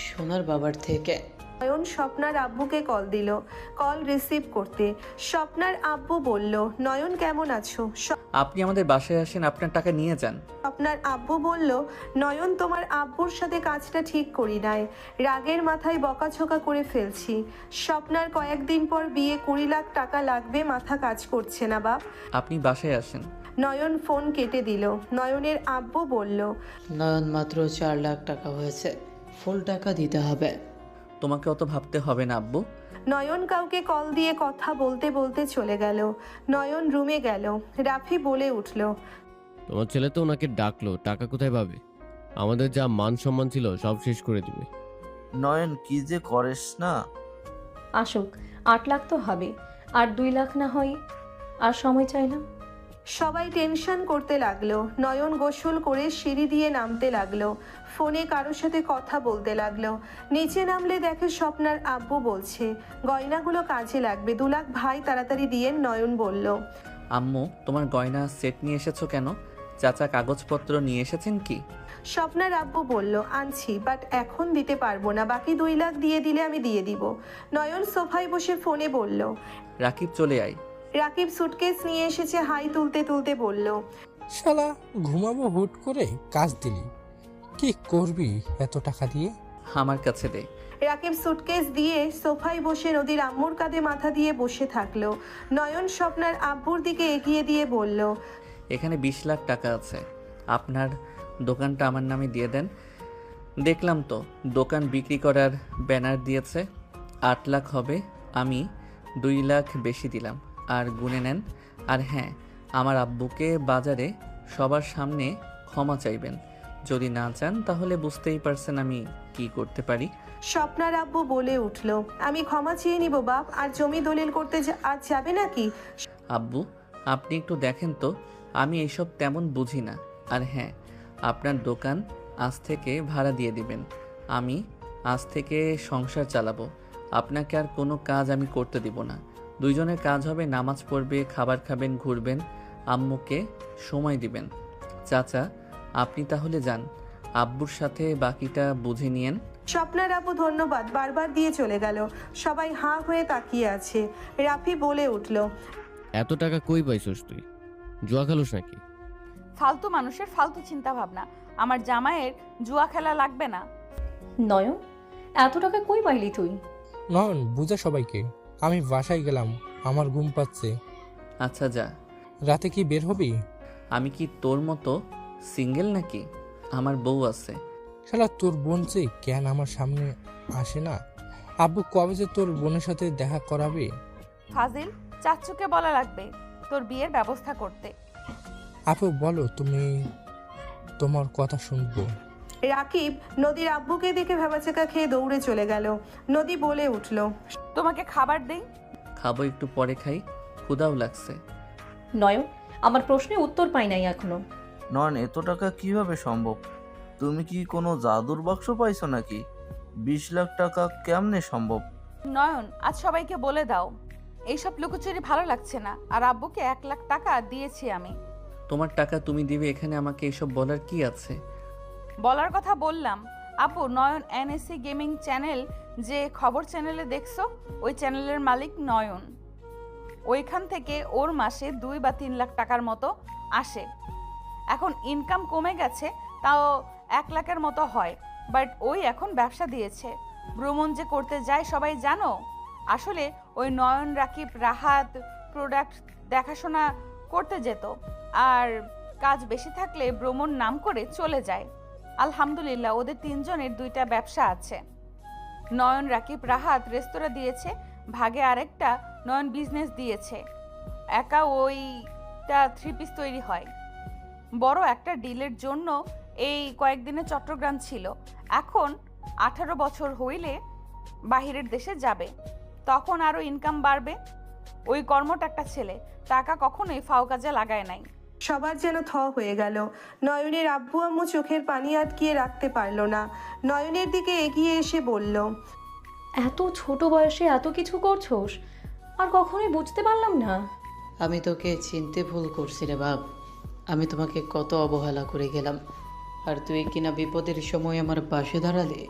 সোনার বাবার থেকে। নয়ন স্বপ্নার আব্বুকে কল দিল, কল রিসিভ করতে স্বপ্নার আব্বু বলল, নয়ন কেমন আছো? আপনি আমাদের বাসায় আসেন, আপনার টাকা নিয়ে যান। স্বপ্নার আব্বু বলল, নয়ন তোমার আব্বুর সাথে কাজটা ঠিক করি নাই, রাগের মাথায় বকাঝকা করে ফেলছি। স্বপ্নার কয়েকদিন পর বিয়ে, 20 লাখ টাকা লাগবে, মাথা কাজ করছে না বাপ। আপনি বাসায় আসেন। নয়ন ফোন কেটে দিল। নয়নের আব্বু বলল, নয়ন মাত্র 4 লাখ টাকা হয়েছে, ফুল টাকা দিতে হবে। তোমাকে অত ভাবতে হবে না আব্বু। নয়ন কাউকে কল দিয়ে কথা বলতে বলতে চলে গেল। নয়ন রুমে গেল। রাফি বলে উঠল, তোমার ছেলে তো ওনাকে ডাকলো, টাকা কোথায় পাবে? আমাদের যা মান সম্মান ছিল সব শেষ করে দিবে। নয়ন কি যে করিস না। আসুক, 8 লাখ তো হবে, আর 2 লাখ না হয় আর সময় চাইলাম। সবাই টেনশন করতে লাগলো। নয়ন গোসল করে সিঁড়ি দিয়ে নামতে লাগলো। ফোনে কারোর সাথে কথা বলতে লাগলো। নিচে নামলে দেখে স্বপ্নার আব্বু বলছে, গয়নাগুলো কাজে লাগবে, 2 লাখ ভাই তাড়াতাড়ি দিয়ে। নয়ন বলল, আম্মু, তোমার গয়না সেট নিয়ে এসেছো কেন? চাচা কাগজপত্র নিয়ে এসেছেন কি? স্বপ্নার আব্বু বলল, আনছি, বাট এখন দিতে পারবো না, বাকি 2 লাখ দিয়ে দিলে আমি দিয়ে দিব। নয়ন সোফায় বসে ফোনে বলল, রাকিব চলে আয়। রাকিব সুটকেস নিয়ে এসেছে, হাই তুলতে তুলতে বলল, শালা ঘুমাবো হুট করে কাজ দিলি, কি করবি এত টাকা দিয়ে? আমার কাছে দে। রাকিব সুটকেস দিয়ে সোফায় বসে নদীর আম্মুর কাঁধে মাথা দিয়ে বসে থাকলো। নয়ন স্বপ্নার আব্বুর দিকে এগিয়ে দিয়ে বলল, এখানে 20 লাখ টাকা আছে, আপনার দোকানটা আমার নামে দিয়ে দেন। দেখলাম তো দোকান বিক্রি করার ব্যানার দিয়েছে। 8 লাখ হবে, আমি 2 লাখ বেশি দিলাম, আর গুনে নেন। আর হ্যাঁ, আমার আব্বুকে বাজারে সবার সামনে ক্ষমা চাইবেন। যদি না চান তাহলে বুঝতেই পারছেন আমি কি করতে পারি। স্বপ্নার আব্বু বলে উঠল, আমি ক্ষমা চেয়ে নিব বাপ, আর জমি দলিল করতে আজ যাবে নাকি? আব্বু, আপনি একটু দেখেন তো, আমি এইসব তেমন বুঝি না। আর হ্যাঁ, আপনার দোকান আজ থেকে ভাড়া দিয়ে দিবেন। আমি আজ থেকে সংসার চালাবো, আপনাকে আর কোনো কাজ আমি করতে দিব না। দুইজনের কাজ হবে, নামাজ পড়বে, খাবার খাবেন, ঘুরবেন, আম্মুকে সময় দিবেন। চাচা, আপনি তাহলে যান, আব্বুর সাথে বাকিটা বুঝে নিয়েন। স্বপ্নার আব্বু ধন্যবাদ বারবার দিয়ে চলে গেল। সবাই হাঁ হয়ে তাকিয়ে আছে। রাফি বলে উঠল, এত টাকা কই পাইছস তুই? জুয়া খেলোস নাকি? ফালতু মানুষের ফালতু চিন্তা ভাবনা। আমার জামাইয়ের জুয়া খেলা লাগবে না। নয়ন, এত টাকা কই পাইলি তুই? নয়ন বুঝা সবাইকে, আমি বাসায় গেলাম, আমার ঘুম পাচ্ছে। আচ্ছা যা। রাতে কি বের হবি? আমি কি তোর মতো সিঙ্গেল নাকি? আমার বউ আছে। শালা তোর বোন যে কেন আমার সামনে আসে না? আব্বু কবে যে তোর বোনের সাথে দেখা করাবে? ফাজিল, চাচ্চুকে বলা লাগবে তোর বিয়ের ব্যবস্থা করতে। আপু বলো, তুমি, তোমার কথা শুনবো। রাকিব নদীর আব্বুকে দেখে ভেবাচেকা খেয়ে দৌড়ে চলে গেল। নদী বলে উঠল, তোমাকে খাবার দেই? খাবো, একটু পরে খাই, ক্ষুধাও লাগছে। নয়ন, আমার প্রশ্নের উত্তর পাই নাই এখনো। নয়ন, এত টাকা কিভাবে সম্ভব? তুমি কি কোনো জাদুর বাক্স পাইছো নাকি? 20 লাখ টাকা কেমনে সম্ভব? নয়ন, আজ সবাইকে বলে দাও এইসব লুকোচুরি ভালো লাগছে না। আর আব্বুকে 1 লাখ টাকা দিয়েছি আমি। তোমার টাকা তুমি দিবে, এখানে আমাকে এসব বলার কি আছে? বলার কথা বললাম। আপু, নয়ন এনএসসি গেমিং চ্যানেল যে খবর চ্যানেলে দেখছো, ওই চ্যানেলের মালিক নয়ন। ওইখান থেকে ওর মাসে 2 বা 3 লাখ টাকার মতো আসে। এখন ইনকাম কমে গেছে, তাও 1 লাখের মতো হয়। বাট ওই এখন ব্যবসা দিয়েছে। ভ্রমণ যে করতে যায় সবাই জানো। আসলে ওই নয়ন, রাকিব, রাহাত প্রোডাক্ট দেখাশোনা করতে যেত, আর কাজ বেশি থাকলে ভ্রমণ নাম করে চলে যায়। আলহামদুলিল্লাহ, ওদের 3 জনের 2টা ব্যবসা আছে। নয়ন, রাকিব, রাহাত রেস্তোরাঁ দিয়েছে, ভাগে আরেকটা নয়ন বিজনেস দিয়েছে। একা ওইটা 3 পিস তৈরি হয়। বড় একটা ডিলের জন্য এই কয়েকদিনে চট্টগ্রাম ছিল। এখন 18 বছর হইলে বাহিরের দেশে যাবে, তখন আরো ইনকাম বাড়বে। ওই কর্মটা একটা ছেলে, টাকা কখনোই ফাও কাজে লাগায় নাই। সবার যেন থ হয়ে গেল। নয়নের আব্বু আম্মু চোখের পানি আটকিয়ে রাখতে পারল না। নয়নের দিকে এগিয়ে এসে বলল, এত ছোট বয়সে এত কিছু করছোস, আর কখনোই বুঝতে পারলাম না। আমি তোকে চিনতে ভুল করছি রে বাপ। আমি তোমাকে কত অবহেলা করে গেলাম, আর তুই কিনা বিপদের সময় আমার পাশে দাঁড়ালে।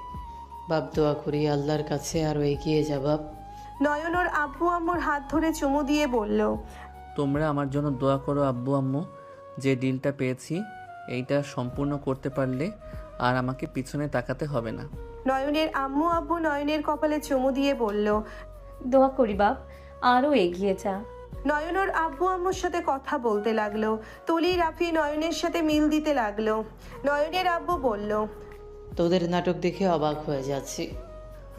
বাপ দোয়া করি আল্লাহর কাছে আরও এগিয়ে যা বাপ। নয়ন ওর আব্বু আম্মুর হাত ধরে চুমু দিয়ে বলল, তোমরা আমার জন্য দোয়া করো আব্বু আম্মু, যে ডিলটা পেয়েছি এইটা সম্পূর্ণ করতে পারলে আর আমাকে পিছনে তাকাতে হবে না। নয়নের আম্মু আব্বু নয়নের কপালে চুমু দিয়ে বলল। দোয়া করি বাপ, আরও এগিয়ে যা। নয়ন ওর আব্বু আম্মুর সাথে কথা বলতে লাগলো। তুলি রাফি নয়নের সাথে মিল দিতে লাগলো। নয়নের আব্বু বলল, তোদের নাটক দেখে অবাক হয়ে যাচ্ছি।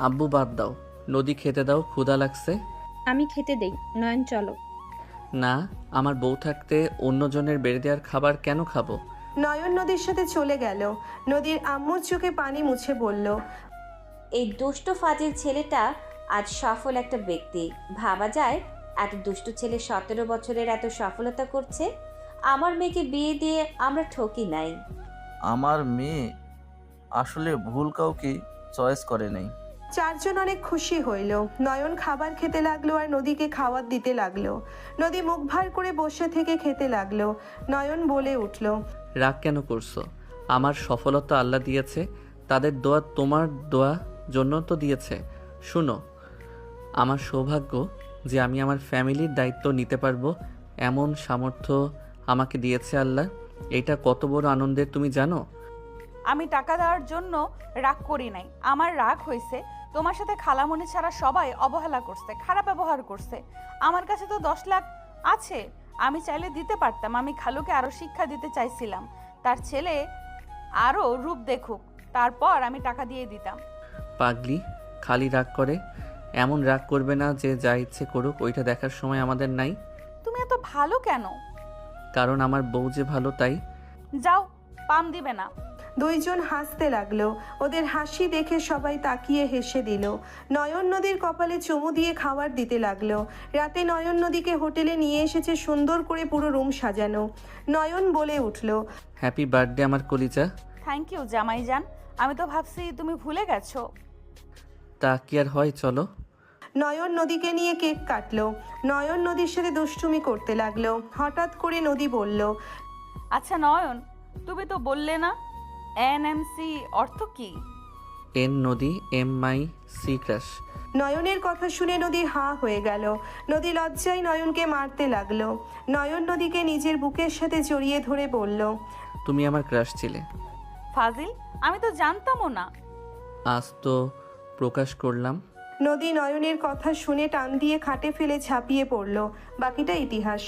আব্বু বাদ দাও, নদী খেতে দাও, ক্ষুধা লাগছে। আমি খেতে দেই, নয়ন চলো। না, আমার বউ থাকতে অন্যজনের বেড়ে দেওয়ার খাবার কেন খাবো? নয়ন নদীর সাথে চলে গেল। নদীর আম্মুর চোখে পানি মুছে বলল, এই দুষ্ট ফাজিল ছেলেটা আজ সফল একটা ব্যক্তি। ভাবা যায় এত দুষ্ট ছেলে 17 বছরের এত সফলতা করছে। আমার মেয়েকে বিয়ে দিয়ে আমরা ঠকি নাই। আমার মেয়ে আসলে ভুল কাউকে চয়েস করে নাই। চারজন অনেক খুশি হইল। নয়ন খাবার খেতে লাগলো আর নদীকে খাবার দিতে লাগলো। নদী মুখ ভার করে বসে থেকে খেতে লাগলো। নয়ন বলে উঠল, রাগ কেন করছো? আমার সফলতা আল্লাহ দিয়েছে, তাদের দোয়া তোমার দোয়া জন্য তো দিয়েছে। শুনো, আমার সৌভাগ্য যে আমি আমার ফ্যামিলির দায়িত্ব নিতে পারবো এমন সামর্থ্য আমাকে দিয়েছে আল্লাহ। এটা কত বড় আনন্দের তুমি জানো? আমি টাকা দেওয়ার জন্য রাগ করি নাই। আমার রাগ হয়েছে তোমার সাথে খালামণি ছাড়া সবাই অবহেলা করছে, খারাপ ব্যবহার করছে। আমার কাছে তো 10 লাখ আছে, আমি চাইলে দিতে পারতাম। আমি খালুকে আরো শিক্ষা দিতে চাইছিলাম, তার ছেলে আরো রূপ দেখুক, তারপর আমি টাকা দিয়ে দিতাম। পাগলি, খালি রাগ করে। এমন রাগ করবে না যে যা ইচ্ছে করুক, ওইটা দেখার সময় আমাদের নাই। তুমি এত ভালো কেন? কারণ আমার বউ যে ভালো তাই। যাও, পাম দিবে না। দুইজন হাসতে লাগলো। ওদের হাসি দেখে সবাই তাকিয়ে হেসে দিল। নয়ন নদীর কপালে চুমু দিয়ে খাবার দিতে লাগলো। রাতে নয়ন নদীকে হোটেলে নিয়ে এসেছে, সুন্দর করে পুরো রুম সাজানো। নয়ন বলে উঠল, হ্যাপি বার্থডে আমার কলিজা। থ্যাংক ইউ জামাই জান, আমি তো ভাবছি তুমি ভুলে গেছো। তা কি আর হয়, চলো। নয়ন নদীকে নিয়ে কেক কাটলো। নয়ন নদীর সাথে দুষ্টুমি করতে লাগলো। হঠাৎ করে নদী বলল, আচ্ছা নয়ন, তুমি তো বললে না এনএমসি অর্থ কি? এন নদী, এম মাই সি ক্রাশ। নয়নের কথা শুনে নদী হাঁ হয়ে গেল। নদী লজ্জায় নয়নকে মারতে লাগলো। নয়ন নদীকে নিজের বুকের সাথে জড়িয়ে ধরে বলল, তুমি আমার ক্রাশ ছিলে। ফাজিল, আমি তো জানতামও না। আজ তো প্রকাশ করলাম। নদী নয়নের কথা শুনে টান দিয়ে খাটে ফেলে ঝাঁপিয়ে পড়ল। বাকিটা ইতিহাস।